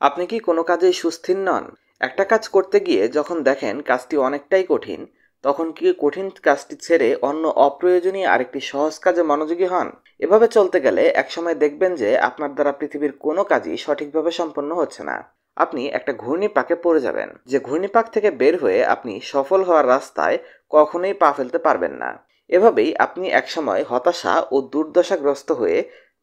আপনি কি কোনো কাজেই সুস্থির নন? একটা কাজ করতে গিয়ে যখন দেখেন কাজটি অনেকটাই কঠিন, তখন কি কঠিন কাজটি ছেড়ে অন্য অপ্রয়োজনীয় আরেকটি সহজ কাজে মনোযোগী হন? এভাবে চলতে গেলে একসময় দেখবেন যে আপনার দ্বারা পৃথিবীর কোনো কাজই সঠিকভাবে সম্পন্ন হচ্ছে না। আপনি একটা ঘূর্ণিপাকে পড়ে যাবেন, যে ঘূর্ণিপাক থেকে বের হয়ে আপনি সফল হওয়ার রাস্তায় কখনোই পা ফেলতে পারবেন না। এভাবেই আপনি একসময় হতাশা ও দুর্দশাগ্রস্ত হয়ে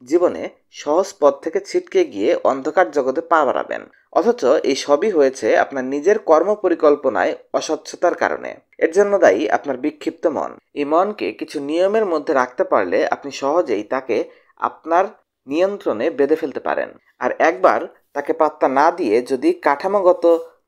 জীবনে সহজ পথ থেকে ছিটকে গিয়ে অন্ধকার জগতে পা বাড়াবেন। অথচ এই সবই হয়েছে আপনার নিজের কর্মপরিকল্পনায় অস্বচ্ছতার কারণে। এর জন্য দায়ী আপনার বিক্ষিপ্ত মন। এই মনকে কিছু নিয়মের মধ্যে রাখতে পারলে আপনি সহজেই তাকে আপনার নিয়ন্ত্রণে বেঁধে ফেলতে পারেন। আর একবার তাকে পাত্তা না দিয়ে যদি কাঠামোগত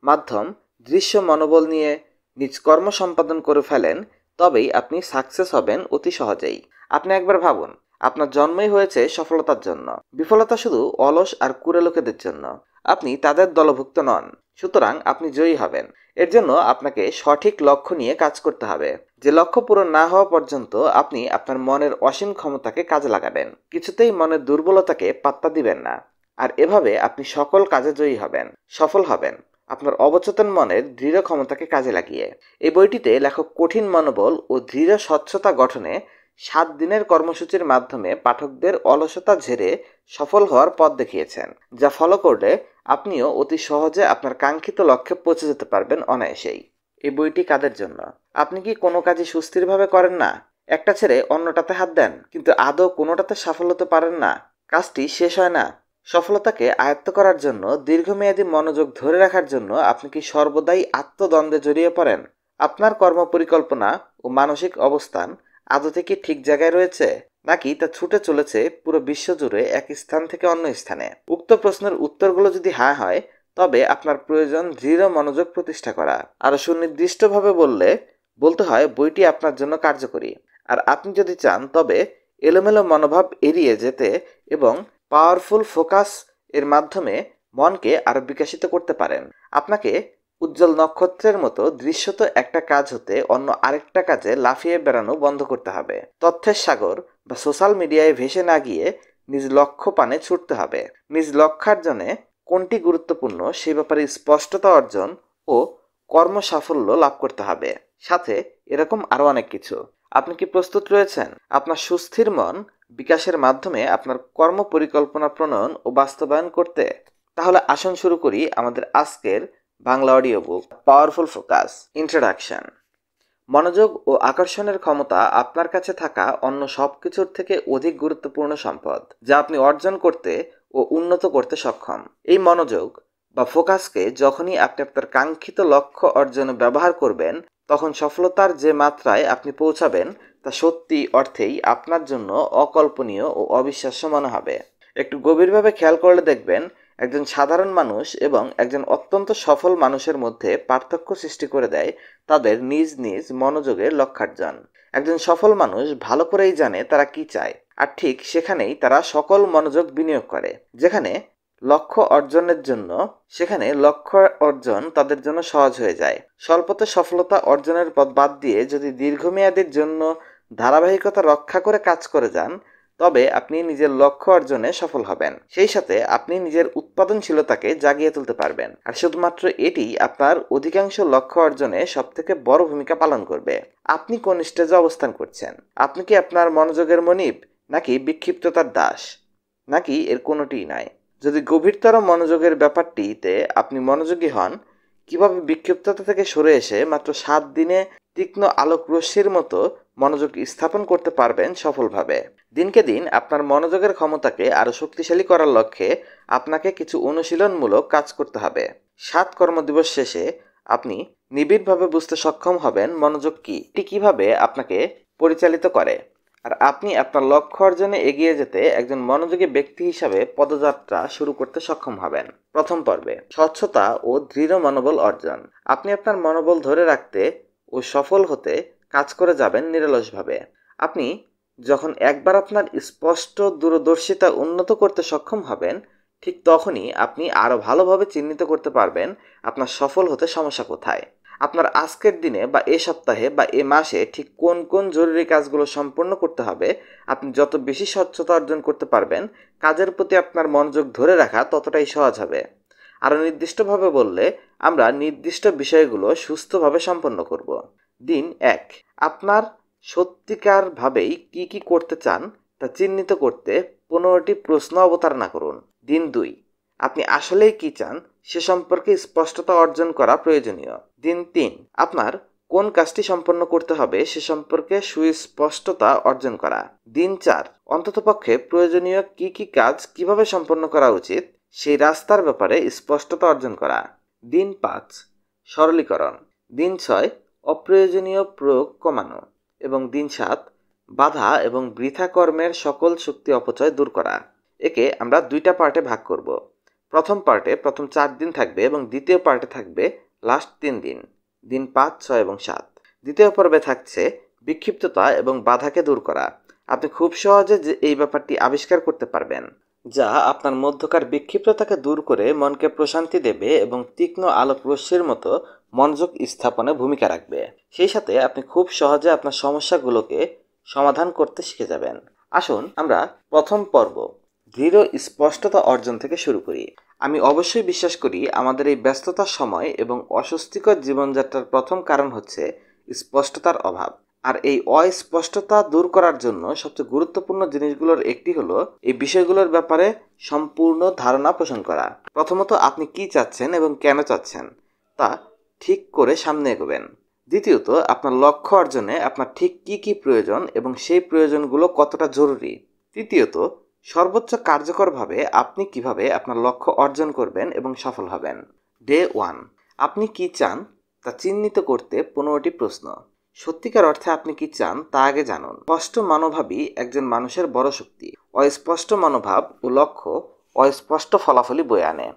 মাধ্যম, দৃশ্য মনোবল নিয়ে নিজ কর্ম সম্পাদন করে ফেলেন, তবেই আপনি সাকসেস হবেন অতি সহজেই। আপনি একবার ভাবুন, আপনার জন্মই হয়েছে সফলতার জন্য। বিফলতা শুধু অলস আর কুড়ে লোকেদের জন্য। আপনি তাদের দলভুক্ত নন। সুতরাং আপনি জয়ী হবেন। এর জন্য আপনাকে সঠিক লক্ষ্য নিয়ে কাজ করতে হবে। যে লক্ষ্য পূরণ না হওয়া পর্যন্ত আপনি আপনার মনের অসীম ক্ষমতাকে কাজে লাগাবেন। কিছুতেই মনের দুর্বলতাকে পাত্তা দিবেন না। আর এভাবে আপনি সকল কাজে জয়ী হবেন, সফল হবেন, আপনার অবচেতন মনের দৃঢ় ক্ষমতাকে কাজে লাগিয়ে। এই বইটিতে লেখক কঠিন মনোবল ও দৃঢ় স্বচ্ছতা গঠনে 7 দিনের কর্মসূচির মাধ্যমে পাঠকদের অলসতা ঝেড়ে সফল হওয়ার পথ দেখিয়েছেন, যা ফলো করলে আপনিও অতি সহজে আপনার কাঙ্ক্ষিত লক্ষ্যে পৌঁছে যেতে পারবেন অনায়াসেই। এই বইটি কাদের জন্য? আপনি কি কোনো কাজই সুস্থিরভাবে করেন না? একটা ছেড়ে অন্যটাতে হাত দেন, কিন্তু আদৌ কোনোটাতে সফল হতে পারেন না? কাজটি শেষ হয় না। সফলতাকে আয়ত্ত করার জন্য, দীর্ঘমেয়াদী মনোযোগ ধরে রাখার জন্য আপনি কি সর্বদাই আত্মদ্বন্দ্বে জড়িয়ে পড়েন? আপনার কর্মপরিকল্পনা ও মানসিক অবস্থান আদৌ কি ঠিক জায়গায় রয়েছে, নাকি তা ছুটে চলেছে পুরো বিশ্ব জুড়ে এক স্থান থেকে অন্য স্থানে? উক্ত প্রশ্নের উত্তরগুলো যদি হ্যাঁ হয়, তবে আপনার প্রয়োজন দৃঢ় মনোযোগ প্রতিষ্ঠা করা। আরো সুনির্দিষ্টভাবে বলতে হয় বইটি আপনার জন্য কার্যকরী। আর আপনি যদি চান, তবে এলোমেলো মনোভাব এড়িয়ে যেতে এবং পাওয়ারফুল ফোকাস এর মাধ্যমে মনকে আরো বিকশিত করতে পারেন। আপনাকে উজ্জ্বল নক্ষত্রের মতো দৃশ্যত একটা কাজ হতে অন্য আরেকটা কাজে লাফিয়ে বেড়ানো বন্ধ করতে হবে। তথ্যের সাগর বা সোশ্যাল মিডিয়ায় ভেসে না গিয়ে নিজ লক্ষ্য পানে ছুটতে হবে। নিজ লক্ষ্যার্জনে কোনটি গুরুত্বপূর্ণ সে ব্যাপারে স্পষ্টতা অর্জন ও কর্ম সাফল্য লাভ করতে হবে। সাথে এরকম আরো অনেক কিছু। আপনি কি প্রস্তুত রয়েছেন আপনার সুস্থির মন বিকাশের মাধ্যমে আপনার কর্ম পরিকল্পনা প্রণয়ন ও বাস্তবায়ন করতে? তাহলে আসুন শুরু করি আমাদের আজকের Bangla audio book, powerful focus. Introduction. মনোযোগ ও আকর্ষণের ক্ষমতা আপনার কাছে থাকা অন্য সবকিছুর থেকে অধিক গুরুত্বপূর্ণ সম্পদ, যা আপনি অর্জন করতে ও উন্নত করতে সক্ষম। এই মনোযোগ বা ফোকাসকে যখনই আপনি আপনার কাঙ্ক্ষিত লক্ষ্য অর্জনে ব্যবহার করবেন, তখন সফলতার যে মাত্রায় আপনি পৌঁছাবেন তা সত্যি অর্থেই আপনার জন্য অকল্পনীয় ও অবিশ্বাস্য মনে হবে। একটু গভীরভাবে খেয়াল করলে দেখবেন, একজন সাধারণ মানুষ এবং একজন অত্যন্ত সফল মানুষের মধ্যে পার্থক্য সৃষ্টি করে দেয় তাদের নিজ নিজ মনোযোগের লক্ষ্যার্জন। একজন সফল মানুষ ভালো করেই জানে তারা কি চায়, আর ঠিক সেখানেই তারা সকল মনোযোগ বিনিয়োগ করে। যেখানে লক্ষ্য অর্জনের জন্য, সেখানে লক্ষ্য অর্জন তাদের জন্য সহজ হয়ে যায়। স্বল্পতে সফলতা অর্জনের পথ বাদ দিয়ে যদি দীর্ঘমেয়াদের জন্য ধারাবাহিকতা রক্ষা করে কাজ করে যান, তবে আপনি নিজের লক্ষ্য অর্জনে সফল হবেন। সেই সাথে আপনি নিজের উৎপাদনশীলতাকে জাগিয়ে তুলতে পারবেন। আর শুধুমাত্র এটি আপনার অধিকাংশ লক্ষ্য অর্জনে সবথেকে বড় ভূমিকা পালন করবে। আপনি কোন স্টেজে অবস্থান করছেন? আপনি কি আপনার মনোযোগের মনিব, নাকি বিক্ষিপ্ততার দাস, নাকি এর কোনোটিই নয়? যদি গভীরতর মনোযোগের ব্যাপারটিতে আপনি মনোযোগী হন, কিভাবে বিক্ষিপ্ততা থেকে সরে এসে মাত্র 7 দিনে তীক্ষ্ণ আলোক রশ্মির মতো মনোযোগ স্থাপন করতে পারবেন সফলভাবে। দিনকে দিন আপনার মনোযোগের ক্ষমতাকে আরো শক্তিশালী করার লক্ষ্যে আপনাকে কিছু অনুশীলনমূলক কাজ করতে হবে। 7 কর্মদিবস শেষে আপনি নিবিড়ভাবে বুঝতে সক্ষম হবেন মনোযোগ কি, এটি কিভাবে আপনাকে পরিচালিত করে, আর আপনি আপনার লক্ষ্য অর্জনে এগিয়ে যেতে একজন মনোযোগী ব্যক্তি হিসাবে পদযাত্রা শুরু করতে সক্ষম হবেন। প্রথম পর্বে স্বচ্ছতা ও দৃঢ় মনোবল অর্জন। আপনি আপনার মনোবল ধরে রাখতে ও সফল হতে কাজ করে যাবেন নিরলসভাবে। আপনি যখন একবার আপনার স্পষ্ট দূরদর্শিতা উন্নত করতে সক্ষম হবেন, ঠিক তখনই আপনি আরো ভালোভাবে চিহ্নিত করতে পারবেন আপনার সফল হতে সমস্যা কোথায়। আপনার আজকের দিনে বা এ সপ্তাহে বা এ মাসে ঠিক কোন কোন জরুরি কাজগুলো সম্পন্ন করতে হবে। আপনি যত বেশি স্বচ্ছতা অর্জন করতে পারবেন, কাজের প্রতি আপনার মনোযোগ ধরে রাখা ততটাই সহজ হবে। আরও নির্দিষ্টভাবে বললে আমরা নির্দিষ্ট বিষয়গুলো সুস্থভাবে সম্পন্ন করব। দিন 1, আপনার সত্যিকারভাবেই কি কি করতে চান তা চিহ্নিত করতে 15টি প্রশ্ন অবতারণা করুন। দিন 2, আপনি আসলেই কি চান সে সম্পর্কে স্পষ্টতা অর্জন করা প্রয়োজনীয়। দিন 3, আপনার কোন কাজটি সম্পন্ন করতে হবে সে সম্পর্কে সুস্পষ্টতা অর্জন করা। দিন 4, অন্ততপক্ষে প্রয়োজনীয় কি কি কাজ কিভাবে সম্পন্ন করা উচিত সেই রাস্তার ব্যাপারে স্পষ্টতা অর্জন করা। দিন 5, সরলীকরণ। দিন 6, অপ্রয়োজনীয় প্রয়োগ কমানো। এবং দিন 7, বাধা এবং বৃথা কর্মের সকল শক্তি অপচয় দূর করা। একে আমরা 2টা পার্টে ভাগ করব। প্রথম পার্টে প্রথম 4 দিন থাকবে এবং দ্বিতীয় পার্টে থাকবে লাস্ট 3 দিন, দিন 5, 6 এবং 7। দ্বিতীয় পর্বে থাকছে বিক্ষিপ্ততা এবং বাধাকে দূর করা। আপনি খুব সহজে এই ব্যাপারটি আবিষ্কার করতে পারবেন, যা আপনার মধ্যকার বিক্ষিপ্ততাকে দূর করে মনকে প্রশান্তি দেবে এবং তীক্ষ্ণ আলোক রশ্মির মতো মনোযোগ স্থাপনে ভূমিকা রাখবে। সেই সাথে আপনি খুব সহজে আপনার সমস্যাগুলোকে সমাধান করতে শিখে যাবেন। আসুন আমরা প্রথম পর্ব দৃঢ় স্পষ্টতা অর্জন থেকে শুরু করি। আমি অবশ্যই বিশ্বাস করি আমাদের এই ব্যস্ততার সময় এবং অস্বস্তিকর জীবনযাত্রার প্রথম কারণ হচ্ছে স্পষ্টতার অভাব। আর এই অস্পষ্টতা দূর করার জন্য সবচেয়ে গুরুত্বপূর্ণ জিনিসগুলোর একটি হলো এই বিষয়গুলোর ব্যাপারে সম্পূর্ণ ধারণা পোষণ করা। প্রথমত, আপনি কি চাচ্ছেন এবং কেন চাচ্ছেন তা ঠিক করে সামনে এগোবেন। দ্বিতীয়ত, আপনার লক্ষ্য অর্জনে আপনার ঠিক কি কি প্রয়োজন এবং সেই প্রয়োজনগুলো কতটা জরুরি। তৃতীয়ত, সর্বোচ্চ কার্যকরভাবে আপনি কিভাবে আপনার লক্ষ্য অর্জন করবেন এবং সফল হবেন। ডে 1, আপনি কি চান তা চিহ্নিত করতে 15টি প্রশ্ন। সত্যিকার অর্থে আপনি কি চান তা আগে জানুন। স্পষ্ট মনোভাবই একজন মানুষের বড় শক্তি। অস্পষ্ট মনোভাব ও লক্ষ্য অস্পষ্ট ফলাফলই বয়ে আনে,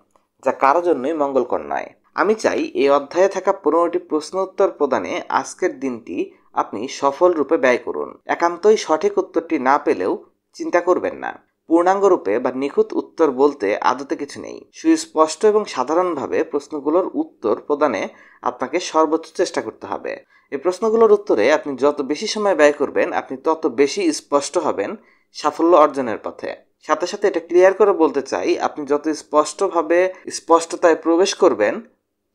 যা কারো জন্যই মঙ্গলকর নয়। আমি চাই এই অধ্যায়ে থাকা 15টি প্রশ্ন উত্তর প্রদানে আজকের দিনটি আপনি সফল রূপে ব্যয় করুন। একান্তই সঠিক উত্তরটি না পেলেও চিন্তা করবেন না। পূর্ণাঙ্গ রূপে বা নিখুঁত উত্তর বলতে আদতে কিছু নেই। সুস্পষ্ট এবং সাধারণভাবে প্রশ্নগুলোর উত্তর প্রদানে আপনাকে সর্বোচ্চ চেষ্টা করতে হবে। এই প্রশ্নগুলোর উত্তরে আপনি যত বেশি সময় ব্যয় করবেন আপনি তত বেশি স্পষ্ট হবেন সাফল্য অর্জনের পথে। সাথে সাথে এটা ক্লিয়ার করে বলতে চাই, আপনি যত স্পষ্টভাবে স্পষ্টতায় প্রবেশ করবেন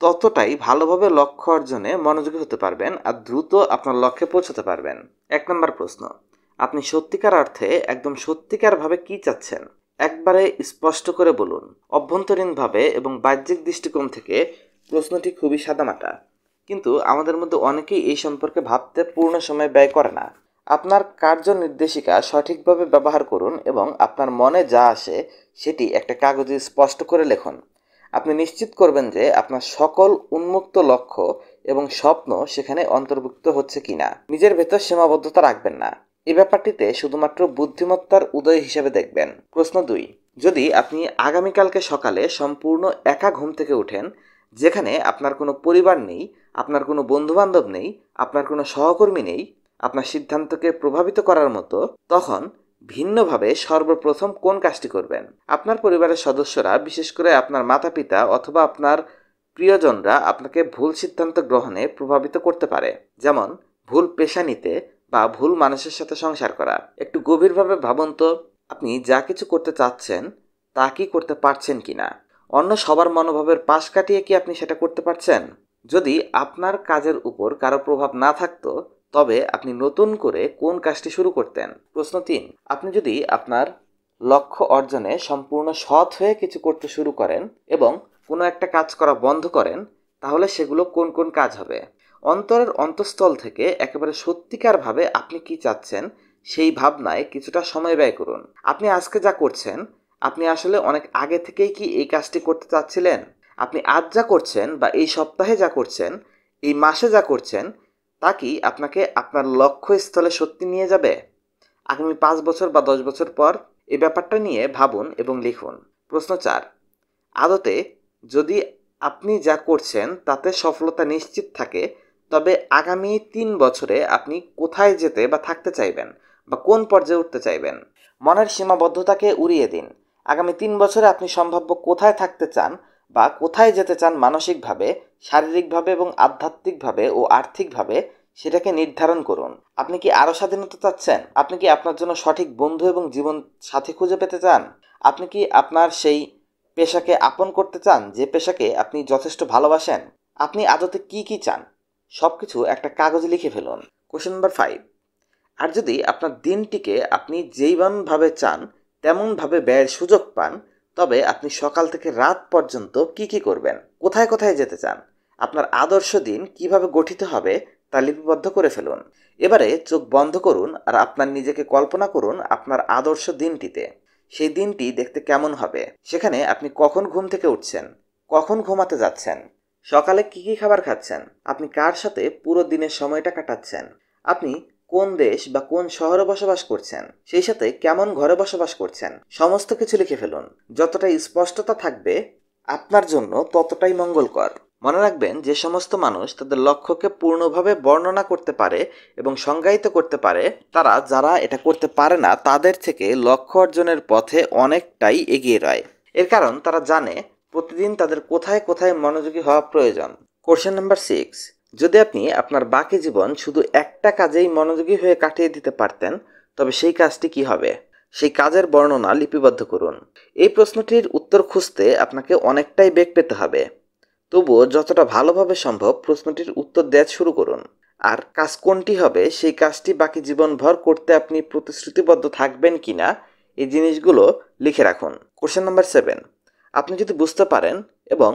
ততটাই ভালোভাবে লক্ষ্য অর্জনে মনোযোগী হতে পারবেন আর দ্রুত আপনার লক্ষ্যে পৌঁছাতে পারবেন। 1 নম্বর প্রশ্ন, আপনি সত্যিকার অর্থে একদম সত্যিকারভাবে কি চাচ্ছেন? একবারে স্পষ্ট করে বলুন। অভ্যন্তরীণভাবে এবং বাহ্যিক দৃষ্টিকোণ থেকে প্রশ্নটি খুবই সাদামাটা, কিন্তু আমাদের মধ্যে অনেকেই এই সম্পর্কে ভাবতে পূর্ণ সময় ব্যয় করে না। আপনার কার্য নির্দেশিকা সঠিকভাবে ব্যবহার করুন এবং আপনার মনে যা আসে সেটি একটা কাগজে স্পষ্ট করে লিখুন। আপনি নিশ্চিত করবেন যে আপনার সকল উন্মুক্ত লক্ষ্য এবং স্বপ্ন সেখানে অন্তর্ভুক্ত হচ্ছে কিনা। নিজের ভেতর সীমাবদ্ধতা রাখবেন না। এই ব্যাপারটিতে শুধুমাত্র বুদ্ধিমত্তার উদয় হিসেবে দেখবেন। প্রশ্ন 2, যদি আপনি আগামীকালকে সকালে সম্পূর্ণ একা ঘুম থেকে ওঠেন, যেখানে আপনার কোনো পরিবার নেই, আপনার কোনো বন্ধুবান্ধব নেই, আপনার কোনো সহকর্মী নেই আপনার সিদ্ধান্তকে প্রভাবিত করার মতো, তখন ভিন্নভাবে সর্বপ্রথম কোন কাজটি করবেন? আপনার পরিবারের সদস্যরা, বিশেষ করে আপনার মাতা পিতা অথবা আপনার প্রিয়জনরা আপনাকে ভুল সিদ্ধান্ত গ্রহণে প্রভাবিত করতে পারে, যেমন ভুল পেশা নিতে বা ভুল মানুষের সাথে সংসার করা। একটু গভীরভাবে ভাবুন তো, আপনি যা কিছু করতে চাচ্ছেন তা কি করতে পারছেন কিনা? অন্য সবার মনোভাবের পাশ কাটিয়ে কি আপনি সেটা করতে পারছেন? যদি আপনার কাজের উপর কারো প্রভাব না থাকতো তবে আপনি নতুন করে কোন কাজটি শুরু করতেন? প্রশ্ন 3, আপনি যদি আপনার লক্ষ্য অর্জনে সম্পূর্ণ সৎ হয়ে কিছু করতে শুরু করেন এবং কোনো একটা কাজ করা বন্ধ করেন, তাহলে সেগুলো কোন কোন কাজ হবে? অন্তরের অন্তঃস্থল থেকে একেবারে সত্যিকারভাবে আপনি কি চাচ্ছেন সেই ভাবনায় কিছুটা সময় ব্যয় করুন। আপনি আজকে যা করছেন, আপনি আসলে অনেক আগে থেকেই কি এই কাজটি করতে চাচ্ছিলেন? আপনি আজ যা করছেন বা এই সপ্তাহে যা করছেন, এই মাসে যা করছেন, তা কি আপনাকে আপনার লক্ষ্যস্থলে সত্যি নিয়ে যাবে? আগামী 5 বছর বা 10 বছর পর এই ব্যাপারটা নিয়ে ভাবুন এবং লিখুন। প্রশ্ন 4, আদতে যদি আপনি যা করছেন তাতে সফলতা নিশ্চিত থাকে, তবে আগামী 3 বছরে আপনি কোথায় যেতে বা থাকতে চাইবেন বা কোন পর্যায়ে উঠতে চাইবেন? মনের সীমাবদ্ধতাকে উড়িয়ে দিন। আগামী 3 বছরে আপনি সম্ভাব্য কোথায় থাকতে চান বা কোথায় যেতে চান মানসিকভাবে, শারীরিকভাবে এবং আধ্যাত্মিকভাবে ও আর্থিকভাবে, সেটাকে নির্ধারণ করুন। আপনি কি আরও স্বাধীনতা চাচ্ছেন? আপনি কি আপনার জন্য সঠিক বন্ধু এবং জীবন সাথী খুঁজে পেতে চান? আপনি কি আপনার সেই পেশাকে আপন করতে চান, যে পেশাকে আপনি যথেষ্ট ভালোবাসেন? আপনি আদতে কি কি চান? সবকিছু একটা কাগজে লিখে ফেলুন। কোশ্চেন নাম্বার 5, আর যদি আপনার দিনটিকে আপনি যেইভাবে চান তেমনভাবে ব্যয়ের সুযোগ পান, তবে আপনি সকাল থেকে রাত পর্যন্ত কি কি করবেন? কোথায় কোথায় যেতে চান? আপনার আদর্শ দিন কিভাবে গঠিত হবে তা লিপিবদ্ধ করে ফেলুন। এবারে চোখ বন্ধ করুন আর আপনার নিজেকে কল্পনা করুন আপনার আদর্শ দিনটিতে। সেই দিনটি দেখতে কেমন হবে? সেখানে আপনি কখন ঘুম থেকে উঠছেন, কখন ঘুমাতে যাচ্ছেন, সকালে কি কি খাবার খাচ্ছেন, আপনি কার সাথে পুরো দিনের সময়টা কাটাচ্ছেন, আপনি কোন দেশ বা কোন শহরে বসবাস করছেন, সেই সাথে কেমন ঘরে বসবাস করছেন, সমস্ত কিছু লিখে ফেলুন। যতটাই স্পষ্টতা থাকবে আপনার জন্য ততটাই মঙ্গলকর। মনে রাখবেন, যে সমস্ত মানুষ তাদের লক্ষ্যকে পূর্ণভাবে বর্ণনা করতে পারে এবং সংজ্ঞায়িত করতে পারে, যারা এটা করতে পারে না তাদের থেকে লক্ষ্য অর্জনের পথে অনেকটাই এগিয়ে রয়। এর কারণ তারা জানে প্রতিদিন তাদের কোথায় কোথায় মনোযোগী হওয়া প্রয়োজন। কোশ্চেন নাম্বার 6, যদি আপনি আপনার বাকি জীবন শুধু একটা কাজেই মনোযোগী হয়ে কাটিয়ে দিতে পারতেন, তবে সেই কাজটি কি হবে? সেই কাজের বর্ণনা লিপিবদ্ধ করুন। এই প্রশ্নটির উত্তর খুঁজতে আপনাকে অনেকটাই বেগ পেতে হবে। তবুও যতটা ভালোভাবে সম্ভব প্রশ্নটির উত্তর দেওয়া শুরু করুন। আর কাজ কোনটি হবে সেই কাজটি বাকি জীবনভর করতে আপনি প্রতিশ্রুতিবদ্ধ থাকবেন কিনা, এই জিনিসগুলো লিখে রাখুন। কোশ্চেন নাম্বার 7, আপনি যদি বুঝতে পারেন এবং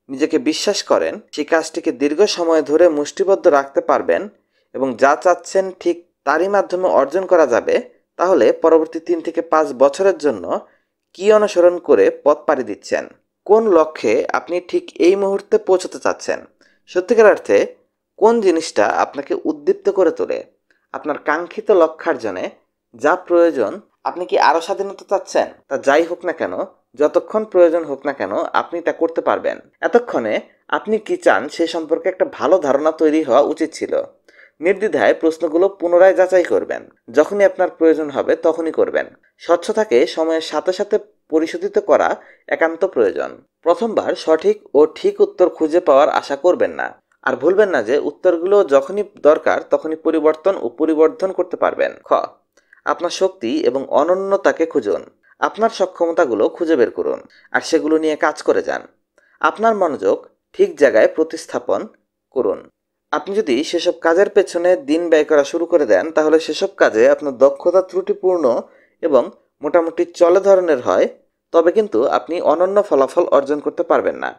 নিজেকে বিশ্বাস করেন সেই কাজটিকে দীর্ঘ সময় ধরে মুষ্টিবদ্ধ রাখতে পারবেন এবং যা চাচ্ছেন ঠিক তারই মাধ্যমে অর্জন করা যাবে, তাহলে পরবর্তী 3 থেকে 5 বছরের জন্য কি অনুসরণ করে পথ পাড়ি দিচ্ছেন? কোন লক্ষ্যে আপনি ঠিক এই মুহূর্তে পৌঁছতে চাচ্ছেন? সত্যিকার অর্থে কোন জিনিসটা আপনাকে উদ্দীপ্ত করে তোলে? আপনার কাঙ্ক্ষিত লক্ষ্যার্জনে যা প্রয়োজন, আপনি কি আরও স্বাধীনতা চাচ্ছেন? তা যাই হোক না কেন, যতক্ষণ প্রয়োজন হোক না কেন, আপনি তা করতে পারবেন। এতক্ষণে আপনি কি চান সে সম্পর্কে একটা ভালো ধারণা তৈরি হওয়া উচিত ছিল। নির্দ্বিধায় প্রশ্নগুলো পুনরায় যাচাই করবেন। যখনই আপনার প্রয়োজন হবে তখনই করবেন। স্বচ্ছতাকে সময়ের সাথে সাথে পরিশোধিত করা একান্ত প্রয়োজন। প্রথমবার সঠিক ও ঠিক উত্তর খুঁজে পাওয়ার আশা করবেন না। আর ভুলবেন না যে উত্তরগুলো যখনই দরকার তখনই পরিবর্তন ও পরিবর্ধন করতে পারবেন। আপনার শক্তি এবং অনন্যতাকে খুঁজুন। আপনার সক্ষমতাগুলো খুঁজে বের করুন আর সেগুলো নিয়ে কাজ করে যান। আপনার মনোযোগ ঠিক জায়গায় প্রতিস্থাপন করুন। আপনি যদি সেসব কাজের পেছনে দিন ব্যয় করা শুরু করে দেন, তাহলে সেসব কাজে আপনার দক্ষতা ত্রুটিপূর্ণ এবং মোটামুটি চলে ধরনের হয়, তবে কিন্তু আপনি অনন্য ফলাফল অর্জন করতে পারবেন না।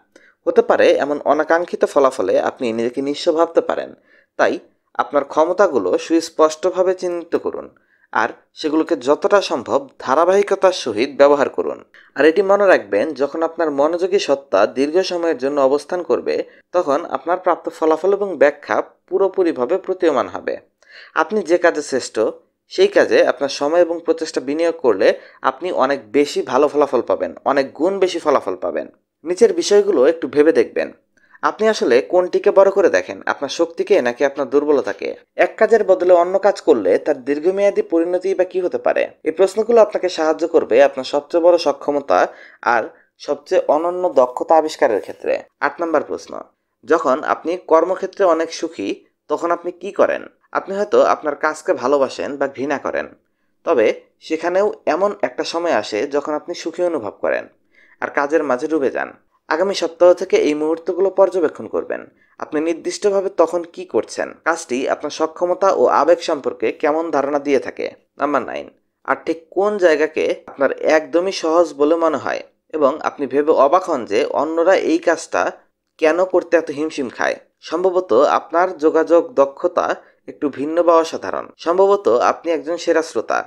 হতে পারে এমন অনাকাঙ্ক্ষিত ফলাফলে আপনি নিজেকে নিঃস্ব ভাবতে পারেন। তাই আপনার ক্ষমতাগুলো সুস্পষ্টভাবে চিহ্নিত করুন আর সেগুলোকে যতটা সম্ভব ধারাবাহিকতার সহিত ব্যবহার করুন। আর এটি মনে রাখবেন, যখন আপনার মনোযোগী সত্তা দীর্ঘ সময়ের জন্য অবস্থান করবে, তখন আপনার প্রাপ্ত ফলাফল এবং ব্যাখ্যা পুরোপুরিভাবে প্রতীয়মান হবে। আপনি যে কাজে শ্রেষ্ঠ, সেই কাজে আপনার সময় এবং প্রচেষ্টা বিনিয়োগ করলে আপনি অনেক বেশি ভালো ফলাফল পাবেন, অনেক গুণ বেশি ফলাফল পাবেন। নিচের বিষয়গুলো একটু ভেবে দেখবেন। আপনি আসলে কোনটিকে বড় করে দেখেন, আপনার শক্তিকে নাকি আপনার দুর্বলতাকে? এক কাজের বদলে অন্য কাজ করলে তার দীর্ঘমেয়াদী পরিণতি বা কি হতে পারে? এই প্রশ্নগুলো আপনাকে সাহায্য করবে আপনার সবচেয়ে বড় সক্ষমতা আর সবচেয়ে অনন্য দক্ষতা আবিষ্কারের ক্ষেত্রে। 8 নম্বর প্রশ্ন, যখন আপনি কর্মক্ষেত্রে অনেক সুখী, তখন আপনি কি করেন? আপনি হয়তো আপনার কাজকে ভালোবাসেন বা ঘৃণা করেন, তবে সেখানেও এমন একটা সময় আসে যখন আপনি সুখী অনুভব করেন আর কাজের মাঝে ডুবে যান। আগামী সপ্তাহ থেকে এই মুহূর্তগুলো পর্যবেক্ষণ করবেন। আপনি নির্দিষ্টভাবে তখন কি করছেন? কাজটি আপনার সক্ষমতা ও আবেগ সম্পর্কে কেমন ধারণা দিয়ে থাকে? নাম্বার 9, আর ঠিক কোন জায়গাকে আপনার একদমই সহজ বলে মনে হয় এবং আপনি ভেবে অবাক হন যে অন্যরা এই কাজটা কেন করতে এত হিমশিম খায়? সম্ভবত আপনার যোগাযোগ দক্ষতা একটু ভিন্ন বা অসাধারণ। সম্ভবত আপনি একজন সেরা শ্রোতা।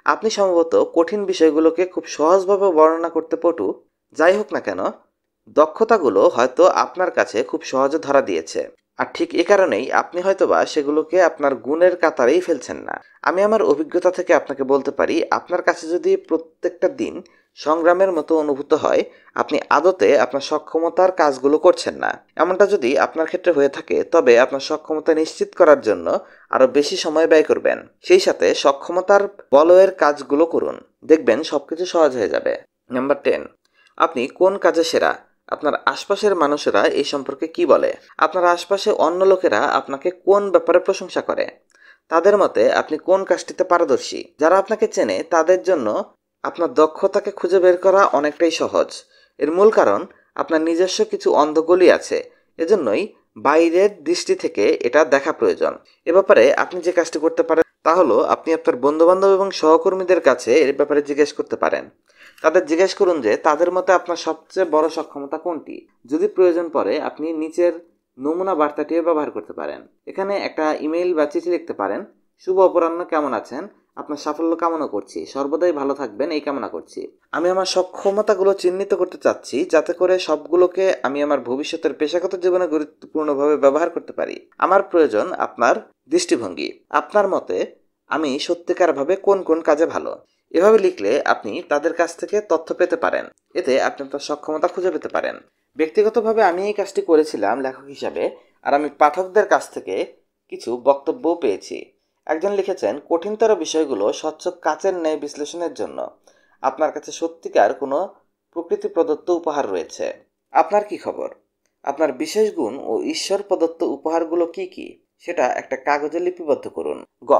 আপনি সম্ভবত কঠিন বিষয়গুলোকে খুব সহজভাবে বর্ণনা করতে পটু। যাই হোক না কেন, দক্ষতাগুলো হয়তো আপনার কাছে খুব সহজে ধরা দিয়েছে। আর ঠিক এ কারণেই আপনি হয়তোবা সেগুলোকে আপনার গুণের কাতারেই ফেলছেন না। আমি আমার অভিজ্ঞতা থেকে আপনাকে বলতে পারি, আপনার কাছে যদি প্রত্যেকটা দিন সংগ্রামের মতো অনুভূত হয়, আপনি আদতে আপনার সক্ষমতার কাজগুলো করছেন না। এমনটা যদি আপনার ক্ষেত্রে হয়ে থাকে, তবে আপনার সক্ষমতা নিশ্চিত করার জন্য আরও বেশি সময় ব্যয় করবেন। সেই সাথে সক্ষমতার বলয়ের কাজগুলো করুন, দেখবেন সবকিছু সহজ হয়ে যাবে। নাম্বার 10, আপনি কোন কাজে সেরা? আপনার আশপাশের মানুষেরা এই সম্পর্কে কি বলে? আপনার আশপাশে অন্য লোকেরা আপনাকে কোন ব্যাপারে প্রশংসা করে? তাদের মতে আপনি কোন কাজটিতে পারদর্শী? যারা আপনাকে চেনে তাদের জন্য আপনার দক্ষতাকে খুঁজে বের করা অনেকটাই সহজ। এর মূল কারণ আপনার নিজস্ব কিছু অন্ধগলি আছে, এজন্যই বাইরের দৃষ্টি থেকে এটা দেখা প্রয়োজন। এ ব্যাপারে আপনি যে কাজটি করতে পারেন তা হলো আপনি আপনার বন্ধুবান্ধব এবং সহকর্মীদের কাছে এর ব্যাপারে জিজ্ঞেস করতে পারেন। তাদের জিজ্ঞেস করুন যে তাদের মতে আপনার সবচেয়ে বড় সক্ষমতা কোনটি। যদি প্রয়োজন পড়ে আপনি নিচের নমুনা বার্তাটিও ব্যবহার করতে পারেন। এখানে একটা ইমেইল বা চিঠি লিখতে পারেন। শুভ অপরাহ্ন, কেমন আছেন? আপনার সাফল্য কামনা করছি, সর্বদাই ভালো থাকবেন এই কামনা করছি। আমি আমার সক্ষমতাগুলো চিহ্নিত করতে চাচ্ছি যাতে করে সবগুলোকে আমি আমার ভবিষ্যতের পেশাগত জীবনে গুরুত্বপূর্ণভাবে ব্যবহার করতে পারি। আমার প্রয়োজন আপনার দৃষ্টিভঙ্গি। আপনার মতে আমি সত্যিকারভাবে কোন কোন কাজে ভালো। এভাবে লিখলে আপনি তাদের কাছ থেকে তথ্য পেতে পারেন। এতে আপনি আপনার সক্ষমতা খুঁজে পেতে পারেন। ব্যক্তিগতভাবে আমি এই কাজটি করেছিলাম লেখক হিসাবে, আর আমি পাঠকদের কাছ থেকে কিছু বক্তব্যও পেয়েছি। একজন লিখেছেন, কঠিনতর বিষয়গুলো স্বচ্ছ কাচের ন্যায় বিশ্লেষণের জন্য আপনার কাছে সত্যিকার কোনো প্রকৃতি প্রদত্ত উপহার রয়েছে। আপনার কি খবর? আপনার বিশেষ গুণ ও ঈশ্বর প্রদত্ত উপহারগুলো কি কি সেটা একটা কাগজে লিপিবদ্ধ করুন। গ,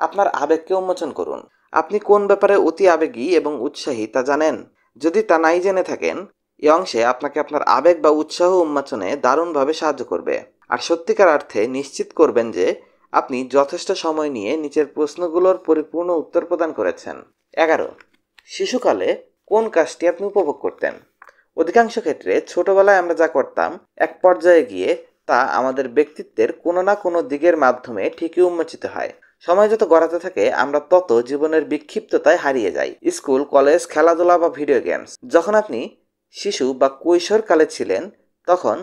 আপনার আবেগকে উন্মোচন করুন। আপনি কোন ব্যাপারে অতি আবেগী এবং উৎসাহী তা জানেন? যদি তা নাই জেনে থাকেন, এই অংশে আপনাকে আপনার আবেগ বা উৎসাহ উন্মোচনে দারুণভাবে সাহায্য করবে। আর সত্যিকার অর্থে নিশ্চিত করবেন যে আপনি যথেষ্ট সময় নিয়ে নিচের প্রশ্নগুলোর পরিপূর্ণ উত্তর প্রদান করেছেন। 11, শিশুকালে কোন কাজটি আপনি উপভোগ করতেন? অধিকাংশ ক্ষেত্রে ছোটবেলায় আমরা যা করতাম এক পর্যায়ে গিয়ে তা আমাদের ব্যক্তিত্বের কোনো না কোনো দিকের মাধ্যমে ঠিকই উন্মোচিত হয়। সময় যত গড়াতে থাকে আমরা তত জীবনের বিক্ষিপ্ততায় হারিয়ে যাই। স্কুল, কলেজ, খেলাধুলা বা ভিডিও গেমস। যখন আপনি শিশু বা কৈশোরকালে ছিলেন তখন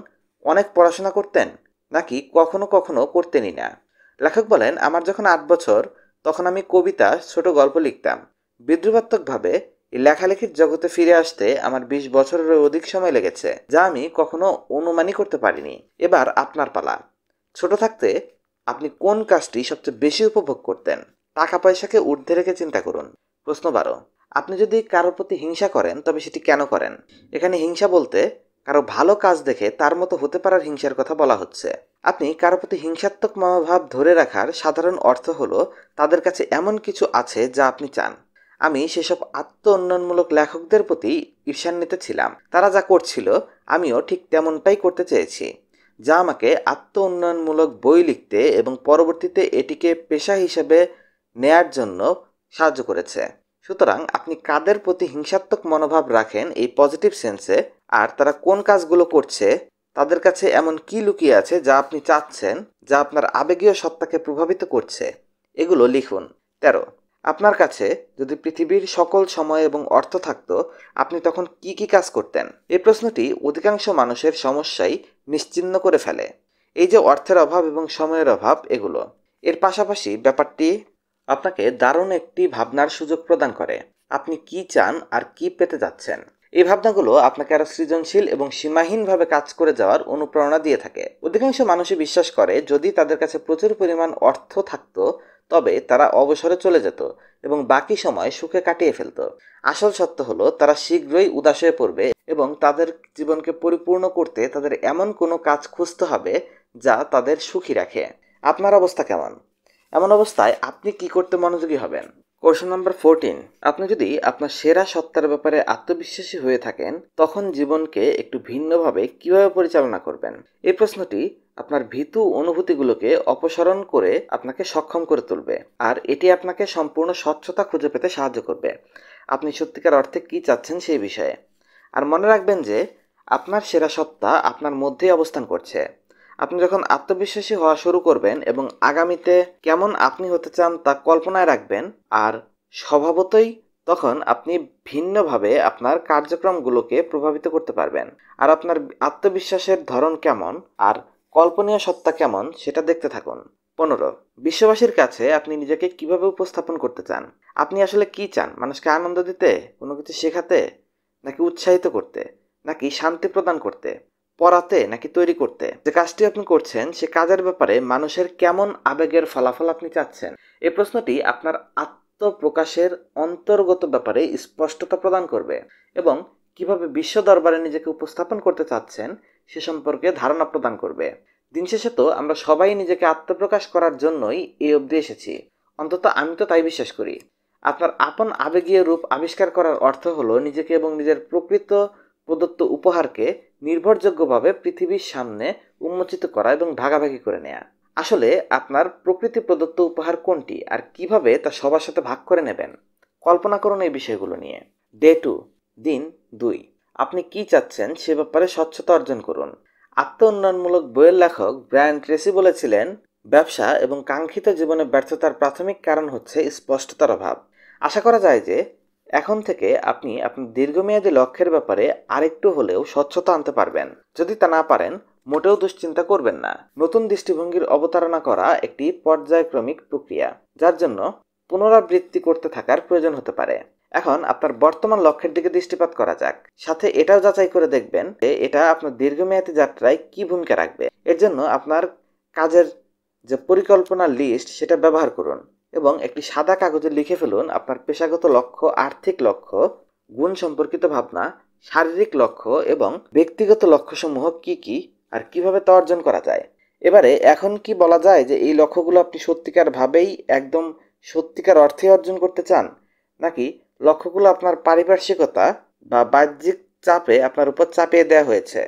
অনেক পড়াশোনা করতেন নাকি কখনো কখনো করতেনই না? লেখক বলেন, আমার যখন 8 বছর তখন আমি কবিতা, ছোট গল্প লিখতাম। বিদ্রুপাত্মকভাবে এই লেখালেখির জগতে ফিরে আসতে আমার 20 বছরেরও অধিক সময় লেগেছে, যা আমি কখনো অনুমানই করতে পারিনি। এবার আপনার পালা। ছোট থাকতে আপনি কোন কাজটি সবচেয়ে বেশি উপভোগ করতেন? টাকা পয়সাকে ঊর্ধ্বে রেখে চিন্তা করুন। প্রশ্ন 12, আপনি যদি কারোর প্রতি হিংসা করেন তবে সেটি কেন করেন? এখানে হিংসা বলতে কারো ভালো কাজ দেখে তার মতো হতে পারার হিংসার কথা বলা হচ্ছে। আপনি কারো প্রতি হিংসাত্মক মনোভাব ধরে রাখার সাধারণ অর্থ হলো তাদের কাছে এমন কিছু আছে যা আপনি চান। আমি সেসব আত্ম উন্নয়নমূলক লেখকদের প্রতি ঈর্ষান্বিত ছিলাম। তারা যা করছিল আমিও ঠিক তেমনটাই করতে চেয়েছি, যা আমাকে আত্ম উন্নয়নমূলক বই লিখতে এবং পরবর্তীতে এটিকে পেশা হিসেবে নেয়ার জন্য সাহায্য করেছে। সুতরাং আপনি কাদের প্রতি হিংসাত্মক মনোভাব রাখেন এই পজিটিভ সেন্সে, আর তারা কোন কাজগুলো করছে, তাদের কাছে এমন কি লুকিয়ে আছে যা আপনি চাচ্ছেন, যা আপনার আবেগীয় সত্তাকে প্রভাবিত করছে, এগুলো লিখুন। 13, আপনার কাছে যদি পৃথিবীর সকল সময় এবং অর্থ থাকতো আপনি তখন কি কি কাজ করতেন? এই প্রশ্নটি অধিকাংশ মানুষের সমস্যাই নিশ্চিহ্ন করে ফেলে। এই যে অর্থের অভাব এবং সময়ের অভাব, এগুলো। এর পাশাপাশি ব্যাপারটি আপনাকে দারুণ একটি ভাবনার সুযোগ প্রদান করে। আপনি কি চান আর কি পেতে যাচ্ছেন। এই ভাবনাগুলো আপনাকে আরো সৃজনশীল এবং সীমাহীনভাবে কাজ করে যাওয়ার অনুপ্রেরণা দিয়ে থাকে। অধিকাংশ মানুষই বিশ্বাস করে যদি তাদের কাছে প্রচুর পরিমাণ অর্থ থাকতো তবে তারা অবসরে চলে যেত এবং বাকি সময় সুখে কাটিয়ে ফেলত। আসল সত্য হলো তারা শীঘ্রই উদাস হয়ে পড়বে এবং তাদের জীবনকে পরিপূর্ণ করতে তাদের এমন কোনো কাজ খুঁজতে হবে যা তাদের সুখী রাখে। আপনার অবস্থা কেমন? এমন অবস্থায় আপনি কি করতে মনোযোগী হবেন? কোশ্চেন নাম্বার 14, আপনি যদি আপনার সেরা সত্তার ব্যাপারে আত্মবিশ্বাসী হয়ে থাকেন তখন জীবনকে একটু ভিন্নভাবে কিভাবে পরিচালনা করবেন? এই প্রশ্নটি আপনার ভীতু অনুভূতিগুলোকে অপসারণ করে আপনাকে সক্ষম করে তুলবে, আর এটি আপনাকে সম্পূর্ণ স্বচ্ছতা খুঁজে পেতে সাহায্য করবে আপনি সত্যিকার অর্থে কি চাচ্ছেন সেই বিষয়ে। আর মনে রাখবেন যে আপনার সেরা সত্তা আপনার মধ্যেই অবস্থান করছে। আপনি যখন আত্মবিশ্বাসী হওয়া শুরু করবেন এবং আগামীতে কেমন আপনি হতে চান তা কল্পনায় রাখবেন, আর স্বভাবতই তখন আপনি ভিন্নভাবে আপনার কার্যক্রমগুলোকে প্রভাবিত করতে পারবেন। আর আপনার আত্মবিশ্বাসের ধরন কেমন আর কল্পনীয় সত্তা কেমন সেটা দেখতে থাকুন। 15, বিশ্ববাসীর কাছে আপনি নিজেকে কিভাবে উপস্থাপন করতে চান? আপনি আসলে কি চান? মানুষকে আনন্দ দিতে, কোনো কিছু শেখাতে, নাকি উৎসাহিত করতে, নাকি শান্তি প্রদান করতে, পড়াতে, নাকি তৈরি করতে? যে কাজটি আপনি করছেন সে কাজের ব্যাপারে মানুষের কেমন আবেগের ফলাফল আপনি চাচ্ছেন? এই প্রশ্নটি আপনার আত্মপ্রকাশের অন্তর্গত ব্যাপারে স্পষ্টতা প্রদান করবে এবং কিভাবে বিশ্ব দরবারে নিজেকে উপস্থাপন করতে চাচ্ছেন সে সম্পর্কে ধারণা প্রদান করবে। দিন শেষে তো আমরা সবাই নিজেকে আত্মপ্রকাশ করার জন্যই এই অবধি এসেছি, অন্তত আমি তো তাই বিশ্বাস করি। আপনার আপন আবেগীয় রূপ আবিষ্কার করার অর্থ হলো নিজেকে এবং নিজের প্রকৃত প্রদত্ত উপহারকে নির্ভরযোগ্যভাবে পৃথিবীর সামনে উন্মোচিত করা এবং ভাগাভাগি করে নেয়া। আসলে আপনার প্রকৃতি প্রদত্ত উপহার কোনটি আর কিভাবে তা সবার সাথে ভাগ করে নেবেন, কল্পনা করুন এই বিষয়গুলো নিয়ে। ডে 2, দিন 2। আপনি কি চাচ্ছেন সে ব্যাপারে স্বচ্ছতা অর্জন করুন। আত্ম উন্নয়নমূলক বইয়ের লেখক ব্রায়ান ট্রেসি বলেছিলেন, ব্যবসা এবং কাঙ্ক্ষিত জীবনে ব্যর্থতার প্রাথমিক কারণ হচ্ছে স্পষ্টতার অভাব। আশা করা যায় যে এখন থেকে আপনি আপনার দীর্ঘমেয়াদী লক্ষ্যের ব্যাপারে আরেকটু হলেও স্বচ্ছতা আনতে পারবেন। যদি তা না পারেন, মোটেও দুশ্চিন্তা করবেন না। নতুন দৃষ্টিভঙ্গির অবতারণা করা একটি পর্যায়ক্রমিক প্রক্রিয়া, যার জন্য পুনরাবৃত্তি করতে থাকার প্রয়োজন হতে পারে। এখন আপনার বর্তমান লক্ষ্যের দিকে দৃষ্টিপাত করা যাক, সাথে এটাও যাচাই করে দেখবেন যে এটা আপনার দীর্ঘমেয়াদী যাত্রায় কি ভূমিকা রাখবে। এর জন্য আপনার কাজের যে পরিকল্পনা লিস্ট সেটা ব্যবহার করুন এবং একটি সাদা কাগজে লিখে ফেলুন আপনার পেশাগত লক্ষ্য, আর্থিক লক্ষ্য, গুণ সম্পর্কিত ভাবনা, শারীরিক লক্ষ্য এবং ব্যক্তিগত লক্ষ্যসমূহ কি কি আর কিভাবে তা অর্জন করা যায়। এবারে এখন কি বলা যায় যে এই লক্ষ্যগুলো আপনি সত্যিকার ভাবেই একদম সত্যিকার অর্থে অর্জন করতে চান, নাকি লক্ষ্যগুলো আপনার পারিপার্শ্বিকতা বা বাহ্যিক চাপে আপনার উপর চাপিয়ে দেওয়া হয়েছে,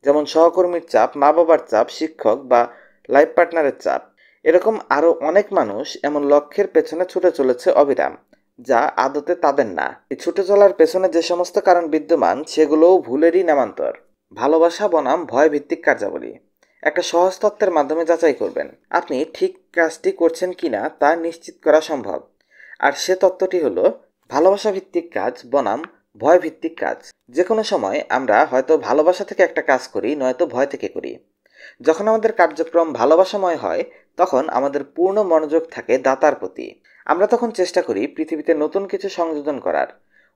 যেমন সহকর্মীর চাপ, মা বাবার চাপ, শিক্ষক বা লাইফ পার্টনারের চাপ। এরকম আরও অনেক মানুষ এমন লক্ষ্যের পেছনে ছুটে চলেছে অবিরাম, যা আদতে তাদের না। এই ছুটে চলার পেছনে যে সমস্ত কারণ বিদ্যমান সেগুলোও ভুলেরই নামান্তর। ভালোবাসা বনাম ভয় ভিত্তিক কার্যাবলী একটা সহজ তত্ত্বের মাধ্যমে যাচাই করবেন আপনি ঠিক কাজটি করছেন কিনা তা নিশ্চিত করা সম্ভব। আর সে তত্ত্বটি হলো ভালোবাসা ভিত্তিক কাজ বনাম ভয় ভিত্তিক কাজ। যে কোনো সময় আমরা হয়তো ভালোবাসা থেকে একটা কাজ করি, নয়তো ভয় থেকে করি। যখন আমাদের কার্যক্রম ভালোবাসাময় হয় তখন আমাদের পূর্ণ মনোযোগ থাকে দাতার প্রতি। আমরা তখন চেষ্টা করি পৃথিবীতে নতুন কিছু সংযোজন করার।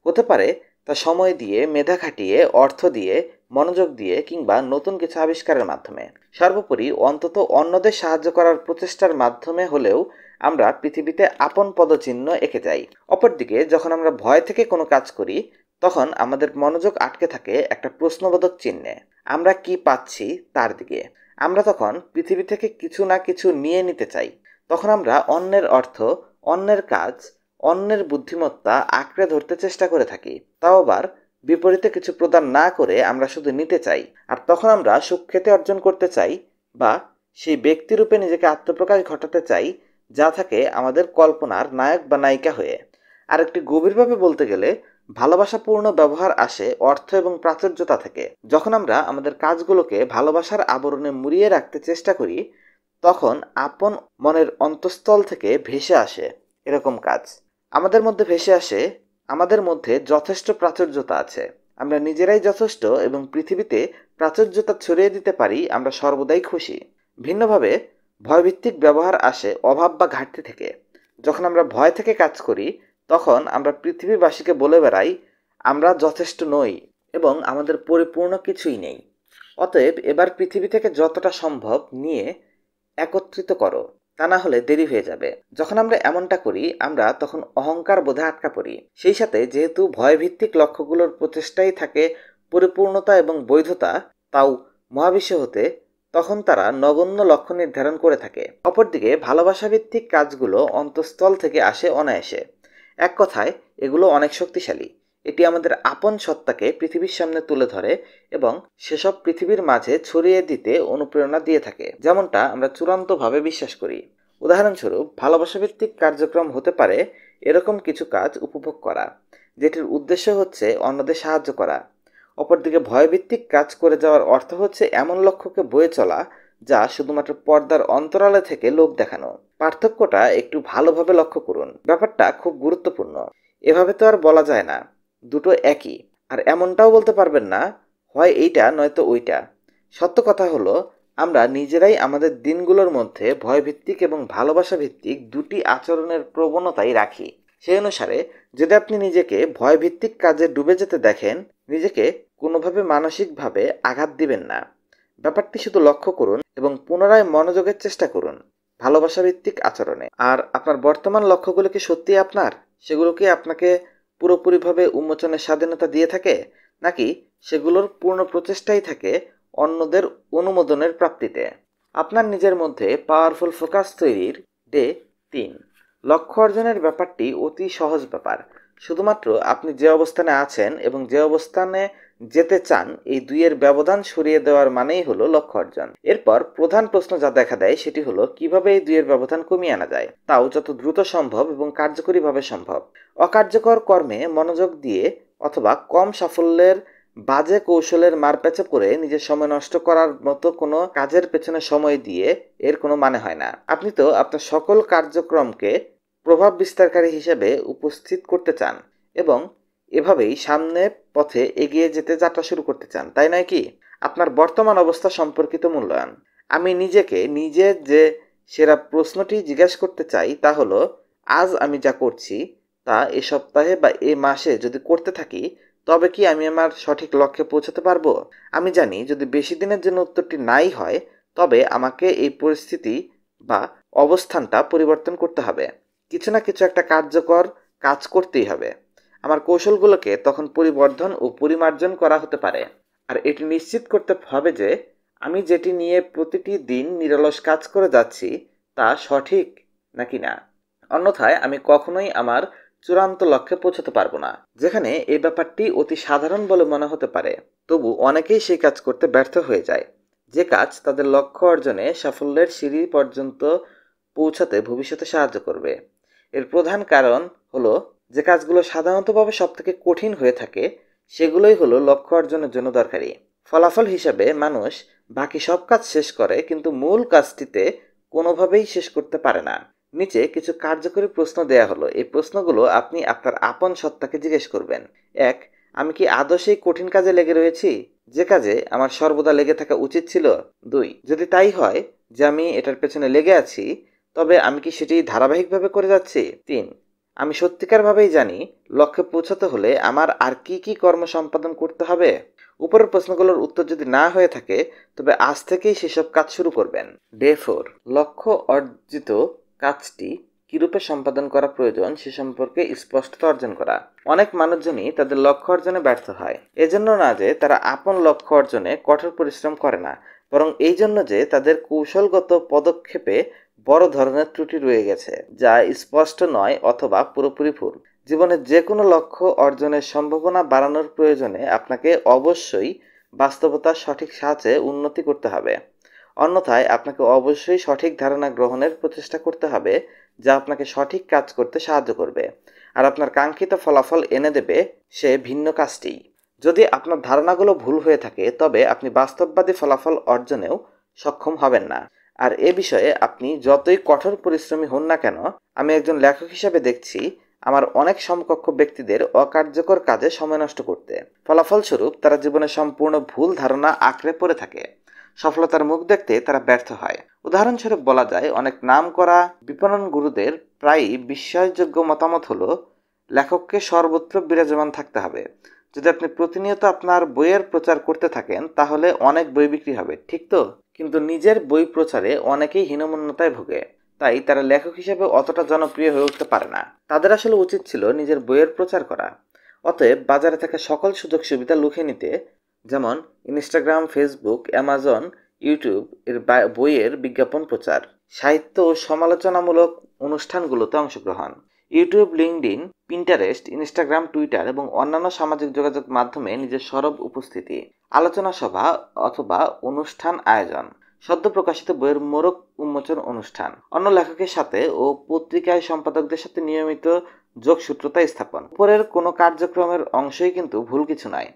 হতে পারে তা সময় দিয়ে, মেধা খাটিয়ে, অর্থ দিয়ে, মনোযোগ দিয়ে কিংবা নতুন কিছু আবিষ্কারের মাধ্যমে। সর্বোপরি অন্তত অন্যদের সাহায্য করার প্রচেষ্টার মাধ্যমে হলেও আমরা পৃথিবীতে আপন পদচিহ্ন এঁকে যাই। অপরদিকে যখন আমরা ভয় থেকে কোনো কাজ করি তখন আমাদের মনোযোগ আটকে থাকে একটা প্রশ্নবোধক চিহ্নে, আমরা কি পাচ্ছি তার দিকে। আমরা তখন পৃথিবী থেকে কিছু না কিছু নিয়ে নিতে চাই। তখন আমরা অন্যের অর্থ, অন্যের কাজ, অন্যের বুদ্ধিমত্তা আঁকড়ে ধরতে চেষ্টা করে থাকি। তাও আবার বিপরীতে কিছু প্রদান না করে আমরা শুধু নিতে চাই। আর তখন আমরা সুখ্যাতি অর্জন করতে চাই বা সেই ব্যক্তিরূপে নিজেকে আত্মপ্রকাশ ঘটাতে চাই, যা থাকে আমাদের কল্পনার নায়ক বা নায়িকা হয়ে। আর একটি গভীরভাবে বলতে গেলে ভালোবাসাপূর্ণ ব্যবহার আসে অর্থ এবং প্রাচুর্যতা থেকে। যখন আমরা আমাদের কাজগুলোকে ভালোবাসার আবরণে মুড়িয়ে রাখতে চেষ্টা করি তখন আপন মনের অন্তঃস্থল থেকে ভেসে আসে এরকম কাজ। আমাদের মধ্যে ভেসে আসে আমাদের মধ্যে যথেষ্ট প্রাচুর্যতা আছে, আমরা নিজেরাই যথেষ্ট এবং পৃথিবীতে প্রাচুর্যতা ছড়িয়ে দিতে পারি, আমরা সর্বদাই খুশি। ভিন্নভাবে ভয়ভিত্তিক ব্যবহার আসে অভাব বা ঘাটতি থেকে। যখন আমরা ভয় থেকে কাজ করি তখন আমরা পৃথিবীবাসীকে বলে বেড়াই আমরা যথেষ্ট নই এবং আমাদের পরিপূর্ণ কিছুই নেই। অতএব এবার পৃথিবী থেকে যতটা সম্ভব নিয়ে একত্রিত করো, তা না হলে দেরি হয়ে যাবে। যখন আমরা এমনটা করি আমরা তখন অহংকার বোধে আটকা পড়ি। সেই সাথে যেহেতু ভয়ভিত্তিক লক্ষ্যগুলোর প্রচেষ্টাই থাকে পরিপূর্ণতা এবং বৈধতা, তাও মহাবিশ্ব হতে, তখন তারা নগণ্য লক্ষ্য নির্ধারণ করে থাকে। অপরদিকে ভালোবাসাভিত্তিক কাজগুলো অন্তঃস্থল থেকে আসে অনায়াসে। এক কথায় এগুলো অনেক শক্তিশালী। এটি আমাদের আপন সত্তাকে পৃথিবীর সামনে তুলে ধরে এবং সেসব পৃথিবীর মাঝে ছড়িয়ে দিতে অনুপ্রেরণা দিয়ে থাকে, যেমনটা আমরা চূড়ান্তভাবে বিশ্বাস করি। উদাহরণস্বরূপ ভালোবাসাভিত্তিক কার্যক্রম হতে পারে এরকম কিছু কাজ উপভোগ করা, যেটির উদ্দেশ্য হচ্ছে অন্যদের সাহায্য করা। অপরদিকে ভয়ভিত্তিক কাজ করে যাওয়ার অর্থ হচ্ছে এমন লক্ষ্যকে বয়ে চলা যা শুধুমাত্র পর্দার অন্তরালে থেকে লোক দেখানো। পার্থক্যটা একটু ভালোভাবে লক্ষ্য করুন, ব্যাপারটা খুব গুরুত্বপূর্ণ। এভাবে তো আর বলা যায় না দুটো একই, আর এমনটাও বলতে পারবেন না হয় এইটা নয়তো ওইটা। সত্য কথা হলো আমরা নিজেরাই আমাদের দিনগুলোর মধ্যে ভয়ভিত্তিক এবং ভালোবাসা ভিত্তিক দুটি আচরণের প্রবণতাই রাখি। সেই অনুসারে যদি আপনি নিজেকে ভয়ভিত্তিক কাজে ডুবে যেতে দেখেন, নিজেকে কোনোভাবে মানসিকভাবে আঘাত দিবেন না। ব্যাপারটি শুধু লক্ষ্য করুন এবং পুনরায় মনোযোগের চেষ্টা করুন ভালোবাসা ভিত্তিক আচরণে। আর আপনার বর্তমান লক্ষ্যগুলো কি সত্যি আপনার? সেগুলো কি আপনাকে পুরোপুরিভাবে উন্মোচনের স্বাধীনতা দিয়ে থাকে, নাকি সেগুলোর পূর্ণ প্রচেষ্টাই থাকে অন্যদের অনুমোদনের প্রাপ্তিতে? আপনার নিজের মধ্যে পাওয়ারফুল ফোকাস তৈরির ডে 3। লক্ষ্য অর্জনের ব্যাপারটি অতি সহজ ব্যাপার। শুধুমাত্র আপনি যে অবস্থানে আছেন এবং যে অবস্থানে যেতে চান এই দুইয়ের ব্যবধান সরিয়ে দেওয়ার মানেই হলো লক্ষ্য অর্জন। এরপর প্রধান প্রশ্ন যা দেখা দেয় সেটি হলো কিভাবে এই দুইয়ের ব্যবধান কমিয়ে আনা যায়, তাও যত দ্রুত সম্ভব এবং কার্যকরীভাবে সম্ভব। অকার্যকর কর্মে মনোযোগ দিয়ে অথবা কম সাফল্যের বাজে কৌশলের মারপ্যাঁচে পড়ে নিজের সময় নষ্ট করার মতো কোনো কাজের পেছনে সময় দিয়ে এর কোনো মানে হয় না। আপনি তো আপনার সকল কার্যক্রমকে প্রভাব বিস্তারকারী হিসেবে উপস্থিত করতে চান এবং এভাবেই সামনের পথে এগিয়ে যেতে যাত্রা শুরু করতে চান, তাই নয় কি? আপনার বর্তমান অবস্থা সম্পর্কিত মূল্যায়ন। আমি নিজেকে নিজের যে সেরা প্রশ্নটি জিজ্ঞাসা করতে চাই তা হলো, আজ আমি যা করছি তা এ সপ্তাহে বা এ মাসে যদি করতে থাকি তবে কি আমি আমার সঠিক লক্ষ্যে পৌঁছাতে পারবো? আমি জানি যদি বেশি দিনের জন্য উত্তরটি নাই হয় তবে আমাকে এই পরিস্থিতি বা অবস্থানটা পরিবর্তন করতে হবে। কিছু না কিছু একটা কার্যকর কাজ করতেই হবে। আমার কৌশলগুলোকে তখন পরিবর্ধন ও পরিমার্জন করা হতে পারে। আর এটি নিশ্চিত করতে হবে যে আমি যেটি নিয়ে প্রতিটি দিন নিরলস কাজ করে যাচ্ছি তা সঠিক নাকি না। অন্যথায় আমি কখনোই আমার চূড়ান্ত লক্ষ্যে পৌঁছতে পারবো না। যেখানে এই ব্যাপারটি অতি সাধারণ বলে মনে হতে পারে, তবু অনেকেই সেই কাজ করতে ব্যর্থ হয়ে যায় যে কাজ তাদের লক্ষ্য অর্জনে সাফল্যের সিঁড়ি পর্যন্ত পৌঁছাতে ভবিষ্যতে সাহায্য করবে। এর প্রধান কারণ হলো যে কাজগুলো সাধারণতভাবে সবথেকে কঠিন হয়ে থাকে সেগুলোই হলো লক্ষ্য অর্জনের জন্য দরকারি। ফলাফল হিসাবে মানুষ বাকি সব কাজ শেষ করে কিন্তু মূল কাজটিতে কোনোভাবেই শেষ করতে পারে না। নিচে কিছু কার্যকরী প্রশ্ন দেয়া হলো। এই প্রশ্নগুলো আপনি আপনার আপন সত্তাকে জিজ্ঞেস করবেন। ১. আমি কি আদৌ সেই কঠিন কাজে লেগে রয়েছি যে কাজে আমার সর্বদা লেগে থাকা উচিত ছিল? ২. যদি তাই হয় যে আমি এটার পেছনে লেগে আছি তবে আমি কি সেটি ধারাবাহিকভাবে করে যাচ্ছি? ৩. আমি সত্যিকারভাবেই জানি লক্ষ্যে পৌঁছাতে হলে আমার আর কি কি কর্ম সম্পাদন করতে হবে? উপরের প্রশ্নগুলোর উত্তর যদি না হয়ে থাকে তবে আজ থেকেই সেসব কাজ শুরু করবেন। ডে 4. লক্ষ্য অর্জিত কাজটি কিরূপে সম্পাদন করা প্রয়োজন সে সম্পর্কে স্পষ্টতা অর্জন করা। অনেক মানুষজনই তাদের লক্ষ্য অর্জনে ব্যর্থ হয়, এজন্য না যে তারা আপন লক্ষ্য অর্জনে কঠোর পরিশ্রম করে না, বরং এই জন্য যে তাদের কৌশলগত পদক্ষেপে বড় ধরনের ত্রুটি রয়ে গেছে যা স্পষ্ট নয় অথবা পুরোপুরি ভুল। জীবনের যে কোনো লক্ষ্য অর্জনের সম্ভাবনা বাড়ানোর প্রয়োজনে আপনাকে অবশ্যই বাস্তবতার সঠিক সাহায্যে উন্নতি করতে হবে। অন্যথায় আপনাকে অবশ্যই সঠিক ধারণা গ্রহণের প্রচেষ্টা করতে হবে যা আপনাকে সঠিক কাজ করতে সাহায্য করবে আর আপনার কাঙ্ক্ষিত ফলাফল এনে দেবে সে ভিন্ন কাজটি। যদি আপনার ধারণাগুলো ভুল হয়ে থাকে তবে আপনি বাস্তববাদী ফলাফল অর্জনেও সক্ষম হবেন না। আর এ বিষয়ে আপনি যতই কঠোর পরিশ্রমী হন না কেন, আমি একজন লেখক হিসাবে দেখছি আমার অনেক সমকক্ষ ব্যক্তিদের অকার্যকর কাজে সময় নষ্ট করতে। ফলাফলস্বরূপ তারা জীবনে সম্পূর্ণ ভুল ধারণা আঁকড়ে পড়ে থাকে। সফলতার মুখ দেখতে তারা ব্যর্থ হয়। উদাহরণস্বরূপ বলা যায় অনেক নামকরা বিপণন গুরুদের প্রায়ই বিশ্বাসযোগ্য মতামত হলো লেখককে সর্বত্র বিরাজমান থাকতে হবে। যদি আপনি প্রতিনিয়ত আপনার বইয়ের প্রচার করতে থাকেন তাহলে অনেক বই বিক্রি হবে, ঠিক তো? কিন্তু নিজের বই প্রচারে অনেকেই হীনমন্যতায় ভোগে, তাই তারা লেখক হিসেবে অতটা জনপ্রিয় হয়ে উঠতে পারে না। তাদের আসলে উচিত ছিল নিজের বইয়ের প্রচার করা। অতএব বাজারে থাকা সকল সুযোগ সুবিধা লুফে নিতে, যেমন ইনস্টাগ্রাম, ফেসবুক, অ্যামাজন, ইউটিউব এর বইয়ের বিজ্ঞাপন প্রচার, সাহিত্য ও সমালোচনামূলক অনুষ্ঠানগুলোতে অংশগ্রহণ, YouTube, LinkedIn, Pinterest, Instagram, Twitter এবং অন্যান্য সামাজিক যোগাযোগ মাধ্যমে নিজের সরব উপস্থিতি, আলোচনা সভা অথবা অনুষ্ঠান আয়োজন, সদ্য প্রকাশিত বইয়ের মোড়ক উন্মোচন অনুষ্ঠান, অন্য লেখকের সাথে ও পত্রিকায় সম্পাদকদের সাথে নিয়মিত যোগসূত্রতা স্থাপন। উপরের কোনো কার্যক্রমের অংশই কিন্তু ভুল কিছু নয়।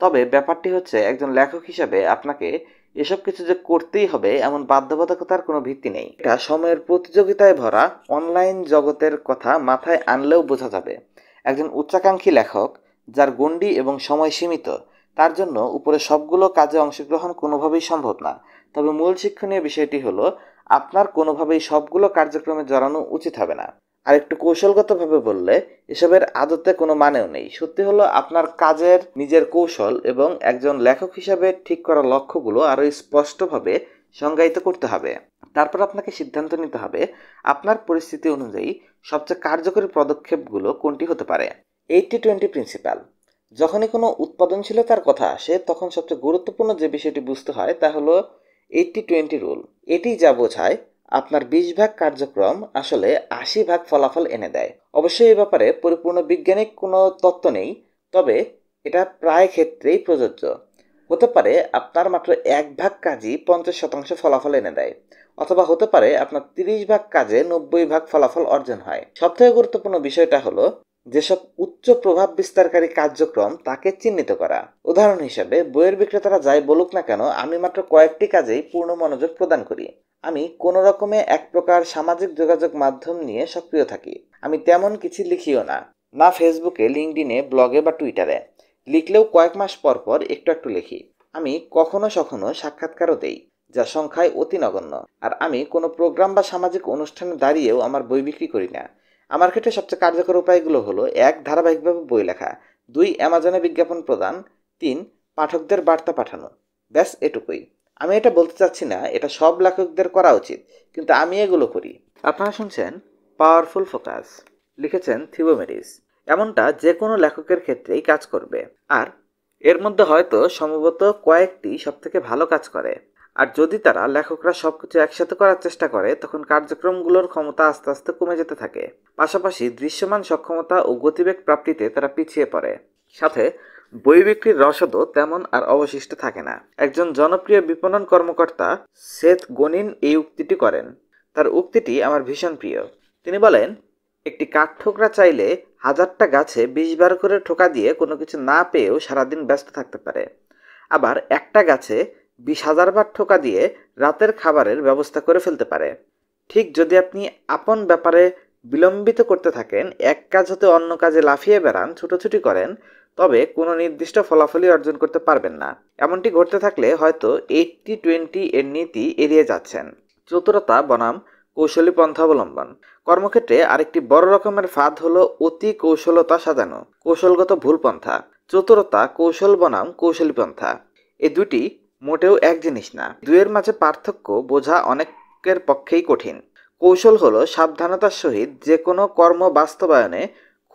তবে ব্যাপারটি হচ্ছে একজন লেখক হিসাবে আপনাকে এসব কিছু যে করতেই হবে এমন বাধ্যবাধকতার কোনো ভিত্তি নেই। এটা সময়ের প্রতিযোগিতায় ভরা অনলাইন জগতের কথা মাথায় আনলেও বোঝা যাবে। একজন উচ্চাকাঙ্ক্ষী লেখক যার গণ্ডি এবং সময় সীমিত, তার জন্য উপরে সবগুলো কাজে অংশগ্রহণ কোনোভাবেই সম্ভব না। তবে মূল শিক্ষণীয় বিষয়টি হলো আপনার কোনোভাবেই সবগুলো কার্যক্রমে জড়ানো উচিত হবে না। আর একটু কৌশলগতভাবে বললে এসবের আদতে কোনো মানেও নেই। সত্যি হলো আপনার কাজের নিজের কৌশল এবং একজন লেখক হিসাবে ঠিক করা লক্ষ্যগুলো আরও স্পষ্টভাবে সংজ্ঞায়িত করতে হবে। তারপর আপনাকে সিদ্ধান্ত নিতে হবে আপনার পরিস্থিতি অনুযায়ী সবচেয়ে কার্যকরী পদক্ষেপগুলো কোনটি হতে পারে। 80-20 প্রিন্সিপাল। যখনই কোনো উৎপাদনশীলতার কথা আসে তখন সবচেয়ে গুরুত্বপূর্ণ যে বিষয়টি বুঝতে হয় তা হলো 80-20 রুল। এটি যা বোঝায় আপনার 20 ভাগ কার্যক্রম আসলে 80 ভাগ ফলাফল এনে দেয়। অবশ্যই এই ব্যাপারে পরিপূর্ণ বৈজ্ঞানিক কোনো তত্ত্ব নেই, তবে এটা প্রায় ক্ষেত্রেই প্রযোজ্য। হতে পারে আপনার মাত্র 1 ভাগ কাজই 50% ফলাফল এনে দেয়, অথবা হতে পারে আপনার 30 ভাগ কাজে 90 ভাগ ফলাফল অর্জন হয়। সবথেকে গুরুত্বপূর্ণ বিষয়টা হলো যেসব উচ্চ প্রভাব বিস্তারকারী কার্যক্রম তাকে চিহ্নিত করা। উদাহরণ হিসেবে বইয়ের বিক্রেতারা যাই বলুক না কেন, আমি মাত্র কয়েকটি কাজেই পূর্ণ মনোযোগ প্রদান করি। আমি কোনো রকমে এক প্রকার সামাজিক যোগাযোগ মাধ্যম নিয়ে সক্রিয় থাকি। আমি তেমন কিছু লিখিও না, না ফেসবুকে, লিঙ্কডিনে, ব্লগে বা টুইটারে। লিখলেও কয়েক মাস পর পর একটু একটু লিখি। আমি কখনো সখনো সাক্ষাৎকারও দেই, যা সংখ্যায় অতি নগণ্য। আর আমি কোনো প্রোগ্রাম বা সামাজিক অনুষ্ঠানে দাঁড়িয়েও আমার বই বিক্রি করি না। আমার ক্ষেত্রে সবচেয়ে কার্যকর উপায়গুলো হলো: 1. ধারাবাহিকভাবে বই লেখা, 2. অ্যামাজনে বিজ্ঞাপন প্রদান, 3. পাঠকদের বার্তা পাঠানো। ব্যাস এটুকুই। আমি এটা বলতে চাচ্ছি না এটা সব লেখকদের করা উচিত, কিন্তু আমি এগুলো করি। আপনারা শুনছেন পাওয়ারফুল ফোকাস, লিখেছেন থিবোমেডিস। এমনটা যে কোনো লেখকের ক্ষেত্রেই কাজ করবে। আর এর মধ্যে হয়তো সম্ভবত কয়েকটি সবথেকে ভালো কাজ করে। আর যদি তারা লেখকরা সবকিছু একসাথে করার চেষ্টা করে, তখন কার্যক্রমগুলোর ক্ষমতা আস্তে আস্তে কমে যেতে থাকে। পাশাপাশি দৃশ্যমান সক্ষমতা ও গতিবেগ প্রাপ্তিতে তারা পিছিয়ে পড়ে। সাথে বই বিক্রির রসদও তেমন আর অবশিষ্ট থাকে না। একজন জনপ্রিয় বিপণন কর্মকর্তা সেথ গোনিন এই উক্তিটি করেন। তার উক্তিটি আমার ভীষণ প্রিয়। তিনি বলেন, একটি কাঠঠোকরা চাইলে 1000টা গাছে 20 বার করে ঠোকা দিয়ে কোনো কিছু না পেয়েও সারাদিন ব্যস্ত থাকতে পারে। আবার একটা গাছে 20,000 বার ঠোকা দিয়ে রাতের খাবারের ব্যবস্থা করে ফেলতে পারে। ঠিক যদি আপনি আপন ব্যাপারে বিলম্বিত করতে থাকেন, এক কাজ হতে অন্য কাজে লাফিয়ে বেড়ান, ছুটোছুটি করেন, তবে কোনো নির্দিষ্ট ফলাফলই অর্জন করতে পারবেন না। এমনটি ঘটতে থাকলে হয়তো 80-20 এর নীতি এড়িয়ে যাচ্ছেন। চতুরতা বনাম কৌশলী পন্থা অবলম্বন। কর্মক্ষেত্রে আরেকটি বড় রকমের ফাঁদ হলো অতি কৌশলতা সাজানো, কৌশলগত ভুল পন্থা। চতুরতা কৌশল বনাম কৌশলী পন্থা, এই দুটি মোটেও এক জিনিস না। দুয়ের মাঝে পার্থক্য বোঝা অনেকের পক্ষেই কঠিন। কৌশল হলো সাবধানতার সহিত যে কোনো কর্ম বাস্তবায়নে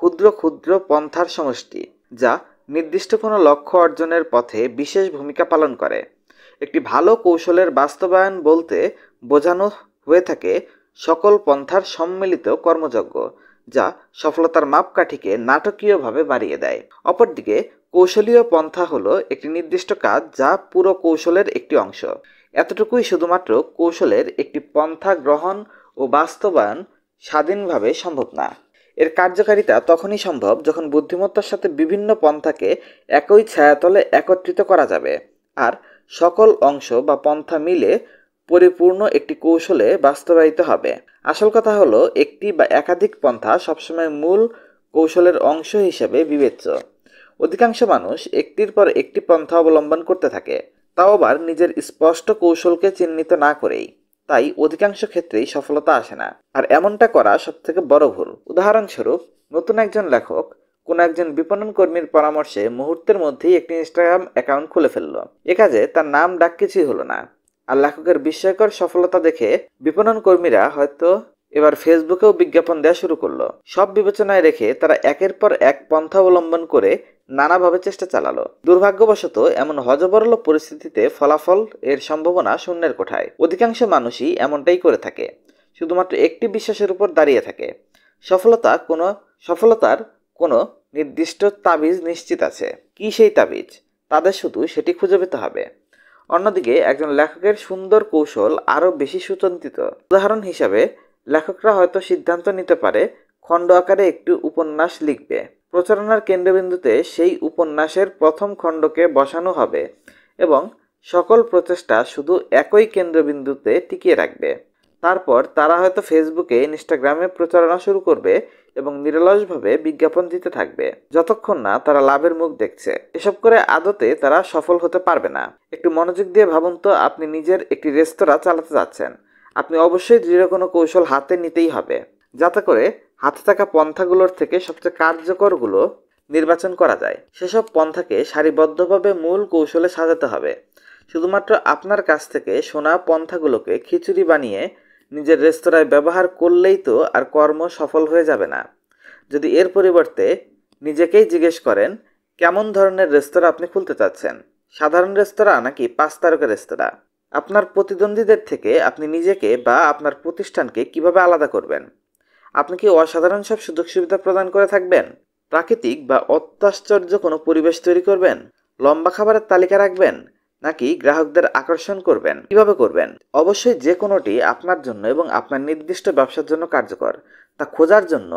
ক্ষুদ্র ক্ষুদ্র পন্থার সমষ্টি, যা নির্দিষ্ট কোনো লক্ষ্য অর্জনের পথে বিশেষ ভূমিকা পালন করে। একটি ভালো কৌশলের বাস্তবায়ন বলতে বোঝানো হয়ে থাকে সকল পন্থার সম্মিলিত কর্মযজ্ঞ, যা সফলতার মাপকাঠিকে নাটকীয়ভাবে বাড়িয়ে দেয়। অপরদিকে কৌশলীয় পন্থা হলো একটি নির্দিষ্ট কাজ যা পুরো কৌশলের একটি অংশ। এতটুকুই শুধুমাত্র কৌশলের একটি পন্থা গ্রহণ ও বাস্তবায়ন স্বাধীনভাবে সম্ভব না। এর কার্যকারিতা তখনই সম্ভব যখন বুদ্ধিমত্তার সাথে বিভিন্ন পন্থাকে একই ছায়াতলে একত্রিত করা যাবে, আর সকল অংশ বা পন্থা মিলে পরিপূর্ণ একটি কৌশলে বাস্তবায়িত হবে। আসল কথা হলো একটি বা একাধিক পন্থা সবসময় মূল কৌশলের অংশ হিসেবে বিবেচ্য। অধিকাংশ মানুষ একটির পর একটি পন্থা অবলম্বন করতে থাকে, তাও আবার নিজের স্পষ্ট কৌশলকে চিহ্নিত না করেই। তাই অধিকাংশ ক্ষেত্রেই সফলতা আসে না, আর এমনটা করা সবথেকে বড় ভুল। উদাহরণস্বরূপ, নতুন একজন লেখক কোনো একজন বিপণন কর্মীর পরামর্শে মুহূর্তের মধ্যেই একটি ইনস্টাগ্রাম অ্যাকাউন্ট খুলে ফেলল। এ কাজে তার নাম ডাক কিছুই হলো না। আর লেখকের বিস্ময়কর সফলতা দেখে বিপণন কর্মীরা হয়তো এবার ফেসবুকেও বিজ্ঞাপন দেওয়া শুরু করলো। সব বিবেচনায় রেখে তারা একের পর এক পন্থা অবলম্বন করে নানাভাবে চেষ্টা চালালো। দুর্ভাগ্যবশত এমন হযবরল পরিস্থিতিতে ফলাফল এর সম্ভাবনা শূন্যের কোঠায়। অধিকাংশ মানুষই এমনটাই করে থাকে, শুধুমাত্র একটি বিশ্বাসের উপর দাঁড়িয়ে থাকে। সফলতার কোনো নির্দিষ্ট তাবিজ নিশ্চিত আছে। কি সেই তাবিজ? তাদের শুধু সেটি খুঁজে পেতে হবে। অন্যদিকে একজন লেখকের সুন্দর কৌশল আরও বেশি সুচিন্তিত। উদাহরণ হিসাবে, লেখকরা হয়তো সিদ্ধান্ত নিতে পারে খণ্ড আকারে একটি উপন্যাস লিখবে। প্রচারণার কেন্দ্রবিন্দুতে সেই উপন্যাসের প্রথম খণ্ডকে বসানো হবে এবং সকল প্রচেষ্টা শুধু একই কেন্দ্রবিন্দুতে টিকিয়ে রাখবে। তারপর তারা হয়তো ফেসবুকে, ইনস্টাগ্রামে প্রচারণা শুরু করবে এবং নিরলসভাবে বিজ্ঞাপন দিতে থাকবে যতক্ষণ না তারা লাভের মুখ দেখছে। এসব করে আদতে তারা সফল হতে পারবে না। একটু মনোযোগ দিয়ে ভাবুন তো, আপনি নিজের একটি রেস্তোরাঁ চালাতে যাচ্ছেন। আপনি অবশ্যই দৃঢ় কোনো কৌশল হাতে নিতেই হবে, যাতে করে হাতে থাকা পন্থাগুলোর থেকে সবচেয়ে কার্যকরগুলো নির্বাচন করা যায়। সেসব পন্থাকে সারিবদ্ধভাবে মূল কৌশলে সাজাতে হবে। শুধুমাত্র আপনার কাছ থেকে শোনা পন্থাগুলোকে খিচুড়ি বানিয়ে নিজের রেস্তোরাঁয় ব্যবহার করলেই তো আর কর্ম সফল হয়ে যাবে না। যদি এর পরিবর্তে নিজেকেই জিজ্ঞেস করেন কেমন ধরনের রেস্তোরাঁ আপনি খুলতে চাচ্ছেন, সাধারণ রেস্তোরাঁ নাকি 5 তারকা রেস্তোরাঁ, আপনার প্রতিদ্বন্দ্বীদের থেকে আপনি নিজেকে বা আপনার প্রতিষ্ঠানকে কিভাবে আলাদা করবেন? আপনি কি অসাধারণ সব সুযোগ সুবিধা প্রদান করে থাকবেন? প্রাকৃতিক বা অত্যাশ্চর্য কোনো পরিবেশ তৈরি করবেন? লম্বা খাবারের তালিকা রাখবেন? নাকি গ্রাহকদের আকর্ষণ করবেন? কিভাবে করবেন? অবশ্যই যে কোনোটি আপনার জন্য এবং আপনার নির্দিষ্ট ব্যবসার জন্য কার্যকর তা খোঁজার জন্য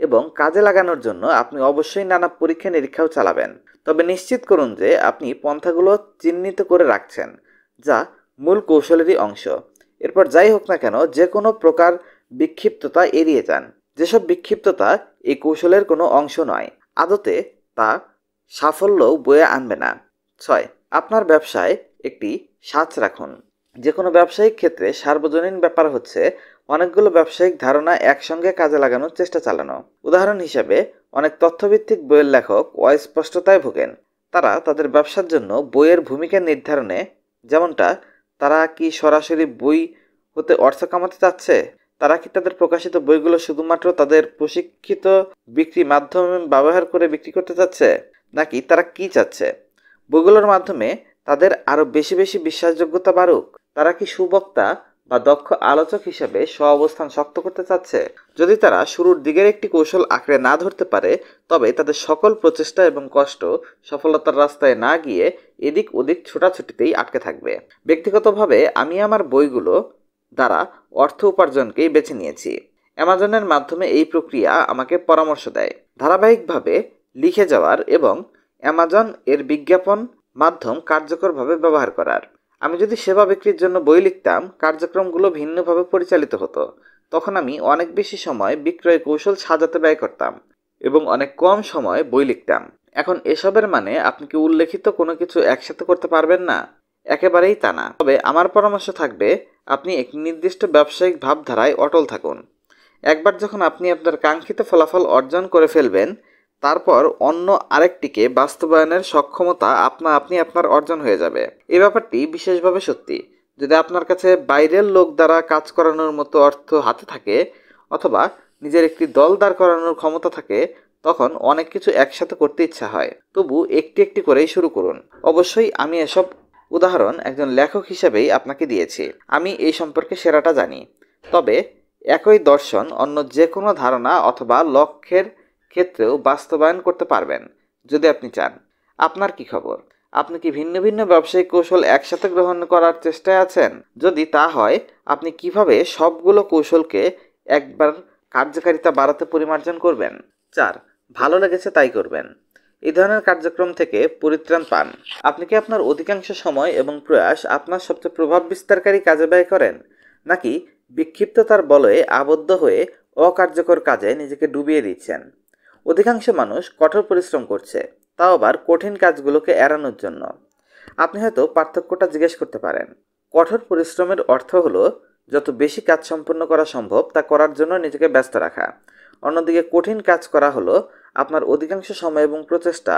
এবং কাজে লাগানোর জন্য আপনি অবশ্যই নানা পরীক্ষা নিরীক্ষাও চালাবেন। তবে নিশ্চিত করুন যে আপনি পন্থাগুলো চিহ্নিত করে রাখছেন, যা মূল কৌশলেরই অংশ। এরপর যাই হোক না কেন, যে কোনো প্রকার বিক্ষিপ্ততা এড়িয়ে যান। যেসব বিক্ষিপ্ততা এই কৌশলের কোনো অংশ নয়, আদতে তা সাফল্যও বয়ে আনবে না। 6. আপনার ব্যবসায় একটি সাজ রাখুন। যে কোনো ব্যবসায়িক ক্ষেত্রে সার্বজনীন ব্যাপার হচ্ছে অনেকগুলো ব্যবসায়িক ধারণা একসঙ্গে কাজে লাগানোর চেষ্টা চালানো। উদাহরণ হিসেবে, অনেক তথ্যভিত্তিক বইয়ের লেখক অস্পষ্টতায় ভোগেন। তারা তাদের ব্যবসার জন্য বইয়ের ভূমিকা নির্ধারণে, যেমনটা তারা কি সরাসরি বই হতে অর্থ কামাতে চাচ্ছে, তারা কি তাদের প্রকাশিত বইগুলো শুধুমাত্র তাদের প্রশিক্ষিত বিক্রি মাধ্যম ব্যবহার করে বিক্রি করতে চাচ্ছে, নাকি তারা কি চাচ্ছে বইগুলোর মাধ্যমে তাদের আরো বেশি বেশি বিশ্বাসযোগ্যতা বাড়ুক? তারা কি সুবক্তা বা দক্ষ আলোচক হিসেবে অবস্থান শক্ত করতে চাচ্ছে? যদি তারা শুরুর দিকের একটি কৌশল আঁকড়ে না ধরতে পারে, তবে তাদের সকল প্রচেষ্টা এবং কষ্ট সফলতার রাস্তায় না গিয়ে এদিক ওদিক ছোটাছুটিতেই আটকে থাকবে। ব্যক্তিগতভাবে আমি আমার বইগুলো দ্বারা অর্থ উপার্জনকেই বেছে নিয়েছি। অ্যামাজনের মাধ্যমে এই প্রক্রিয়া আমাকে পরামর্শ দেয় ধারাবাহিকভাবে লিখে যাওয়ার এবং অ্যামাজন এর বিজ্ঞাপন মাধ্যম কার্যকরভাবে ব্যবহার করার। আমি যদি সেবা বিক্রির জন্য বই লিখতাম, কার্যক্রমগুলো ভিন্নভাবে পরিচালিত হতো। তখন আমি অনেক বেশি সময় বিক্রয় কৌশল সাজাতে ব্যয় করতাম এবং অনেক কম সময় বই লিখতাম। এখন এসবের মানে আপনি কি উল্লেখিত কোনো কিছু একসাথে করতে পারবেন না? একেবারেই তা না। তবে আমার পরামর্শ থাকবে, আপনি একটি নির্দিষ্ট ব্যবসায়িক ভাবধারায় অটল থাকুন। একবার যখন আপনি আপনার কাঙ্ক্ষিত ফলাফল অর্জন করে ফেলবেন, তারপর অন্য আরেকটিকে বাস্তবায়নের সক্ষমতা আপনি আপনার অর্জন হয়ে যাবে। এই ব্যাপারটি বিশেষভাবে সত্যি যদি আপনার কাছে বাইরের লোক দ্বারা কাজ করানোর মতো অর্থ হাতে থাকে, অথবা নিজের একটি দল দাঁড় করানোর ক্ষমতা থাকে। তখন অনেক কিছু একসাথে করতে ইচ্ছা হয়, তবু একটি একটি করেই শুরু করুন। অবশ্যই আমি এসব উদাহরণ একজন লেখক হিসেবেই আপনাকে দিয়েছি। আমি এই সম্পর্কে সেরাটা জানি। তবে একই দর্শন অন্য যে কোনো ধারণা অথবা লক্ষ্যের ক্ষেত্রেও বাস্তবায়ন করতে পারবেন যদি আপনি চান। আপনার কি খবর? আপনি কি ভিন্ন ভিন্ন ব্যবসায়িক কৌশল একসাথে গ্রহণ করার চেষ্টায় আছেন? যদি তা হয়, আপনি কিভাবে সবগুলো কৌশলকে একবার কার্যকারিতা বাড়াতে পরিমার্জন করবেন? 4. ভালো লেগেছে তাই করবেন। এই ধরনের কার্যক্রম থেকে পরিত্রাণ পান। আপনি কি আপনার অধিকাংশ সময় এবং প্রয়াস আপনার সবচেয়ে প্রভাব বিস্তারকারী কাজে ব্যয় করেন, নাকি বিক্ষিপ্ততার বলয়ে আবদ্ধ হয়ে অকার্যকর কাজে নিজেকে ডুবিয়ে দিচ্ছেন? অধিকাংশ মানুষ কঠোর পরিশ্রম করছে, তাও আবার কঠিন কাজগুলোকে এড়ানোর জন্য। আপনি হয়তো পার্থক্যটা জিজ্ঞেস করতে পারেন। কঠোর পরিশ্রমের অর্থ হলো যত বেশি কাজ সম্পন্ন করা সম্ভব তা করার জন্য নিজেকে ব্যস্ত রাখা। অন্যদিকে কঠিন কাজ করা হলো আপনার অধিকাংশ সময় এবং প্রচেষ্টা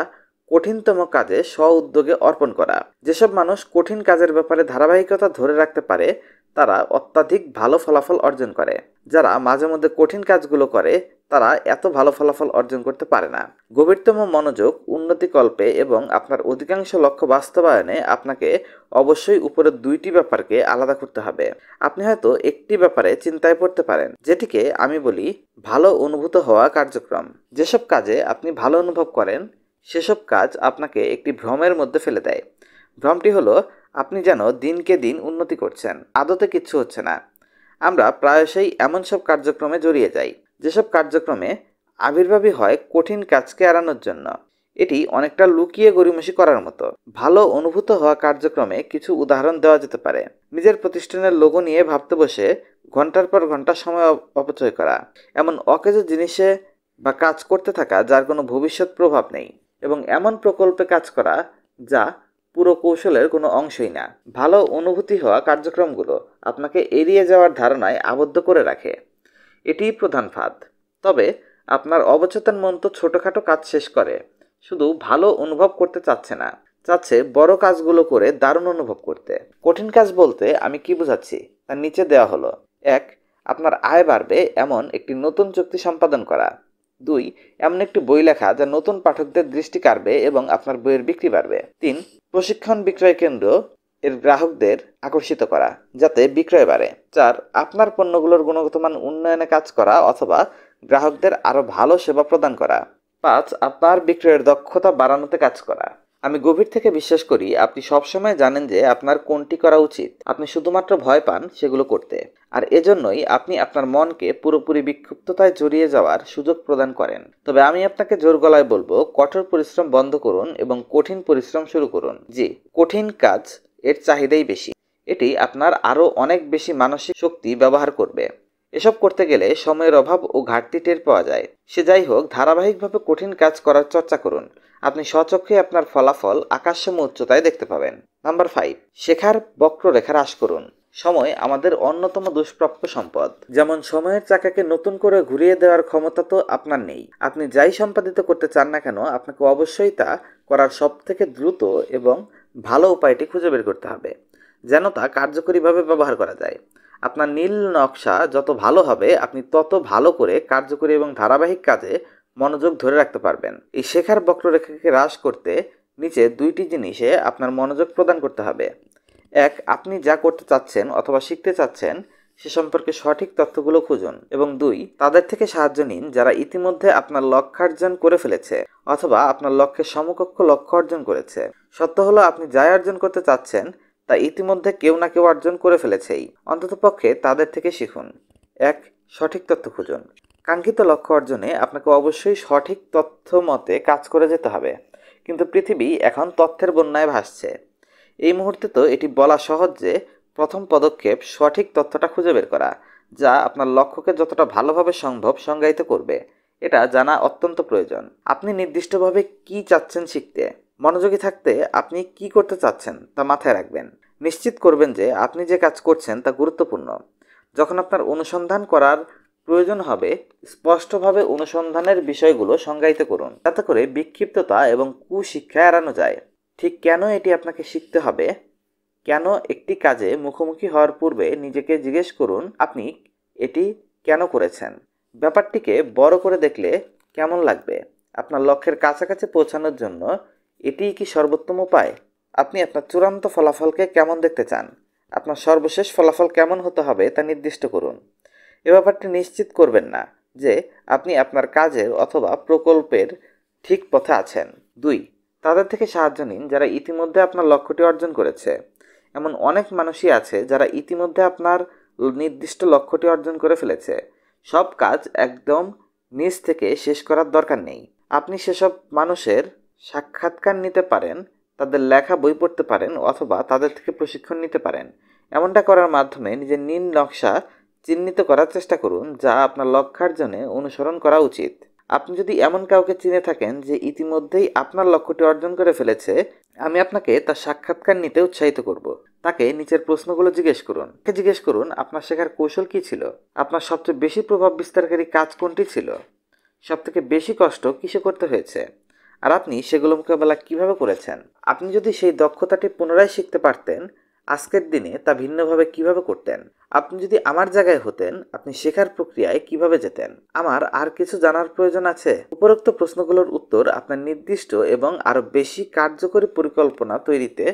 কঠিনতম কাজে উদ্যোগে অর্পণ করা। যেসব মানুষ কঠিন কাজের ব্যাপারে ধারাবাহিকতা ধরে রাখতে পারে, তারা অত্যাধিক ভালো ফলাফল অর্জন করে। যারা মাঝে মধ্যে কঠিন কাজগুলো করে, তারা এত ভালো ফলাফল অর্জন করতে পারে না। গভীরতম মনোযোগ, উন্নতিকল্পে এবং আপনার অধিকাংশ লক্ষ্য বাস্তবায়নে আপনাকে অবশ্যই উপরের দুইটি ব্যাপারকে আলাদা করতে হবে। আপনি হয়তো একটি ব্যাপারে চিন্তায় পড়তে পারেন, যেটিকে আমি বলি ভালো অনুভূত হওয়া কার্যক্রম। যেসব কাজে আপনি ভালো অনুভব করেন, সেসব কাজ আপনাকে একটি ভ্রমের মধ্যে ফেলে দেয়। ভ্রমটি হলো আপনি যেন দিনকে দিন উন্নতি করছেন, আদতে কিচ্ছু হচ্ছে না। আমরা প্রায়শই এমন সব কার্যক্রমে জড়িয়ে যাই যেসব কার্যক্রমে আবির্ভাবই হয় কঠিন কাজকে এড়ানোর জন্য। এটি অনেকটা লুকিয়ে গড়িমসি করার মতো। ভালো অনুভূত হওয়া কার্যক্রমে কিছু উদাহরণ দেওয়া যেতে পারে। নিজের প্রতিষ্ঠানের লোগো নিয়ে ভাবতে বসে ঘন্টার পর ঘন্টা সময় অপচয় করা, এমন অকেজো জিনিসে বা কাজ করতে থাকা যার কোনো ভবিষ্যৎ প্রভাব নেই, এবং এমন প্রকল্পে কাজ করা যা পুরো কৌশলের কোনো অংশই না। ভালো অনুভূতি হওয়া কার্যক্রমগুলো আপনাকে এড়িয়ে যাওয়ার ধারণায় আবদ্ধ করে রাখে। এটিই প্রধান ফাঁদ। তবে আপনার অবচেতন মন তো ছোটোখাটো কাজ শেষ করে শুধু ভালো অনুভব করতে চাচ্ছে না, চাচ্ছে বড় কাজগুলো করে দারুণ অনুভব করতে। কঠিন কাজ বলতে আমি কি বোঝাচ্ছি তার নিচে দেওয়া হলো: 1. আপনার আয় বাড়বে এমন একটি নতুন চুক্তি সম্পাদন করা। 2. এমন একটি বই লেখা যা নতুন পাঠকদের দৃষ্টি কাড়বে এবং আপনার বইয়ের বিক্রি বাড়বে। 3. প্রশিক্ষণ বিক্রয় কেন্দ্র এর গ্রাহকদের আকর্ষিত করা যাতে বিক্রয় বাড়ে। 4. আপনার পণ্যগুলোর গুণগত মান উন্নয়নে কাজ করা অথবা গ্রাহকদের আরও ভালো সেবা প্রদান করা। 5. আপনার বিক্রয়ের দক্ষতা বাড়ানোতে কাজ করা। আমি গভীর থেকে বিশ্বাস করি আপনি সবসময় জানেন যে আপনার কোনটি করা উচিত। আপনি শুধুমাত্র ভয় পান সেগুলো করতে, আর এজন্যই আপনি আপনার মনকে পুরোপুরি বিক্ষিপ্ততায় জড়িয়ে যাওয়ার সুযোগ প্রদান করেন। তবে আমি আপনাকে জোর গলায় বলবো, কঠোর পরিশ্রম বন্ধ করুন এবং কঠিন পরিশ্রম শুরু করুন। জি, কঠিন কাজ এর চাহিদাই বেশি। এটি আপনার আরও অনেক বেশি মানসিক শক্তি ব্যবহার করবে। এসব করতে গেলে সময়ের অভাব ও ঘাটতি টের পাওয়া যায়। সে যাই হোক, ধারাবাহিকভাবে কঠিন কাজ করার চর্চা করুন। আপনি স্বচক্ষে আপনার ফলাফল আকাশসম উচ্চতায় দেখতে পাবেন। নাম্বার 5, শেখার বক্ররেখা হ্রাস করুন। সময় আমাদের অন্যতম দুষ্প্রাপ্য সম্পদ। যেমন সময়ের চাকাকে নতুন করে ঘুরিয়ে দেওয়ার ক্ষমতা তো আপনার নেই। আপনি যাই সম্পাদিত করতে চান না কেন, আপনাকে অবশ্যই তা করার সবথেকে দ্রুত এবং ভালো উপায়টি খুঁজে বের করতে হবে, যেন তা কার্যকরীভাবে ব্যবহার করা যায়। আপনার নীল নকশা যত ভালো হবে, আপনি তত ভালো করে কার্যকরী এবং ধারাবাহিক কাজে মনোযোগ ধরে রাখতে পারবেন। এই শেখার বক্ররেখাকে হ্রাস করতে নিচে 2টি জিনিসে আপনার মনোযোগ প্রদান করতে হবে। 1. আপনি যা করতে চাচ্ছেন অথবা শিখতে চাচ্ছেন সে সম্পর্কে সঠিক তথ্যগুলো খুঁজুন। এবং 2. তাদের থেকে সাহায্য নিন যারা ইতিমধ্যে আপনার লক্ষ্যার্জন করে ফেলেছে অথবা আপনার লক্ষ্যের সমকক্ষ লক্ষ্য অর্জন করেছে। সত্য হলো, আপনি যাই অর্জন করতে চাচ্ছেন তা ইতিমধ্যে কেউ না কেউ অর্জন করে ফেলেছেই। অন্ততপক্ষে তাদের থেকে শিখুন। 1. সঠিক তথ্য খুঁজুন। কাঙ্ক্ষিত লক্ষ্য অর্জনে আপনাকে অবশ্যই সঠিক তথ্য মতে কাজ করে যেতে হবে, কিন্তু পৃথিবী এখন তথ্যের বন্যায় ভাসছে। এই মুহূর্তে তো এটি বলা সহজ যে প্রথম পদক্ষেপ সঠিক তথ্যটা খুঁজে বের করা, যা আপনার লক্ষ্যকে যতটা ভালোভাবে সম্ভব সংজ্ঞায়িত করবে। এটা জানা অত্যন্ত প্রয়োজন। আপনি নির্দিষ্টভাবে কি চাচ্ছেন শিখতে। মনোযোগী থাকতে আপনি কি করতে চাচ্ছেন তা মাথায় রাখবেন। নিশ্চিত করবেন যে আপনি যে কাজ করছেন তা গুরুত্বপূর্ণ। যখন আপনার অনুসন্ধান করার প্রয়োজন হবে, স্পষ্টভাবে অনুসন্ধানের বিষয়গুলো সংজ্ঞায়িত করুন, যাতে করে বিক্ষিপ্ততা এবং কুশিক্ষা এড়ানো যায়। ঠিক কেন এটি আপনাকে শিখতে হবে। কেন একটি কাজে মুখোমুখি হওয়ার পূর্বে নিজেকে জিজ্ঞেস করুন আপনি এটি কেন করেছেন। ব্যাপারটিকে বড় করে দেখলে কেমন লাগবে। আপনার লক্ষ্যের কাছাকাছি পৌঁছানোর জন্য এটিই কি সর্বোত্তম উপায়। আপনি আপনার চূড়ান্ত ফলাফলকে কেমন দেখতে চান। আপনার সর্বশেষ ফলাফল কেমন হতে হবে তা নির্দিষ্ট করুন। এ ব্যাপারটি নিশ্চিত করবেন না যে আপনি আপনার কাজের অথবা প্রকল্পের ঠিক পথে আছেন। 2. তাদের থেকে সাহায্য নিন যারা ইতিমধ্যে আপনার লক্ষ্যটি অর্জন করেছে। এমন অনেক মানুষই আছে যারা ইতিমধ্যে আপনার নির্দিষ্ট লক্ষ্যটি অর্জন করে ফেলেছে। সব কাজ একদম নিজ থেকে শেষ করার দরকার নেই। আপনি সেসব মানুষের সাক্ষাৎকার নিতে পারেন, তাদের লেখা বই পড়তে পারেন অথবা তাদের থেকে প্রশিক্ষণ নিতে পারেন। এমনটা করার মাধ্যমে নিজের নীল নকশা চিহ্নিত করার চেষ্টা করুন যা আপনার লক্ষ্যার্জনে অনুসরণ করা উচিত। আপনি যদি এমন কাউকে চিনে থাকেন যে ইতিমধ্যেই আপনার লক্ষ্যটি অর্জন করে ফেলেছে, আমি আপনাকে তার সাক্ষাৎকার নিতে উৎসাহিত করব। তাকে নিচের প্রশ্নগুলো জিজ্ঞেস করুন আপনার শেখার কৌশল কী ছিল, আপনার সবচেয়ে বেশি প্রভাব বিস্তারকারী কাজ কোনটি ছিল, সবথেকে বেশি কষ্ট কিসে করতে হয়েছে, আর আপনি সেগুলো মোকাবেলা কিভাবে করেছেন। আপনি যদি সেই দক্ষতাটি পুনরায় শিখতে পারতেন, আজকের দিনে তা ভিন্নভাবে কিভাবে করতেন। আপনি যদি আমার জায়গায় হতেন, আপনি শেখার প্রক্রিয়ায় কিভাবে যেতেন। আমার আর কিছু জানার প্রয়োজন আছে। উপরোক্ত প্রশ্নগুলোর উত্তর আপনার নির্দিষ্ট এবং আরও বেশি কার্যকরী পরিকল্পনা তৈরিতে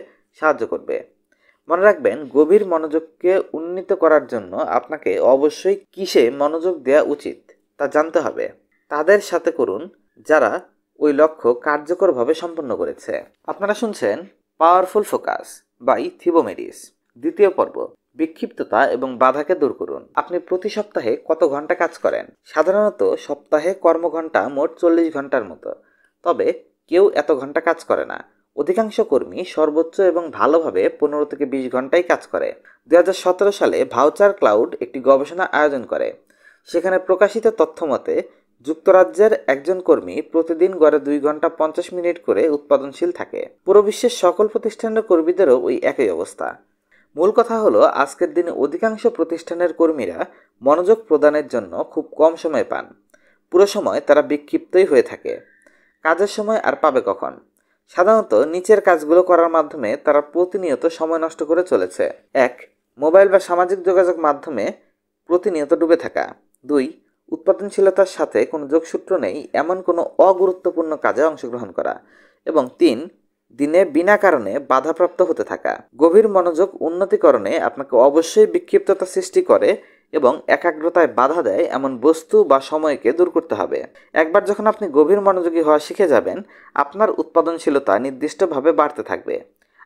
সাহায্য করবে। মনে রাখবেন, গভীর মনোযোগকে উন্নীত করার জন্য আপনাকে অবশ্যই কিসে মনোযোগ দেওয়া উচিত তা জানতে হবে। তাদের সাথে করুন যারা ওই লক্ষ্য কার্যকরভাবে সম্পন্ন করেছে। আপনারা শুনছেন পাওয়ারফুল ফোকাস বাই থিবোমেডিস। দ্বিতীয় পর্ব, বিক্ষিপ্ততা এবং বাধাকে দূর করুন। আপনি প্রতি সপ্তাহে কত ঘন্টা কাজ করেন। সাধারণত সপ্তাহে কর্মঘণ্টা মোট 40 ঘন্টার মতো, তবে কেউ এত ঘন্টা কাজ করে না। অধিকাংশ কর্মী সর্বোচ্চ এবং ভালোভাবে 15 থেকে 20 ঘন্টাই কাজ করে। 2017 সালে ভাউচার ক্লাউড একটি গবেষণা আয়োজন করে। সেখানে প্রকাশিত তথ্য মতে যুক্তরাজ্যের একজন কর্মী প্রতিদিন গড়ে 2 ঘন্টা 50 মিনিট করে উৎপাদনশীল থাকে। পুরো বিশ্বের সকল প্রতিষ্ঠানের কর্মীদেরও ওই একই অবস্থা। মূল কথা হলো, আজকের দিনে অধিকাংশ প্রতিষ্ঠানের কর্মীরা মনোযোগ প্রদানের জন্য খুব কম সময় পান। পুরো সময় তারা বিক্ষিপ্তই হয়ে থাকে। কাজের সময় আর পাবে কখন। সাধারণত নিচের কাজগুলো করার মাধ্যমে তারা প্রতিনিয়ত সময় নষ্ট করে চলেছে। 1. মোবাইল বা সামাজিক যোগাযোগ মাধ্যমে প্রতিনিয়ত ডুবে থাকা। 2. উৎপাদনশীলতার সাথে কোনো যোগসূত্র নেই এমন কোনো অগুরুত্বপূর্ণ কাজে অংশগ্রহণ করা। এবং 3. দিনে বিনা কারণে বাধাপ্রাপ্ত হতে থাকা। গভীর মনোযোগ উন্নতিকরণে আপনাকে অবশ্যই বিক্ষিপ্ততা সৃষ্টি করে এবং একাগ্রতায় বাধা দেয় এমন বস্তু বা সময়কে দূর করতে হবে। একবার যখন আপনি গভীর মনোযোগী হওয়া শিখে যাবেন, আপনার উৎপাদনশীলতা নির্দিষ্টভাবে বাড়তে থাকবে,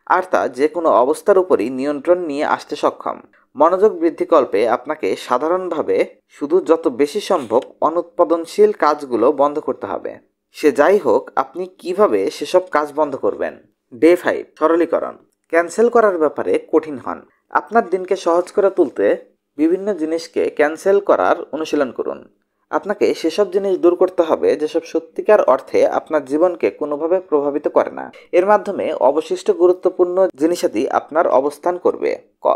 আর তা যে কোনো অবস্থার উপরই নিয়ন্ত্রণ নিয়ে আসতে সক্ষম। মনোযোগ বৃদ্ধিকল্পে আপনাকে সাধারণভাবে শুধু যত বেশি সম্ভব অনুৎপাদনশীল কাজগুলো বন্ধ করতে হবে। সে যাই হোক, আপনি কিভাবে সেসব কাজ বন্ধ করবেন? ডে 5, সরলীকরণ। ক্যান্সেল করার ব্যাপারে কঠিন হন। আপনার দিনকে সহজ করে তুলতে বিভিন্ন জিনিসকে ক্যান্সেল করার অনুশীলন করুন। আপনাকে সেসব জিনিস দূর করতে হবে যেসব সত্যিকার অর্থে আপনার জীবনকে কোনোভাবে প্রভাবিত করে না। এর মাধ্যমে অবশিষ্ট গুরুত্বপূর্ণ জিনিসাদি আপনার অবস্থান করবে। ক,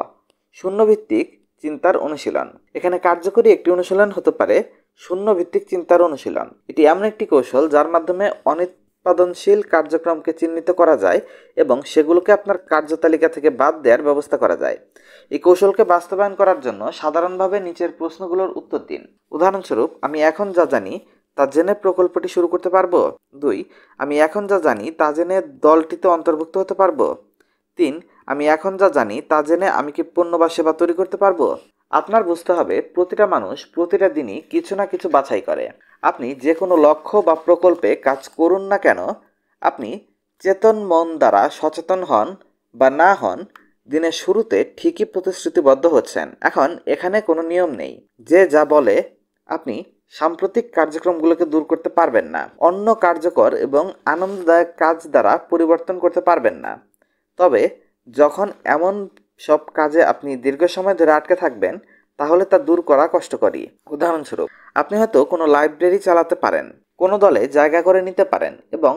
শূন্যভিত্তিক চিন্তার অনুশীলন। এখানে কার্যকরী একটি অনুশীলন হতে পারে শূন্যভিত্তিক চিন্তার অনুশীলন। এটি এমন একটি কৌশল যার মাধ্যমে অনুৎপাদনশীল কার্যক্রমকে চিহ্নিত করা যায় এবং সেগুলোকে আপনার কার্যতালিকা থেকে বাদ দেওয়ার ব্যবস্থা করা যায়। এই কৌশলকে বাস্তবায়ন করার জন্য সাধারণভাবে নিচের প্রশ্নগুলোর উত্তর দিন। উদাহরণস্বরূপ, আমি এখন যা জানি তা জেনে প্রকল্পটি শুরু করতে পারবো। 2, আমি এখন যা জানি তা জেনে দলটিতে অন্তর্ভুক্ত হতে পারবো। 3, আমি এখন যা জানি তা জেনে আমি কি পণ্য বা সেবা তৈরি করতে পারবো। আপনার বুঝতে হবে, প্রতিটা মানুষ প্রতিটা দিনই কিছু না কিছু বাছাই করে। আপনি যে কোনো লক্ষ্য বা প্রকল্পে কাজ করুন না কেন, আপনি চেতন মন দ্বারা সচেতন হন বা না হন, দিনের শুরুতে ঠিকই প্রতিশ্রুতিবদ্ধ হচ্ছেন। এখন এখানে কোনো নিয়ম নেই যে যা বলে আপনি সাম্প্রতিক কার্যক্রমগুলোকে দূর করতে পারবেন না, অন্য কার্যকর এবং আনন্দদায়ক কাজ দ্বারা পরিবর্তন করতে পারবেন না। তবে যখন এমন সব কাজে আপনি দীর্ঘ সময় ধরে আটকে থাকবেন, তাহলে তা দূর করা কষ্টকরই। উদাহরণস্বরূপ, আপনি হয়তো কোনো লাইব্রেরি চালাতে পারেন, কোনো দলে জায়গা করে নিতে পারেন এবং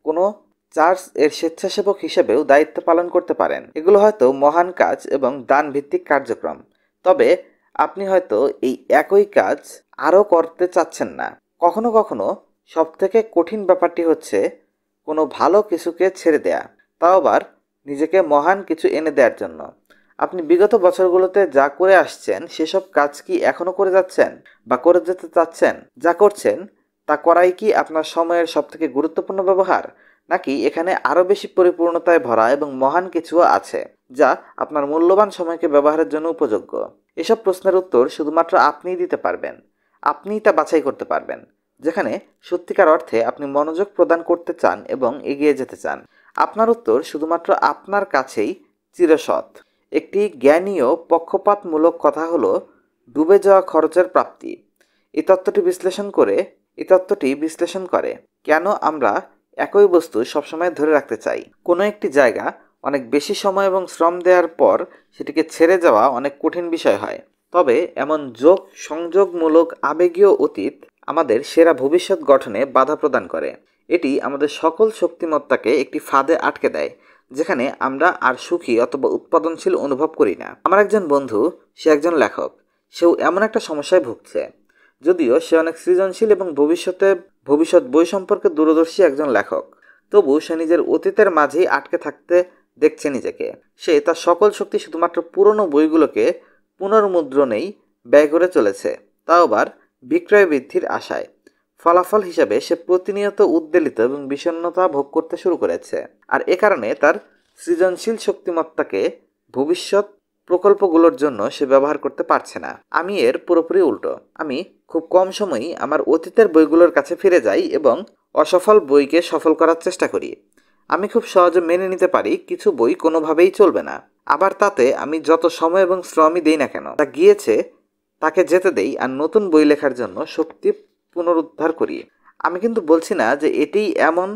কোনো চার্চ এর স্বেচ্ছাসেবক হিসেবেও দায়িত্ব পালন করতে পারেন। এগুলো হয়তো মহান কাজ এবং দান ভিত্তিক কার্যক্রম। তবে আপনি হয়তো এই একই কাজ আরও করতে চাচ্ছেন না। কখনো কখনো সবথেকে কঠিন ব্যাপারটি হচ্ছে কোনো ভালো কিছুকে ছেড়ে দেয়া, তাও আবার নিজেকে মহান কিছু এনে দেওয়ার জন্য। আপনি বিগত বছরগুলোতে যা করে আসছেন সেসব কাজ কি এখনও করে যাচ্ছেন বা করে যেতে চাচ্ছেন? যা করছেন তা করাই কি আপনার সময়ের সবথেকে গুরুত্বপূর্ণ ব্যবহার, নাকি এখানে আরও বেশি পরিপূর্ণতায় ভরা এবং মহান কিছুও আছে যা আপনার মূল্যবান সময়কে ব্যবহারের জন্য উপযোগ্য? এসব প্রশ্নের উত্তর শুধুমাত্র আপনিই দিতে পারবেন। আপনিই তা বাছাই করতে পারবেন। যেখানে সত্যিকার অর্থে আপনি মনোযোগ প্রদান করতে চান এবং এগিয়ে যেতে চান, আপনার উত্তর শুধুমাত্র আপনার কাছেই চিরসৎ। একটি জ্ঞানী ও পক্ষপাতমূলক কথা হলো ডুবে যাওয়া খরচের প্রাপ্তি। এই তত্ত্বটি বিশ্লেষণ করে কেন আমরা একই বস্তু সবসময় ধরে রাখতে চাই। কোনো একটি জায়গা অনেক বেশি সময় এবং শ্রম দেওয়ার পর সেটিকে ছেড়ে যাওয়া অনেক কঠিন বিষয় হয়। তবে এমন সংযোগমূলক আবেগীয় অতীত আমাদের সেরা ভবিষ্যৎ গঠনে বাধা প্রদান করে। এটি আমাদের সকল শক্তিমত্তাকে একটি ফাঁদে আটকে দেয়, যেখানে আমরা আর সুখী অথবা উৎপাদনশীল অনুভব করি না। আমার একজন বন্ধু, সে একজন লেখক। সেও এমন একটা সমস্যায় ভুগছে। যদিও সে অনেক সৃজনশীল এবং ভবিষ্যৎ বই সম্পর্কে দূরদর্শী একজন লেখক, তবু সে নিজের অতীতের মাঝেই আটকে থাকতে দেখছে নিজেকে। সে তার সকল শক্তি শুধুমাত্র পুরনো বইগুলোকে পুনর্মুদ্রণেই ব্যয় করে চলেছে, তাও আবার বিক্রয় বৃদ্ধির আশায়। ফলাফল হিসাবে সে প্রতিনিয়ত উদ্বেলিত এবং বিষণ্ণতা ভোগ করতে শুরু করেছে, আর এ কারণে তার সৃজনশীল শক্তিমত্তাকে ভবিষ্যৎ প্রকল্পগুলোর জন্য সে ব্যবহার করতে পারছে না। আমি এর পুরোপুরি উল্টো। আমি খুব কম সময়ই আমার অতীতের বইগুলোর কাছে ফিরে যাই এবং অসফল বইকে সফল করার চেষ্টা করি। আমি খুব সহজে মেনে নিতে পারি কিছু বই কোনোভাবেই চলবে না, আবার তাতে আমি যত সময় এবং শ্রমই দেই না কেন, তা গিয়েছে তাকে যেতে দেই আর নতুন বই লেখার জন্য শক্তি পুনরুদ্ধার করি। আমি কিন্তু বলছি না যে এটিই এমন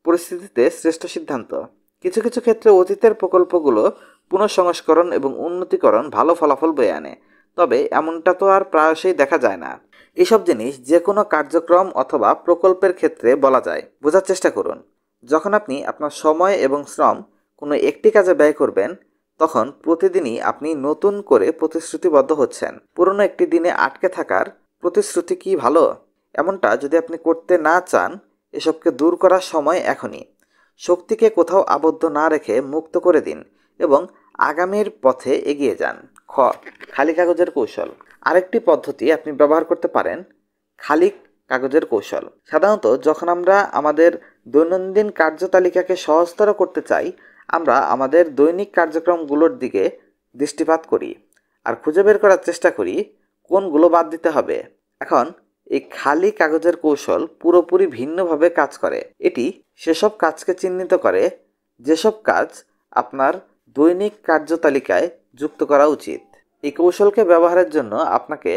পরিস্থিতিতে শ্রেষ্ঠ সিদ্ধান্ত। কিছু কিছু ক্ষেত্রে অতীতের প্রকল্পগুলো পুনঃসংস্করণ এবং উন্নতিকরণ ভালো ফলাফল বয়ে আনে, তবে এমনটা তো আর প্রায়শই দেখা যায় না। এসব জিনিস যে কোনো কার্যক্রম অথবা প্রকল্পের ক্ষেত্রে বলা যায়। বোঝার চেষ্টা করুন, যখন আপনি আপনার সময় এবং শ্রম কোনো একটি কাজে ব্যয় করবেন, তখন প্রতিদিনই আপনি নতুন করে প্রতিশ্রুতিবদ্ধ হচ্ছেন। পুরনো একটি দিনে আটকে থাকার প্রতিশ্রুতি কি ভালো? এমনটা যদি আপনি করতে না চান, এসবকে দূর করার সময় এখনই। শক্তিকে কোথাও আবদ্ধ না রেখে মুক্ত করে দিন এবং আগামীর পথে এগিয়ে যান। খ, খালি কাগজের কৌশল। আরেকটি পদ্ধতি আপনি ব্যবহার করতে পারেন, খালি কাগজের কৌশল। সাধারণত যখন আমরা আমাদের দৈনন্দিন কার্যতালিকাকে সহজতর করতে চাই, আমরা আমাদের দৈনিক কার্যক্রমগুলোর দিকে দৃষ্টিপাত করি আর খুঁজে বের করার চেষ্টা করি কোনগুলো বাদ দিতে হবে। এখন এই খালি কাগজের কৌশল পুরোপুরি ভিন্নভাবে কাজ করে। এটি সেসব কাজকে চিহ্নিত করে যেসব কাজ আপনার দৈনিক কার্যতালিকায় যুক্ত করা উচিত। এই কৌশলকে ব্যবহারের জন্য আপনাকে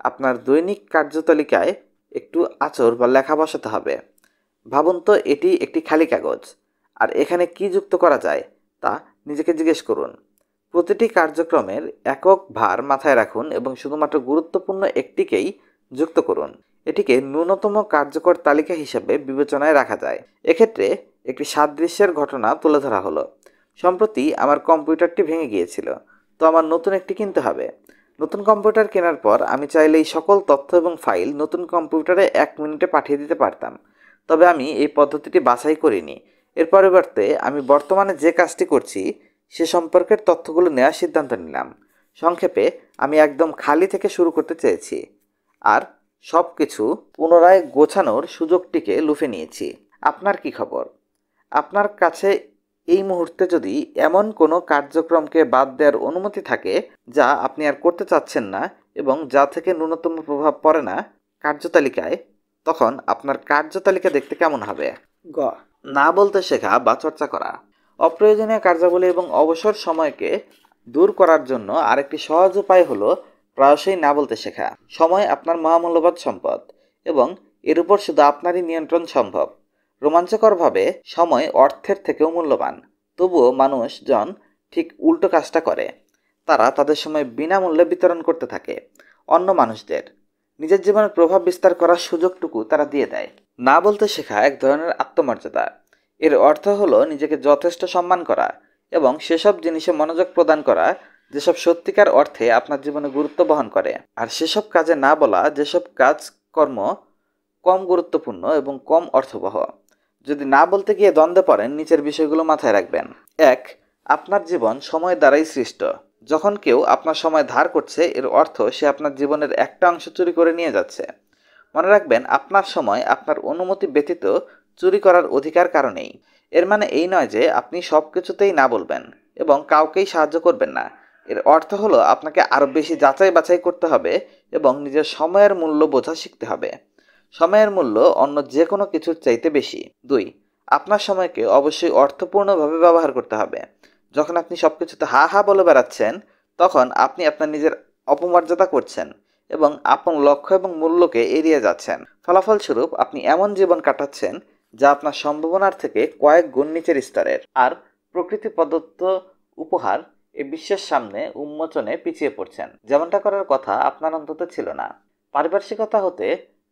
আপনার দৈনিক কার্যতালিকায় একটু আঁচড় বা লেখা বসাতে হবে। ভাবুন তো, এটি একটি খালি কাগজ, আর এখানে কি যুক্ত করা যায় তা নিজেকে জিজ্ঞেস করুন। প্রতিটি কার্যক্রমের একক ভার মাথায় রাখুন এবং শুধুমাত্র গুরুত্বপূর্ণ একটিকেই যুক্ত করুন। এটিকে ন্যূনতম কার্যকর তালিকা হিসেবে বিবেচনায় রাখা যায়। এক্ষেত্রে একটি সাদৃশ্যের ঘটনা তুলে ধরা হলো। সম্প্রতি আমার কম্পিউটারটি ভেঙে গিয়েছিল, তো আমার নতুন একটি কিনতে হবে। নতুন কম্পিউটার কেনার পর আমি চাইলে এই সকল তথ্য এবং ফাইল নতুন কম্পিউটারে 1 মিনিটে পাঠিয়ে দিতে পারতাম, তবে আমি এই পদ্ধতিটি বাছাই করিনি। এর পরিবর্তে আমি বর্তমানে যে কাজটি করছি সে সম্পর্কের তথ্যগুলো নেওয়ার সিদ্ধান্ত নিলাম। সংক্ষেপে, আমি একদম খালি থেকে শুরু করতে চেয়েছি আর সব কিছু পুনরায় গোছানোর সুযোগটিকে লুফে নিয়েছি। আপনার কি খবর? আপনার কাছে এই মুহূর্তে যদি এমন কোনো কার্যক্রমকে বাদ দেওয়ার অনুমতি থাকে যা আপনি আর করতে চাচ্ছেন না এবং যা থেকে ন্যূনতম প্রভাব পড়ে না কার্যতালিকায়, তখন আপনার কার্যতালিকা দেখতে কেমন হবে? গ. না বলতে শেখা বা চর্চা করা। অপ্রয়োজনীয় কার্যাবলী এবং অবসর সময়কে দূর করার জন্য আরেকটি সহজ উপায় হলো প্রায়শই না বলতে শেখা। সময় আপনার মহামূল্যবান সম্পদ এবং এর উপর শুধু আপনারই নিয়ন্ত্রণ সম্ভব। রোমাঞ্চকরভাবে সময় অর্থের থেকেও মূল্যবান। তবুও মানুষজন ঠিক উল্টো কাজটা করে। তারা তাদের সময় বিনামূল্যে বিতরণ করতে থাকে অন্য মানুষদের। নিজের জীবনের প্রভাব বিস্তার করার সুযোগটুকু তারা দিয়ে দেয়। না বলতে শেখা এক ধরনের আত্মমর্যাদা। এর অর্থ হলো নিজেকে যথেষ্ট সম্মান করা এবং সেসব জিনিসে মনোযোগ প্রদান করা যেসব সত্যিকার অর্থে আপনার জীবনে গুরুত্ব বহন করে, আর সেসব কাজে না বলা যেসব কাজকর্ম কম গুরুত্বপূর্ণ এবং কম অর্থবহ। যদি না বলতে গিয়ে দ্বন্দ্বে পড়েন, নিচের বিষয়গুলো মাথায় রাখবেন। 1. আপনার জীবন সময় দ্বারাই সৃষ্ট। যখন কেউ আপনার সময় ধার করছে, এর অর্থ সে আপনার জীবনের একটা অংশ চুরি করে নিয়ে যাচ্ছে। মনে রাখবেন, আপনার সময় আপনার অনুমতি ব্যতীত চুরি করার অধিকার কারণেই। এর মানে এই নয় যে আপনি সব কিছুতেই না বলবেন এবং কাউকেই সাহায্য করবেন না। এর অর্থ হলো আপনাকে আরও বেশি যাচাই বাছাই করতে হবে এবং নিজের সময়ের মূল্য বোঝা শিখতে হবে। সময়ের মূল্য অন্য যে কোনো কিছুর চাইতে বেশি। 2. আপনার সময়কে অবশ্যই অর্থপূর্ণভাবে ব্যবহার করতে হবে। যখন আপনি সব কিছুতে হা হা বলে বেড়াচ্ছেন, তখন আপনি আপনার নিজের অপমর্যাদা করছেন এবং আপন লক্ষ্য এবং মূল্যকে এড়িয়ে যাচ্ছেন। ফলাফলস্বরূপ আপনি এমন জীবন কাটাচ্ছেন যা আপনার সম্ভাবনার থেকে কয়েক গুণ নিচের স্তরের। আর প্রকৃতি প্রদত্ত উপহার এই বিশ্বের সামনে উন্মোচনে পিছিয়ে পড়ছেন। যেমনটা করার কথা আপনার অন্তত ছিল না। পারিপার্শ্বিকতা হতে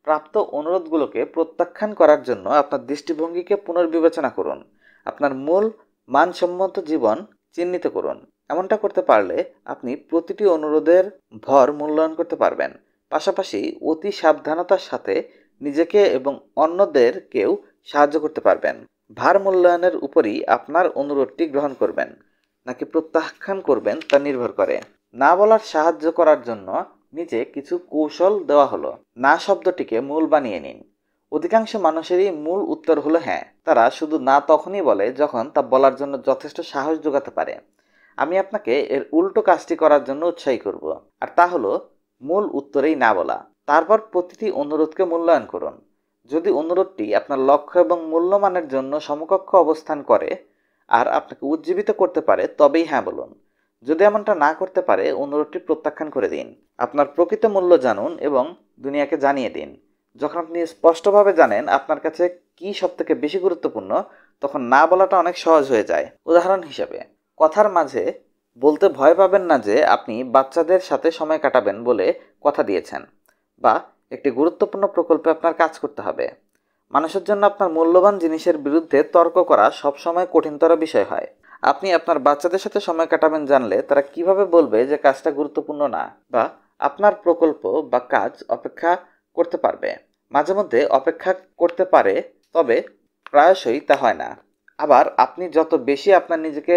প্রাপ্ত অনুরোধগুলোকে প্রত্যাখ্যান করার জন্য আপনার দৃষ্টিভঙ্গিকে পুনর্বিবেচনা করুন। আপনার মূল মানসম্মত জীবন চিহ্নিত করুন। এমনটা করতে পারলে আপনি প্রতিটি অনুরোধের ভর মূল্যায়ন করতে পারবেন। পাশাপাশি অতি সাবধানতার সাথে নিজেকে এবং অন্যদেরকেও সাহায্য করতে পারবেন। ভার মূল্যায়নের উপরই আপনার অনুরোধটি গ্রহণ করবেন নাকি প্রত্যাখ্যান করবেন তা নির্ভর করে। না বলার সাহায্য করার জন্য নিচে কিছু কৌশল দেওয়া হলো। না শব্দটিকে মূল বানিয়ে নিন। অধিকাংশ মানুষেরই মূল উত্তর হলো হ্যাঁ। তারা শুধু না তখনই বলে যখন তা বলার জন্য যথেষ্ট সাহস জোগাতে পারে। আমি আপনাকে এর উল্টো কাজটি করার জন্য উৎসাহী করব, আর তা হলো মূল উত্তরেই না বলা। তারপর প্রতিটি অনুরোধকে মূল্যায়ন করুন। যদি অনুরোধটি আপনার লক্ষ্য এবং মূল্যমানের জন্য সমকক্ষ অবস্থান করে আর আপনাকে উজ্জীবিত করতে পারে, তবেই হ্যাঁ বলুন। যদি এমনটা না করতে পারে, অনুরোধটি প্রত্যাখ্যান করে দিন। আপনার প্রকৃত মূল্য জানুন এবং দুনিয়াকে জানিয়ে দিন। যখন আপনি স্পষ্টভাবে জানেন আপনার কাছে কি সবথেকে বেশি গুরুত্বপূর্ণ, তখন না বলাটা অনেক সহজ হয়ে যায়। উদাহরণ হিসেবে, কথার মাঝে বলতে ভয় পাবেন না যে আপনি বাচ্চাদের সাথে সময় কাটাবেন বলে কথা দিয়েছেন, বা একটি গুরুত্বপূর্ণ প্রকল্পে আপনার কাজ করতে হবে। মানুষের জন্য আপনার মূল্যবান জিনিসের বিরুদ্ধে তর্ক করা সবসময় কঠিনতর বিষয় হয়। আপনি আপনার বাচ্চাদের সাথে সময় কাটাবেন জানলে তারা কিভাবে বলবে যে কাজটা গুরুত্বপূর্ণ না, বা আপনার প্রকল্প বা কাজ অপেক্ষা করতে পারবে? মাঝে মধ্যে অপেক্ষা করতে পারে, তবে প্রায়শই তা হয় না। আবার আপনি যত বেশি আপনার নিজেকে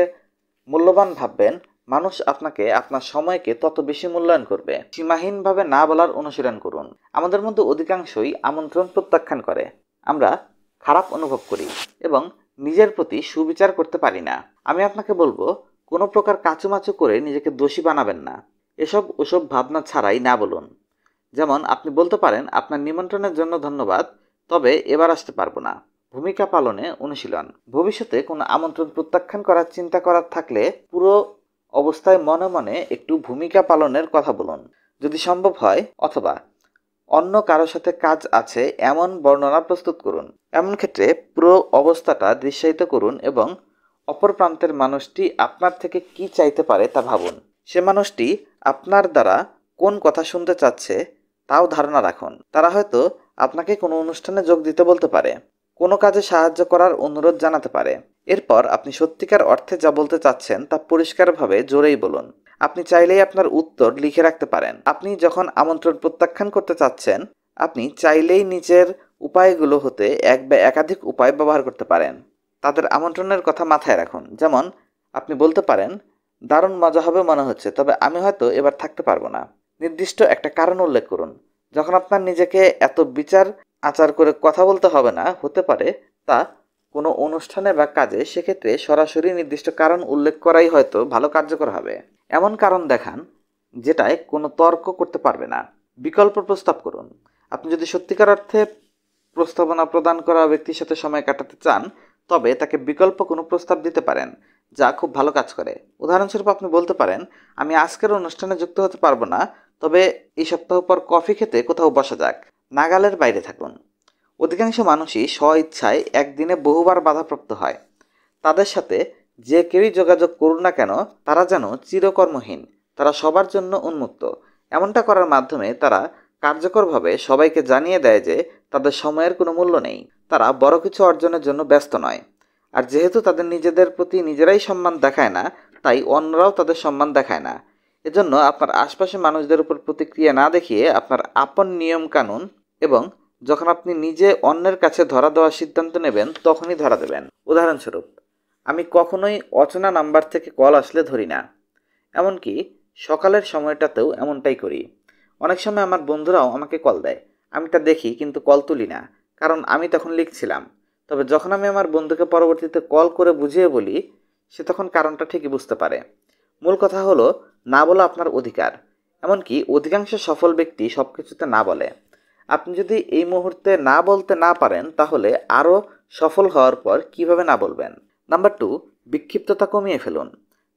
মূল্যবান ভাববেন, মানুষ আপনাকে আপনার সময়কে তত বেশি মূল্যায়ন করবে। সীমাহীনভাবে না বলার অনুশীলন করুন। আমাদের মধ্যে অধিকাংশই আমন্ত্রণ প্রত্যাখ্যান করে। আমরা খারাপ অনুভব করি এবং নিজের প্রতি সুবিচার করতে পারি না। আমি আপনাকে বলবো, কোনো প্রকার কাচুমাচু করে নিজেকে দোষী বানাবেন না। ওসব ভাবনা ছাড়াই না বলুন। যেমন আপনি বলতে পারেন, আপনার নিমন্ত্রণের জন্য ধন্যবাদ, তবে এবার আসতে পারবো না। ভূমিকা পালনে অনুশীলন। ভবিষ্যতে কোনো আমন্ত্রণ প্রত্যাখ্যান করার চিন্তা করার থাকলে পুরো অবস্থায় মনে মনে একটু ভূমিকা পালনের কথা বলুন যদি সম্ভব হয়, অথবা অন্য কারো সাথে কাজ আছে এমন বর্ণনা প্রস্তুত করুন। এমন ক্ষেত্রে পুরো অবস্থাটা দৃশ্যায়িত করুন এবং অপর প্রান্তের মানুষটি আপনার থেকে কি চাইতে পারে তা ভাবুন। সে মানুষটি আপনার দ্বারা কোন কথা শুনতে চাচ্ছে তাও ধারণা রাখুন। তারা হয়তো আপনাকে কোনো অনুষ্ঠানে যোগ দিতে বলতে পারে, কোনো কাজে সাহায্য করার অনুরোধ জানাতে পারে। এরপর আপনি সত্যিকার অর্থে যা বলতে চাচ্ছেন তা পরিষ্কারভাবে জোরেই বলুন। আপনি চাইলেই আপনার উত্তর লিখে রাখতে পারেন। আপনি যখন আমন্ত্রণ প্রত্যাখ্যান করতে চাচ্ছেন, আপনি চাইলেই নিচের উপায়গুলো হতে এক বা একাধিক উপায় ব্যবহার করতে পারেন। তাদের আমন্ত্রণের কথা মাথায় রাখুন। যেমন আপনি বলতে পারেন, দারুণ মজা হবে মনে হচ্ছে, তবে আমি হয়তো এবার থাকতে পারবো না। নির্দিষ্ট একটা কারণ উল্লেখ করুন। যখন আপনার নিজেকে এত বিচার আচার করে কথা বলতে হবে না, হতে পারে তা কোনো অনুষ্ঠানে বা কাজে, সেক্ষেত্রে সরাসরি নির্দিষ্ট কারণ উল্লেখ করাই হয়তো ভালো কার্যকর হবে। এমন কারণ দেখান যেটায় কোনো তর্ক করতে পারবে না। বিকল্প প্রস্তাব করুন। আপনি যদি সত্যিকার অর্থে প্রস্তাবনা প্রদান করা ব্যক্তির সাথে সময় কাটাতে চান, তবে তাকে বিকল্প কোনো প্রস্তাব দিতে পারেন যা খুব ভালো কাজ করে। উদাহরণস্বরূপ আপনি বলতে পারেন, আমি আজকের অনুষ্ঠানে যুক্ত হতে পারবো না, তবে এই সপ্তাহ পর কফি খেতে কোথাও বসা যাক। নাগালের বাইরে থাকুন। অধিকাংশ মানুষই স্ব-ইচ্ছায় একদিনে বহুবার বাধাপ্রাপ্ত হয়। তাদের সাথে যে কেউই যোগাযোগ করুন না কেন, তারা যেন চিরকর্মহীন। তারা সবার জন্য উন্মুক্ত। এমনটা করার মাধ্যমে তারা কার্যকরভাবে সবাইকে জানিয়ে দেয় যে তাদের সময়ের কোনো মূল্য নেই। তারা বড় কিছু অর্জনের জন্য ব্যস্ত নয়। আর যেহেতু তাদের নিজেদের প্রতি নিজেরাই সম্মান দেখায় না, তাই অন্যরাও তাদের সম্মান দেখায় না। এজন্য আপনার আশপাশে মানুষদের উপর প্রতিক্রিয়া না দেখিয়ে আপনার আপন নিয়ম কানুন, এবং যখন আপনি নিজে অন্যের কাছে ধরা দেওয়ার সিদ্ধান্ত নেবেন তখনই ধরা দেবেন। উদাহরণস্বরূপ, আমি কখনোই অচেনা নাম্বার থেকে কল আসলে ধরি না। এমনকি সকালের সময়টাতেও এমনটাই করি। অনেক সময় আমার বন্ধুরাও আমাকে কল দেয়, আমি তা দেখি কিন্তু কল তুলি না, কারণ আমি তখন লিখছিলাম। তবে যখন আমি আমার বন্ধুকে পরবর্তীতে কল করে বুঝিয়ে বলি, সে তখন কারণটা ঠিকই বুঝতে পারে। মূল কথা হলো, না বলা আপনার অধিকার। এমনকি অধিকাংশ সফল ব্যক্তি সব কিছুতে না বলে। আপনি যদি এই মুহূর্তে না বলতে না পারেন, তাহলে আরও সফল হওয়ার পর কিভাবে না বলবেন? নাম্বার 2, বিক্ষিপ্ততা কমিয়ে ফেলুন।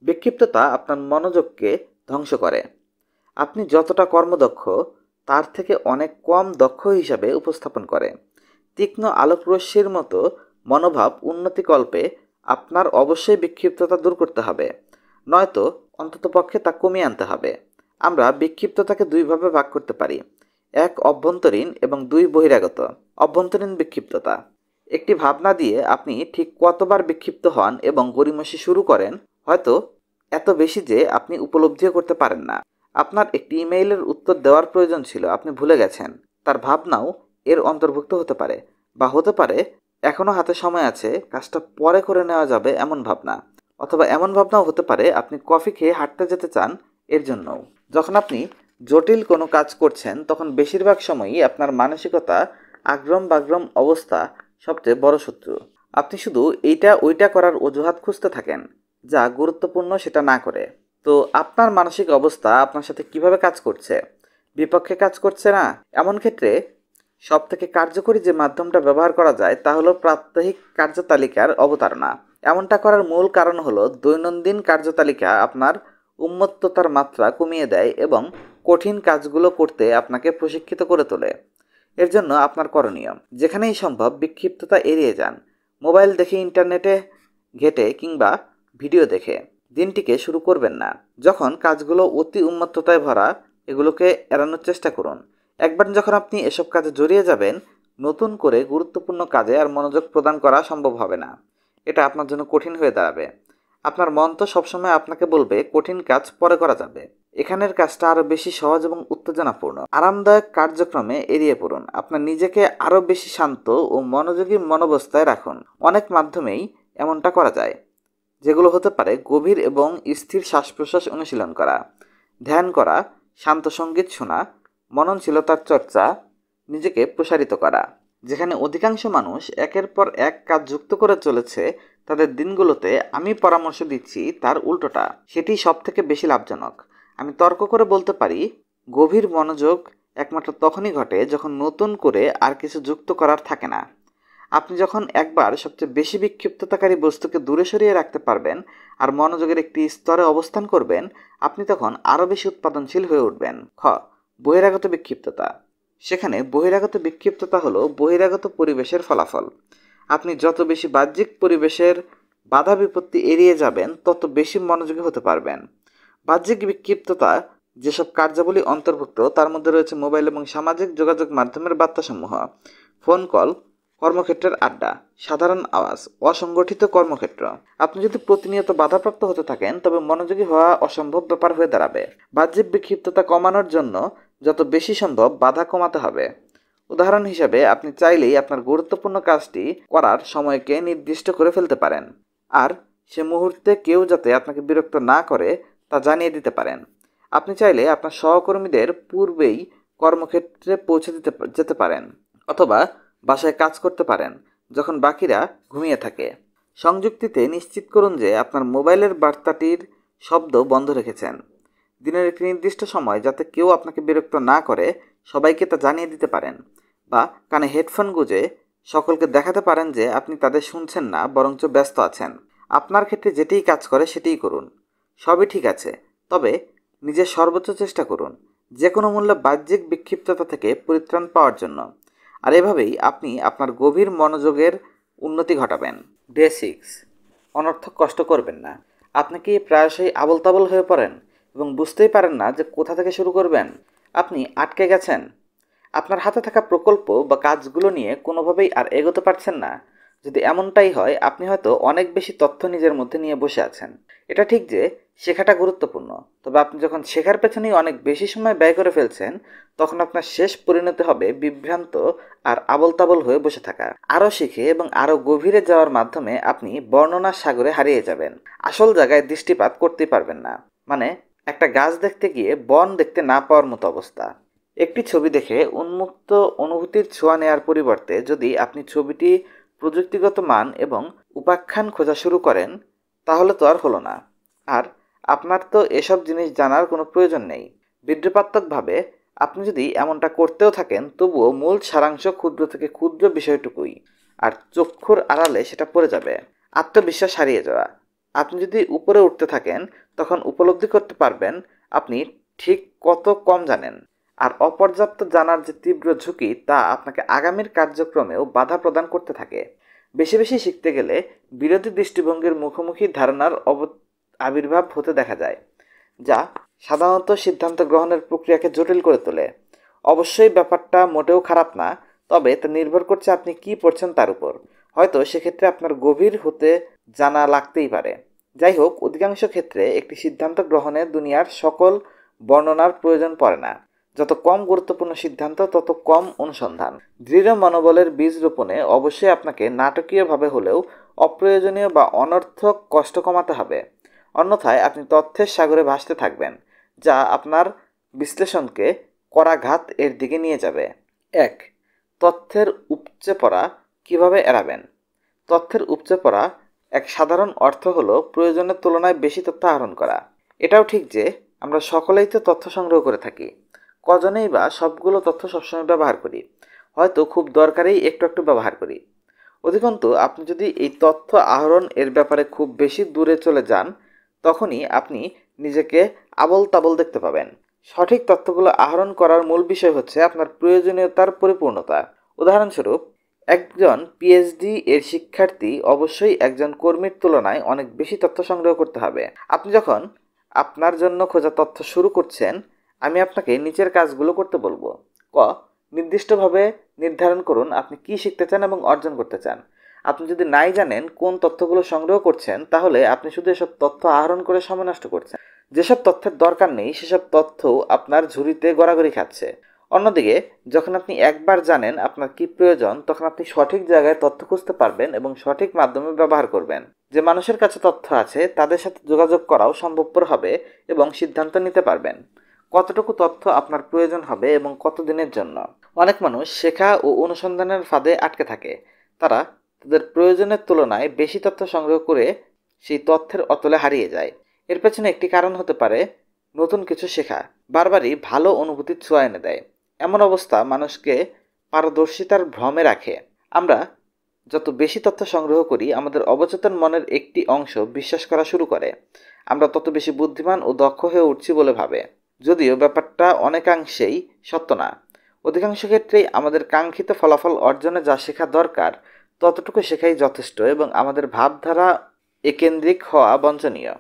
বিক্ষিপ্ততা আপনার মনোযোগকে ধ্বংস করে। আপনি যতটা কর্মদক্ষ তার থেকে অনেক কম দক্ষ হিসাবে উপস্থাপন করে। তীক্ষ্ণ আলোকরশ্মির মতো মনোভাব উন্নতিকল্পে আপনার অবশ্যই বিক্ষিপ্ততা দূর করতে হবে, নয়তো অন্ততপক্ষে তা কমিয়ে আনতে হবে। আমরা বিক্ষিপ্ততাকে দুইভাবে ভাগ করতে পারি, এক অভ্যন্তরীণ এবং 2 বহিরাগত। অভ্যন্তরীণ বিক্ষিপ্ততা: একটি ভাবনা দিয়ে আপনি ঠিক কতবার বিক্ষিপ্ত হন এবং গড়িমসি শুরু করেন, হয়তো এত বেশি যে আপনি উপলব্ধিও করতে পারেন না। আপনার একটি ইমেইলের উত্তর দেওয়ার প্রয়োজন ছিল, আপনি ভুলে গেছেন। তার ভাবনাও এর অন্তর্ভুক্ত হতে পারে। বা হতে পারে এখনও হাতে সময় আছে, কাজটা পরে করে নেওয়া যাবে এমন ভাবনা। অথবা এমন ভাবনাও হতে পারে আপনি কফি খেয়ে হাঁটতে যেতে চান, এর জন্যও। যখন আপনি জটিল কোনো কাজ করছেন, তখন বেশিরভাগ সময়ই আপনার মানসিকতা, আগ্রম বাগ্রম অবস্থা সবচেয়ে বড় শত্রু। আপনি শুধু এইটা ওইটা করার অজুহাত খুঁজতে থাকেন, যা গুরুত্বপূর্ণ সেটা না করে। তো আপনার মানসিক অবস্থা আপনার সাথে কিভাবে কাজ করছে? বিপক্ষে কাজ করছে না? এমন ক্ষেত্রে সব থেকে কার্যকরী যে মাধ্যমটা ব্যবহার করা যায় তা হলো প্রাত্যহিক কার্যতালিকার অবতারণা। এমনটা করার মূল কারণ হলো, দৈনন্দিন কার্যতালিকা আপনার উন্মত্ততার মাত্রা কমিয়ে দেয় এবং কঠিন কাজগুলো করতে আপনাকে প্রশিক্ষিত করে তোলে। এর জন্য আপনার করণীয়, যেখানেই সম্ভব বিক্ষিপ্ততা এড়িয়ে যান। মোবাইল দেখে, ইন্টারনেটে ঘেটে কিংবা ভিডিও দেখে দিনটিকে শুরু করবেন না। যখন কাজগুলো অতি উন্মত্ততায় ভরা, এগুলোকে এড়ানোর চেষ্টা করুন। একবার যখন আপনি এসব কাজে জড়িয়ে যাবেন, নতুন করে গুরুত্বপূর্ণ কাজে আর মনোযোগ প্রদান করা সম্ভব হবে না। এটা আপনার জন্য কঠিন হয়ে দাঁড়াবে। আপনার মন তো সবসময় আপনাকে বলবে কঠিন কাজ পরে করা যাবে। এখানের কাজটা আরও বেশি সহজ এবং উত্তেজনাপূর্ণ। আরামদায়ক কার্যক্রমে এড়িয়ে পড়ুন। আপনার নিজেকে আরও বেশি শান্ত ও মনোযোগী মনোবস্থায় রাখুন। অনেক মাধ্যমেই এমনটা করা যায়, যেগুলো হতে পারে গভীর এবং স্থির শ্বাস প্রশ্বাস অনুশীলন করা, ধ্যান করা, শান্ত সঙ্গীত শোনা, মননশীলতার চর্চা, নিজেকে প্রসারিত করা। যেখানে অধিকাংশ মানুষ একের পর এক কাজ যুক্ত করে চলেছে, তাদের দিনগুলোতে আমি পরামর্শ দিচ্ছি তার উল্টোটা। সেটি সব থেকে বেশি লাভজনক। আমি তর্ক করে বলতে পারি, গভীর মনোযোগ একমাত্র তখনই ঘটে যখন নতুন করে আর কিছু যুক্ত করার থাকে না। আপনি যখন একবার সবচেয়ে বেশি বিক্ষিপ্ততাকারী বস্তুকে দূরে সরিয়ে রাখতে পারবেন আর মনোযোগের একটি স্তরে অবস্থান করবেন, আপনি তখন আরও বেশি উৎপাদনশীল হয়ে উঠবেন। বহিরাগত বিক্ষিপ্ততা। সেখানে বহিরাগত বিক্ষিপ্ততা হলো বহিরাগত পরিবেশের ফলাফল। আপনি যত বেশি বাহ্যিক পরিবেশের বাধা বিপত্তি এড়িয়ে যাবেন, তত বেশি মনোযোগী হতে পারবেন। বাহ্যিক বিক্ষিপ্ততা যেসব কার্যাবলী অন্তর্ভুক্ত তার মধ্যে রয়েছে মোবাইল এবং সামাজিক যোগাযোগ মাধ্যমের বার্তাসমূহ, ফোন কল, কর্মক্ষেত্রের আড্ডা, সাধারণ আওয়াজ, অসংগঠিত কর্মক্ষেত্র। আপনি যদি প্রতিনিয়ত বাধাপ্রাপ্ত হতে থাকেন, তবে মনোযোগী হওয়া অসম্ভব ব্যাপার হয়ে দাঁড়াবে। বাহ্যিক বিক্ষিপ্ততা কমানোর জন্য যত বেশি সম্ভব বাধা কমাতে হবে। উদাহরণ হিসাবে, আপনি চাইলেই আপনার গুরুত্বপূর্ণ কাজটি করার সময়কে নির্দিষ্ট করে ফেলতে পারেন, আর সে মুহূর্তে কেউ যাতে আপনাকে বিরক্ত না করে তা জানিয়ে দিতে পারেন। আপনি চাইলে আপনার সহকর্মীদের পূর্বেই কর্মক্ষেত্রে পৌঁছে যেতে পারেন, অথবা বাসায় কাজ করতে পারেন যখন বাকিরা ঘুমিয়ে থাকে। সংযুক্তিতে নিশ্চিত করুন যে আপনার মোবাইলের বার্তাটির শব্দ বন্ধ রেখেছেন। দিনের একটি নির্দিষ্ট সময় যাতে কেউ আপনাকে বিরক্ত না করে সবাইকে তা জানিয়ে দিতে পারেন, বা কানে হেডফোন গুঁজে সকলকে দেখাতে পারেন যে আপনি তাদের শুনছেন না, বরঞ্চ ব্যস্ত আছেন। আপনার ক্ষেত্রে যেটিই কাজ করে সেটিই করুন। সবই ঠিক আছে, তবে নিজের সর্বোচ্চ চেষ্টা করুন যে কোনো মূল্যে বাহ্যিক বিক্ষিপ্ততা থেকে পরিত্রাণ পাওয়ার জন্য। আর এভাবেই আপনি আপনার গভীর মনোযোগের উন্নতি ঘটাবেন। ডে 6, অনর্থক কষ্ট করবেন না। আপনি কি প্রায়শই আবল তাবল হয়ে পড়েন এবং বুঝতেই পারেন না যে কোথা থেকে শুরু করবেন? আপনি আটকে গেছেন। আপনার হাতে থাকা প্রকল্প বা কাজগুলো নিয়ে কোনোভাবেই আর এগোতে পারছেন না। যদি এমনটাই হয়, আপনি হয়তো অনেক বেশি তথ্য নিজের মধ্যে নিয়ে বসে আছেন। এটা ঠিক যে শেখাটা গুরুত্বপূর্ণ, তবে আপনি যখন শেখার পেছনেই অনেক বেশি সময় ব্যয় করে ফেলছেন, তখন আপনার শেষ পরিণতি হবে বিভ্রান্ত আর আবল তাবল হয়ে বসে থাকা। আরও শিখে এবং আরও গভীরে যাওয়ার মাধ্যমে আপনি বর্ণনার সাগরে হারিয়ে যাবেন। আসল জায়গায় দৃষ্টিপাত করতেই পারবেন না। মানে, একটা গাছ দেখতে গিয়ে বন দেখতে না পাওয়ার মতো অবস্থা। একটি ছবি দেখে উন্মুক্ত অনুভূতির ছোঁয়া নেওয়ার পরিবর্তে যদি আপনি ছবিটি প্রযুক্তিগত মান এবং উপাখ্যান খোঁজা শুরু করেন, তাহলে তো আর হলো না। আর আপনার তো এসব জিনিস জানার কোনো প্রয়োজন নেই। বিদ্রুপাত্মকভাবে আপনি যদি এমনটা করতেও থাকেন, তবুও মূল সারাংশ ক্ষুদ্র থেকে ক্ষুদ্র বিষয়টুকুই, আর চক্ষুর আড়ালে সেটা পড়ে যাবে। আত্মবিশ্বাস হারিয়ে যাওয়া। আপনি যদি উপরে উঠতে থাকেন, তখন উপলব্ধি করতে পারবেন আপনি ঠিক কত কম জানেন। আর অপর্যাপ্ত জানার যে তীব্র ঝুঁকি, তা আপনাকে আগামীর কার্যক্রমেও বাধা প্রদান করতে থাকে। বেশি বেশি শিখতে গেলে বিরোধী দৃষ্টিভঙ্গির মুখোমুখি ধারণার আবির্ভাব হতে দেখা যায়, যা সাধারণত সিদ্ধান্ত গ্রহণের প্রক্রিয়াকে জটিল করে তোলে। অবশ্যই ব্যাপারটা মোটেও খারাপ না, তবে তা নির্ভর করছে আপনি কি পড়ছেন তার উপর। হয়তো সেক্ষেত্রে আপনার গভীর হতে জানা লাগতেই পারে। যাই হোক, অধিকাংশ ক্ষেত্রে একটি সিদ্ধান্ত গ্রহণে দুনিয়ার সকল বর্ণনার প্রয়োজন পড়ে না। যত কম গুরুত্বপূর্ণ সিদ্ধান্ত, তত কম অনুসন্ধান। দৃঢ় মনোবলের বীজ রোপণে অবশ্যই আপনাকে নাটকীয়ভাবে হলেও অপ্রয়োজনীয় বা অনর্থক কষ্ট কমাতে হবে। অন্যথায় আপনি তথ্যের সাগরে ভাসতে থাকবেন, যা আপনার বিশ্লেষণকে করাঘাত এর দিকে নিয়ে যাবে। 1. তথ্যের উপচে পড়া কীভাবে এড়াবেন? তথ্যের উপচে পড়া এক সাধারণ অর্থ হলো প্রয়োজনের তুলনায় বেশি তথ্য আহরণ করা। এটাও ঠিক যে আমরা সকলেই তো তথ্য সংগ্রহ করে থাকি। কজনেই বা সবগুলো তথ্য সবসময় ব্যবহার করি? হয়তো খুব দরকারেই একটু একটু ব্যবহার করি। অধিকন্তু আপনি যদি এই তথ্য আহরণ এর ব্যাপারে খুব বেশি দূরে চলে যান, তখনই আপনি নিজেকে আবল তাবল দেখতে পাবেন। সঠিক তথ্যগুলো আহরণ করার মূল বিষয় হচ্ছে আপনার প্রয়োজনীয়তার পরিপূর্ণতা। উদাহরণস্বরূপ, একজন পিএইচডি এর শিক্ষার্থী অবশ্যই একজন কর্মীর তুলনায় অনেক বেশি তথ্য সংগ্রহ করতে হবে। আপনি যখন আপনার জন্য খোঁজা তথ্য শুরু করছেন, আমি আপনাকে নিচের কাজগুলো করতে বলবো। নির্দিষ্টভাবে নির্ধারণ করুন আপনি কি শিখতে চান এবং অর্জন করতে চান। আপনি যদি নাই জানেন কোন তথ্যগুলো সংগ্রহ করছেন, তাহলে আপনি শুধু এসব তথ্য আহরণ করে সময় নষ্ট করছেন। যেসব তথ্যের দরকার নেই, সেসব তথ্য আপনার ঝুড়িতে গড়াগড়ি খাচ্ছে। অন্যদিকে যখন আপনি একবার জানেন আপনার কি প্রয়োজন, তখন আপনি সঠিক জায়গায় তথ্য খুঁজতে পারবেন এবং সঠিক মাধ্যমে ব্যবহার করবেন। যে মানুষের কাছে তথ্য আছে, তাদের সাথে যোগাযোগ করাও সম্ভবপর হবে এবং সিদ্ধান্ত নিতে পারবেন কতটুকু তথ্য আপনার প্রয়োজন হবে এবং কতদিনের জন্য। অনেক মানুষ শেখা ও অনুসন্ধানের ফাঁদে আটকে থাকে। তারা তাদের প্রয়োজনের তুলনায় বেশি তথ্য সংগ্রহ করে সেই তথ্যের অতলে হারিয়ে যায়। এর পেছনে একটি কারণ হতে পারে নতুন কিছু শেখা বারবারই ভালো অনুভূতির ছোঁয়া এনে দেয়। এমন অবস্থা মানুষকে পারদর্শিতার ভ্রমে রাখে। আমরা যত বেশি তথ্য সংগ্রহ করি, আমাদের অবচেতন মনের একটি অংশ বিশ্বাস করা শুরু করে আমরা তত বেশি বুদ্ধিমান ও দক্ষ হয়ে উঠছি বলে ভাবে। যদিও ব্যাপারটা অনেকাংশেই সত্য না। অধিকাংশ ক্ষেত্রেই আমাদের কাঙ্ক্ষিত ফলাফল অর্জনে যা শেখা দরকার ততটুকু শেখাই যথেষ্ট, এবং আমাদের ভাবধারা একেন্দ্রিক হওয়া বাঞ্ছনীয়।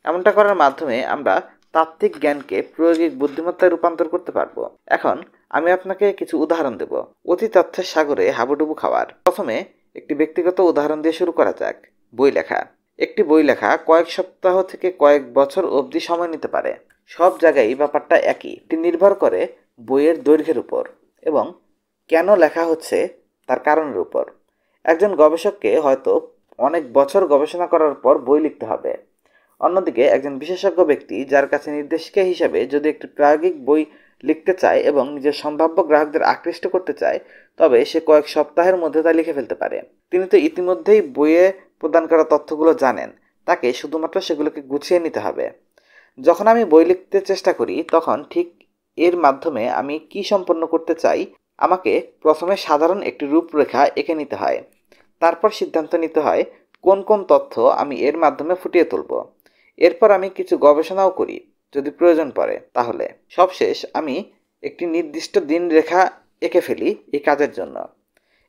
এমনটা করার মাধ্যমে আমরা তাত্ত্বিক জ্ঞানকে প্রায়োগিক বুদ্ধিমত্তায় রূপান্তর করতে পারবো। এখন আমি আপনাকে কিছু উদাহরণ দেব অতি তথ্যের সাগরে হাবুডুবু খাওয়ার। প্রথমে একটি ব্যক্তিগত উদাহরণ দিয়ে শুরু করা যাক। বই লেখা। একটি বই লেখা কয়েক সপ্তাহ থেকে কয়েক বছর অবধি সময় নিতে পারে। সব জায়গায় ব্যাপারটা একই, এটি নির্ভর করে বইয়ের দৈর্ঘ্যের উপর এবং কেন লেখা হচ্ছে তার কারণের উপর। একজন গবেষককে হয়তো অনেক বছর গবেষণা করার পর বই লিখতে হবে। অন্যদিকে একজন বিশেষজ্ঞ ব্যক্তি যার কাছে নির্দেশিকা হিসাবে যদি একটি প্রায়োগিক বই লিখতে চায় এবং নিজের সম্ভাব্য গ্রাহকদের আকৃষ্ট করতে চায়, তবে সে কয়েক সপ্তাহের মধ্যে তা লিখে ফেলতে পারে। তিনি তো ইতিমধ্যেই বইয়ে প্রদান করা তথ্যগুলো জানেন, তাকে শুধুমাত্র সেগুলোকে গুছিয়ে নিতে হবে। যখন আমি বই লিখতে চেষ্টা করি, তখন ঠিক এর মাধ্যমে আমি কি সম্পন্ন করতে চাই আমাকে প্রথমে সাধারণ একটি রূপরেখা এঁকে নিতে হয়। তারপর সিদ্ধান্ত নিতে হয় কোন কোন তথ্য আমি এর মাধ্যমে ফুটিয়ে তুলব। এরপর আমি কিছু গবেষণাও করি যদি প্রয়োজন পড়ে। তাহলে সবশেষ আমি একটি নির্দিষ্ট দিন রেখা এঁকে ফেলি এই কাজের জন্য।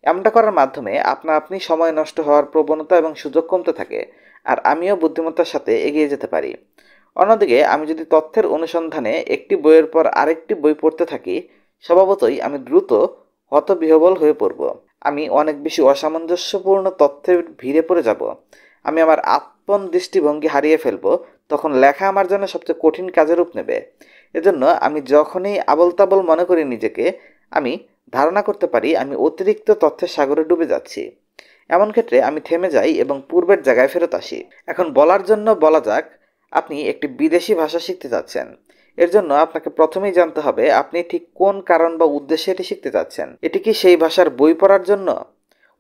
এমনটা করার মাধ্যমে আপনি সময় নষ্ট হওয়ার প্রবণতা এবং সুযোগ কমতে থাকে, আর আমিও বুদ্ধিমত্তার সাথে এগিয়ে যেতে পারি। অন্যদিকে আমি যদি তথ্যের অনুসন্ধানে একটি বইয়ের পর আরেকটি বই পড়তে থাকি, স্বভাবতই আমি দ্রুত হতবিহ্বল হয়ে পড়ব। আমি অনেক বেশি অসামঞ্জস্যপূর্ণ তথ্যের ভিড়ে পড়ে যাব। আমি আমার আপন দৃষ্টিভঙ্গি হারিয়ে ফেলব। তখন লেখা আমার জন্য সবচেয়ে কঠিন কাজের রূপ নেবে। এজন্য আমি যখনই আবল তাবল মনে করি নিজেকে, আমি ধারণা করতে পারি আমি অতিরিক্ত তথ্যের সাগরে ডুবে যাচ্ছি। এমন ক্ষেত্রে আমি থেমে যাই এবং পূর্বের জায়গায় ফেরত আসি। এখন বলার জন্য বলা যাক, আপনি একটি বিদেশি ভাষা শিখতে চাচ্ছেন। এর জন্য আপনাকে প্রথমেই জানতে হবে আপনি ঠিক কোন কারণ বা উদ্দেশ্যে এটি শিখতে চাচ্ছেন। এটি কি সেই ভাষার বই পড়ার জন্য,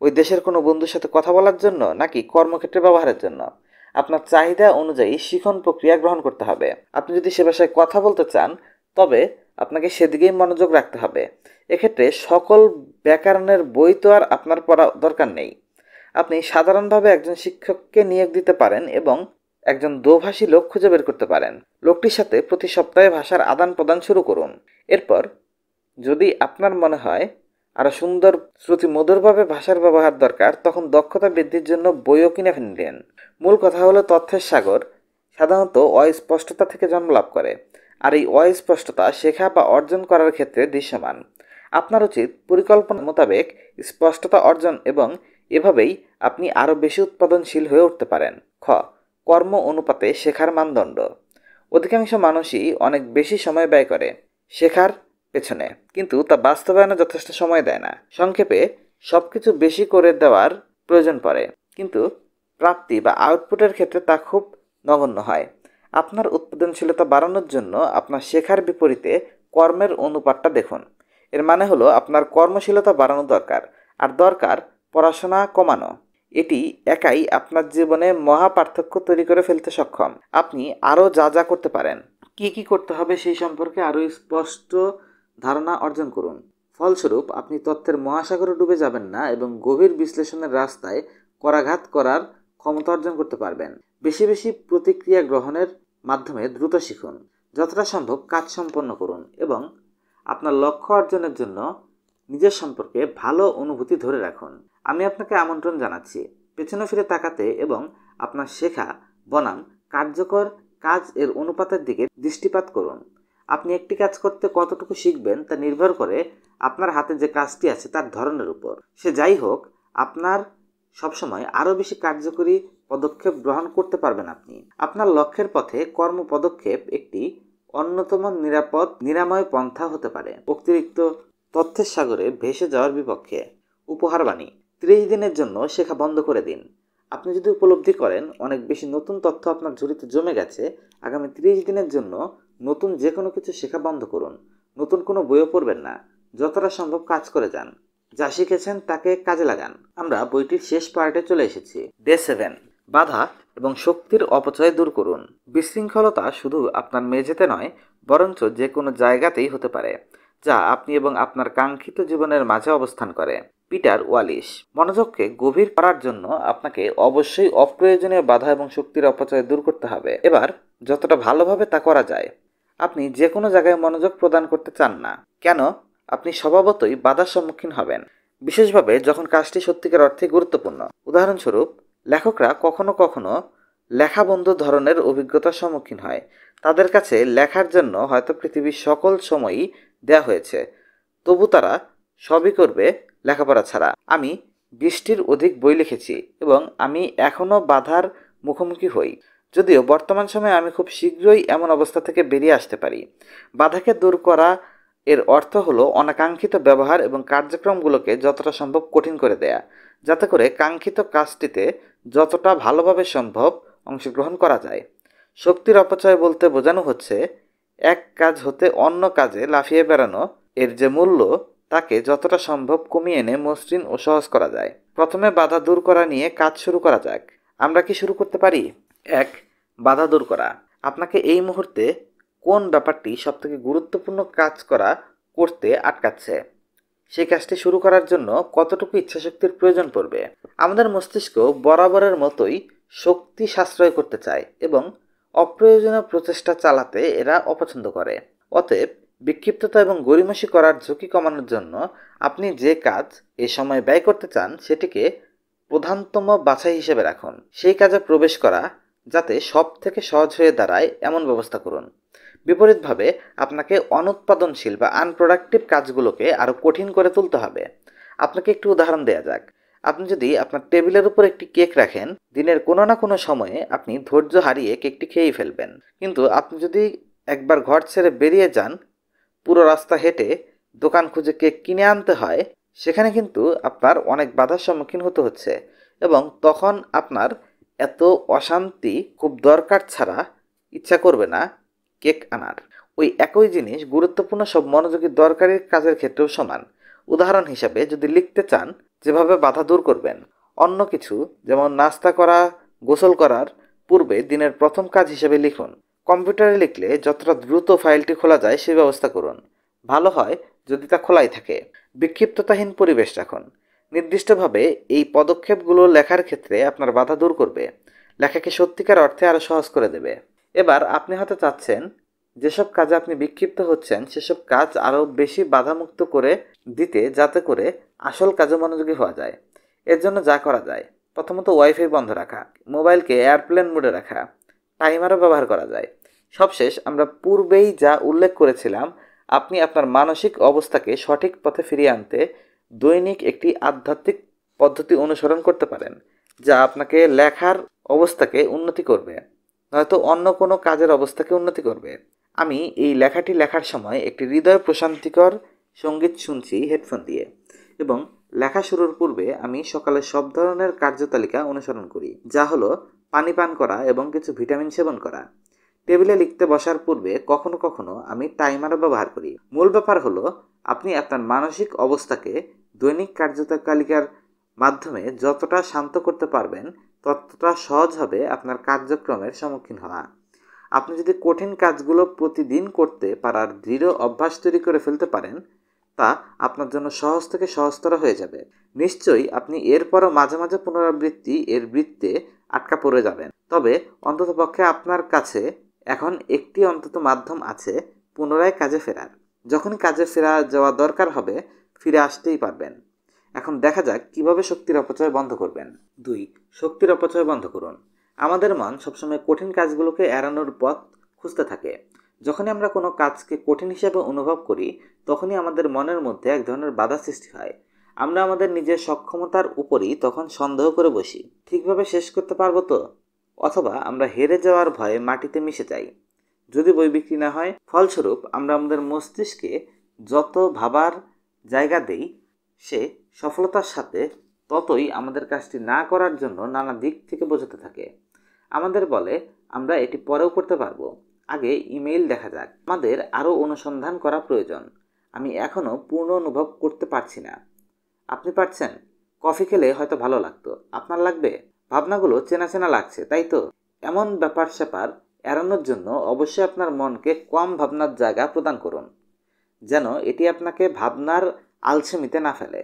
ওই দেশের কোনো বন্ধুর সাথে কথা বলার জন্য, নাকি কর্মক্ষেত্রে ব্যবহারের জন্য? আপনার চাহিদা অনুযায়ী শিখন প্রক্রিয়া গ্রহণ করতে হবে। আপনি যদি সে ভাষায় কথা বলতে চান, তবে আপনাকে সেদিকেই মনোযোগ রাখতে হবে। এক্ষেত্রে সকল ব্যাকরণের বই তো আর আপনার পড়া দরকার নেই। আপনি সাধারণভাবে একজন শিক্ষককে নিয়োগ দিতে পারেন এবং একজন দোভাষী লোক খুঁজে বের করতে পারেন। লোকটির সাথে প্রতি সপ্তাহে ভাষার আদান প্রদান শুরু করুন। এরপর যদি আপনার মনে হয় আরও সুন্দর শ্রুতি মধুরভাবে ভাষার ব্যবহার দরকার, তখন দক্ষতা বৃদ্ধির জন্য বইও কিনে ফেলেন। মূল কথা হলো তথ্যের সাগর সাধারণত অস্পষ্টতা থেকে জন্ম লাভ করে, আর এই অস্পষ্টতা শেখা বা অর্জন করার ক্ষেত্রে দৃশ্যমান। আপনার উচিত পরিকল্পনা মোতাবেক স্পষ্টতা অর্জন, এবং এভাবেই আপনি আরও বেশি উৎপাদনশীল হয়ে উঠতে পারেন। কর্ম অনুপাতে শেখার মানদণ্ড। অধিকাংশ মানুষই অনেক বেশি সময় ব্যয় করে শেখার পেছনে, কিন্তু তা বাস্তবায়নে যথেষ্ট সময় দেয় না। সংক্ষেপে, সব কিছু বেশি করে দেওয়ার প্রয়োজন পড়ে, কিন্তু প্রাপ্তি বা আউটপুটের ক্ষেত্রে তা খুব নগণ্য হয়। আপনার উৎপাদনশীলতা বাড়ানোর জন্য আপনার শেখার বিপরীতে কর্মের অনুপাতটা দেখুন। এর মানে হলো আপনার কর্মশীলতা বাড়ানো দরকার, আর দরকার পড়াশোনা কমানো। এটি একাই আপনার জীবনে মহা পার্থক্য তৈরি করে ফেলতে সক্ষম। আপনি আরও যা যা করতে পারেন, কি কি করতে হবে সেই সম্পর্কে আরও স্পষ্ট ধারণা অর্জন করুন। ফলস্বরূপ আপনি তথ্যের মহাসাগরে ডুবে যাবেন না এবং গভীর বিশ্লেষণের রাস্তায় করাঘাত করার ক্ষমতা অর্জন করতে পারবেন। বেশি বেশি প্রতিক্রিয়া গ্রহণের মাধ্যমে দ্রুত শিখুন। যতটা সম্ভব কাজ সম্পন্ন করুন এবং আপনার লক্ষ্য অর্জনের জন্য নিজের সম্পর্কে ভালো অনুভূতি ধরে রাখুন। আমি আপনাকে আমন্ত্রণ জানাচ্ছি পেছনে ফিরে তাকাতে এবং আপনার শেখা বনাম কার্যকর কাজ এর অনুপাতের দিকে দৃষ্টিপাত করুন। আপনি একটি কাজ করতে কতটুকু শিখবেন তা নির্ভর করে আপনার হাতে যে কাজটি আছে তার ধরনের উপর। সে যাই হোক, আপনার সবসময় আরও বেশি কার্যকরী পদক্ষেপ গ্রহণ করতে পারবেন আপনি। আপনার লক্ষ্যের পথে কর্ম পদক্ষেপ একটি অন্যতম নিরাপদ নিরাময় পন্থা হতে পারে অতিরিক্ত তথ্যের সাগরে ভেসে যাওয়ার বিপক্ষে। উপহারবাণী: 30 দিনের জন্য শেখা বন্ধ করে দিন। আপনি যদি উপলব্ধি করেন অনেক বেশি নতুন তথ্য আপনার ঝুড়িতে জমে গেছে, আগামী 30 দিনের জন্য নতুন যে কোনো কিছু শেখা বন্ধ করুন। নতুন কোনো বইও পড়বেন না, যতটা সম্ভব কাজ করে যান। যা শিখেছেন তাকে কাজে লাগান। আমরা বইটির শেষ পার্টে চলে এসেছি। ডে 7, বাধা এবং শক্তির অপচয় দূর করুন। বিশৃঙ্খলতা শুধু আপনার মেঝেতে নয়, বরঞ্চ যে কোনো জায়গাতেই হতে পারে, যা আপনি এবং আপনার কাঙ্ক্ষিত জীবনের মাঝে অবস্থান করে। পিটার ওয়ালিশ। মনোযোগকে গভীর করার জন্য আপনাকে অবশ্যই অপ্রয়োজনীয় বাধা এবং শক্তির অপচয় দূর করতে হবে। এবার যতটা ভালোভাবে তা করা যায়। আপনি যে কোনো জায়গায় মনোযোগ প্রদান করতে চান না কেন? আপনি স্বভাবতই বাধার সম্মুখীন হবেন, বিশেষভাবে যখন কাজটি সত্যিকার অর্থে গুরুত্বপূর্ণ। উদাহরণস্বরূপ, লেখকরা কখনো কখনো লেখাবন্ধ ধরনের অভিজ্ঞতার সম্মুখীন হয়। তাদের কাছে লেখার জন্য হয়তো পৃথিবীর সকল সময়ই দেয়া হয়েছে, তবু তারা সবই করবে লেখাপড়া ছাড়া। আমি 20টির অধিক বই লিখেছি এবং আমি এখনও বাধার মুখোমুখি হই, যদিও বর্তমান সময়ে আমি খুব শীঘ্রই এমন অবস্থা থেকে বেরিয়ে আসতে পারি। বাধাকে দূর করা এর অর্থ হলো অনাকাঙ্ক্ষিত ব্যবহার এবং কার্যক্রমগুলোকে যতটা সম্ভব কঠিন করে দেয়া, যাতে করে কাঙ্ক্ষিত কাজটিতে যতটা ভালোভাবে সম্ভব অংশগ্রহণ করা যায়। শক্তির অপচয় বলতে বোঝানো হচ্ছে এক কাজ হতে অন্য কাজে লাফিয়ে বেড়ানো। এর যে মূল্য, তাকে যতটা সম্ভব কমিয়ে এনে মসৃণ ও সহজ করা যায়। প্রথমে বাধা দূর করা নিয়ে কাজ শুরু করা যাক। আমরা কি শুরু করতে পারি? 1. বাধা দূর করা। আপনাকে এই মুহূর্তে কোন ব্যাপারটি সবথেকে গুরুত্বপূর্ণ কাজ করতে আটকাচ্ছে? সেই কাজটি শুরু করার জন্য কতটুকু ইচ্ছাশক্তির প্রয়োজন পড়বে? আমাদের মস্তিষ্ক বরাবরের মতোই শক্তি সাশ্রয় করতে চায় এবং অপ্রয়োজনীয় প্রচেষ্টা চালাতে এরা অপছন্দ করে। অতএব বিক্ষিপ্ততা এবং গড়িমসি করার ঝুঁকি কমানোর জন্য আপনি যে কাজ এ সময় ব্যয় করতে চান সেটিকে প্রধানতম বাছাই হিসেবে রাখুন। সেই কাজে প্রবেশ করা যাতে সব থেকে সহজ হয়ে দাঁড়ায় এমন ব্যবস্থা করুন। বিপরীতভাবে আপনাকে অনুৎপাদনশীল বা আনপ্রোডাক্টিভ কাজগুলোকে আরও কঠিন করে তুলতে হবে। আপনাকে একটু উদাহরণ দেওয়া যাক। আপনি যদি আপনার টেবিলের উপর একটি কেক রাখেন, দিনের কোনো না কোনো সময়ে আপনি ধৈর্য হারিয়ে কেকটি খেয়েই ফেলবেন। কিন্তু আপনি যদি একবার ঘর ছেড়ে বেরিয়ে যান, পুরো রাস্তা হেঁটে দোকান খুঁজে কেক কিনে আনতে হয়, সেখানে কিন্তু আপনার অনেক বাধার সম্মুখীন হতে হচ্ছে এবং তখন আপনার এত অশান্তি খুব দরকার ছাড়া ইচ্ছা করবে না কেক আনার। ওই একই জিনিস গুরুত্বপূর্ণ সব মনোযোগী দরকারি কাজের ক্ষেত্রেও সমান। উদাহরণ হিসাবে, যদি লিখতে চান, যেভাবে বাধা দূর করবেন, অন্য কিছু যেমন নাস্তা করা, গোসল করার পূর্বে দিনের প্রথম কাজ হিসেবে লিখুন। কম্পিউটারে লিখলে যতটা দ্রুত ফাইলটি খোলা যায় সে ব্যবস্থা করুন। ভালো হয় যদি তা খোলাই থাকে। বিক্ষিপ্ততাহীন পরিবেশ রাখুন। নির্দিষ্টভাবে এই পদক্ষেপগুলো লেখার ক্ষেত্রে আপনার বাধা দূর করবে, লেখাকে সত্যিকার অর্থে আরও সহজ করে দেবে। এবার আপনি হয়তো চাচ্ছেন যেসব কাজে আপনি বিক্ষিপ্ত হচ্ছেন সেসব কাজ আরও বেশি বাধামুক্ত করে দিতে, যাতে করে আসল কাজে মনোযোগী হওয়া যায়। এর জন্য যা করা যায়, প্রথমত ওয়াইফাই বন্ধ রাখা, মোবাইলকে এয়ারপ্লেন মোডে রাখা, টাইমারও ব্যবহার করা যায়। সবশেষ, আমরা পূর্বেই যা উল্লেখ করেছিলাম, আপনি আপনার মানসিক অবস্থাকে সঠিক পথে ফিরিয়ে আনতে দৈনিক একটি আধ্যাত্মিক পদ্ধতি অনুসরণ করতে পারেন, যা আপনাকে লেখার অবস্থাকে উন্নতি করবে, নয়তো অন্য কোনো কাজের অবস্থাকে উন্নতি করবে। আমি এই লেখাটি লেখার সময় একটি হৃদয় প্রশান্তিকর সঙ্গীত শুনছি হেডফোন দিয়ে, এবং লেখা শুরুর পূর্বে আমি সকালে সব ধরনের কার্যতালিকা অনুসরণ করি, যা হলো পানি পান করা এবং কিছু ভিটামিন সেবন করা। টেবিলে লিখতে বসার পূর্বে কখনো কখনো আমি টাইমারও ব্যবহার করি। মূল ব্যাপার হলো আপনি আপনার মানসিক অবস্থাকে দৈনিক কার্যতালিকার মাধ্যমে যতটা শান্ত করতে পারবেন, ততটা সহজ হবে আপনার কার্যক্রমের সম্মুখীন হওয়া। আপনি যদি কঠিন কাজগুলো প্রতিদিন করতে পারার দৃঢ় অভ্যাস তৈরি করে ফেলতে পারেন, তা আপনার জন্য সহজ থেকে সহজতর হয়ে যাবে। নিশ্চয়ই আপনি এরপরও মাঝে মাঝে এর বৃত্তে আটকা পড়ে যাবেন, তবে অন্ততপক্ষে আপনার কাছে এখন একটি অন্তত মাধ্যম আছে পুনরায় কাজে ফেরার। যখনই কাজে ফেরা যাওয়া দরকার হবে, ফিরে আসতেই পারবেন। এখন দেখা যাক কিভাবে শক্তির অপচয় বন্ধ করবেন। 2. শক্তির অপচয় বন্ধ করুন। আমাদের মন সবসময় কঠিন কাজগুলোকে এড়ানোর পথ খুঁজতে থাকে। যখনই আমরা কোনো কাজকে কঠিন হিসেবে অনুভব করি, তখনই আমাদের মনের মধ্যে এক ধরনের বাধা সৃষ্টি হয়। আমরা আমাদের নিজের সক্ষমতার উপরই তখন সন্দেহ করে বসি, ঠিকভাবে শেষ করতে পারবো তো? অথবা আমরা হেরে যাওয়ার ভয়ে মাটিতে মিশে যাই যদি বই বিক্রি না হয়। ফলস্বরূপ আমরা আমাদের মস্তিষ্কে যত ভাবার জায়গা দেই, সে সফলতার সাথে ততই আমাদের কাজটি না করার জন্য নানা দিক থেকে বোঝাতে থাকে। আমাদের বলে আমরা এটি পরেও করতে পারবো, আগে ইমেইল দেখা যাক, আমাদের আরও অনুসন্ধান করা প্রয়োজন। আমি এখনও পূর্ণ অনুভব করতে পারছি না। আপনি পারছেন? কফি খেলে হয়তো ভালো লাগতো, আপনার লাগবে? ভাবনাগুলো চেনা চেনা লাগছে, তাই তো? এমন ব্যাপার স্যাপার এড়ানোর জন্য অবশ্যই আপনার মনকে কম ভাবনার জায়গা প্রদান করুন, যেন এটি আপনাকে ভাবনার আলসেমিতে না ফেলে।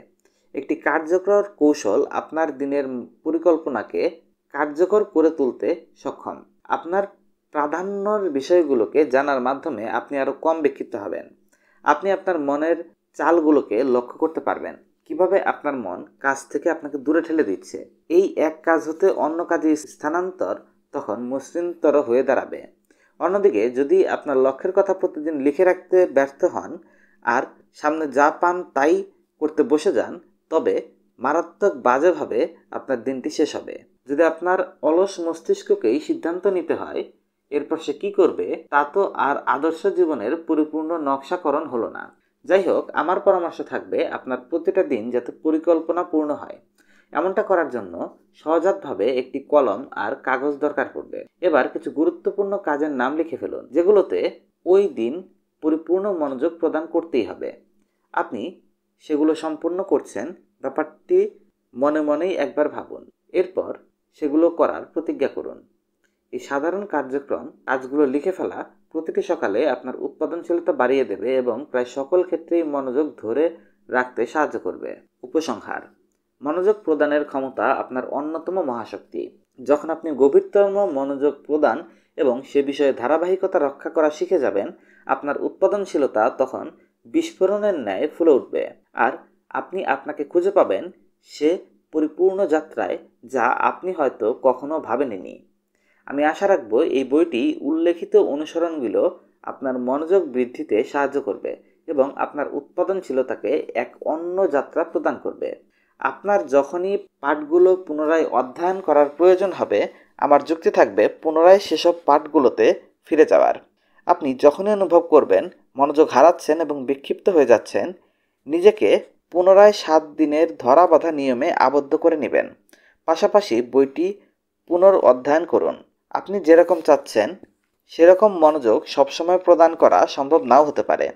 একটি কার্যকর কৌশল আপনার দিনের পরিকল্পনাকে কার্যকর করে তুলতে সক্ষম। আপনার প্রাধান্যর বিষয়গুলোকে জানার মাধ্যমে আপনি আরও কম বিক্ষিপ্ত হবেন। আপনি আপনার মনের চালগুলোকে লক্ষ্য করতে পারবেন, কিভাবে আপনার মন কাজ থেকে আপনাকে দূরে ঠেলে দিচ্ছে। এই এক কাজ হতে অন্য কাজে স্থানান্তর তখন মসৃণতর হয়ে দাঁড়াবে। অন্যদিকে যদি আপনার লক্ষ্যের কথা প্রতিদিন লিখে রাখতে ব্যর্থ হন আর সামনে যা পান তাই করতে বসে যান, তবে মারাত্মক বাজেভাবে আপনার দিনটি শেষ হবে। যদি আপনার অলস মস্তিষ্ককেই সিদ্ধান্ত নিতে হয় এরপর সে কী করবে, তা তো আর আদর্শ জীবনের পরিপূর্ণ নকশাকরণ হলো না। যাই হোক, আমার পরামর্শ থাকবে আপনার প্রতিটা দিন যাতে পরিকল্পনা পূর্ণ হয়। এমনটা করার জন্য সহজাতভাবে একটি কলম আর কাগজ দরকার পড়বে। এবার কিছু গুরুত্বপূর্ণ কাজের নাম লিখে ফেলুন, যেগুলোতে ওই দিন পরিপূর্ণ মনোযোগ প্রদান করতেই হবে। আপনি সেগুলো সম্পূর্ণ করছেন ব্যাপারটি মনে মনেই একবার ভাবুন, এরপর সেগুলো করার প্রতিজ্ঞা করুন। এই সাধারণ কাজগুলো লিখে ফেলা প্রতিটি সকালে আপনার উৎপাদনশীলতা বাড়িয়ে দেবে এবং প্রায় সকল ক্ষেত্রেই মনোযোগ ধরে রাখতে সাহায্য করবে। উপসংহার: মনোযোগ প্রদানের ক্ষমতা আপনার অন্যতম মহাশক্তি। যখন আপনি গভীরতম মনোযোগ প্রদান এবং সে বিষয়ে ধারাবাহিকতা রক্ষা করা শিখে যাবেন, আপনার উৎপাদনশীলতা তখন বিস্ফোরণের ন্যায় ফুলে উঠবে, আর আপনি আপনাকে খুঁজে পাবেন সে পরিপূর্ণ যাত্রায় যা আপনি হয়তো কখনো ভাবেননি। আমি আশা রাখব এই বইটি উল্লেখিত অনুসরণগুলো আপনার মনোযোগ বৃদ্ধিতে সাহায্য করবে এবং আপনার উৎপাদনশীলতাকে এক অন্য যাত্রা প্রদান করবে। আপনার যখনই পাঠগুলো পুনরায় অধ্যয়ন করার প্রয়োজন হবে, আমার যুক্তি থাকবে পুনরায় সেসব পাঠগুলোতে ফিরে যাওয়ার। আপনি যখনই অনুভব করবেন মনোযোগ হারাচ্ছেন এবং বিক্ষিপ্ত হয়ে যাচ্ছেন, নিজেকে পুনরায় 7 দিনের ধরা বাঁধা নিয়মে আবদ্ধ করে নেবেন। পাশাপাশি বইটি পুনর্অধ্যয়ন করুন। আপনি যেরকম চাচ্ছেন সেরকম মনোযোগ সবসময় প্রদান করা সম্ভব নাও হতে পারে,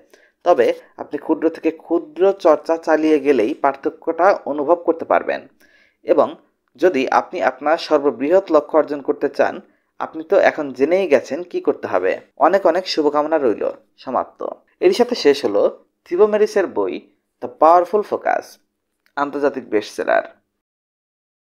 তবে আপনি ক্ষুদ্র থেকে ক্ষুদ্র চর্চা চালিয়ে গেলেই পার্থক্যটা অনুভব করতে পারবেন। এবং যদি আপনি আপনার সর্ববৃহৎ লক্ষ্য অর্জন করতে চান, আপনি তো এখন জেনেই গেছেন কি করতে হবে। অনেক অনেক শুভকামনা রইল। সমাপ্ত। এর সাথে শেষ হলো থিবো ম্যারিসের বই দ্য পাওয়ারফুল ফোকাস, আন্তর্জাতিক বেস্টসেলার।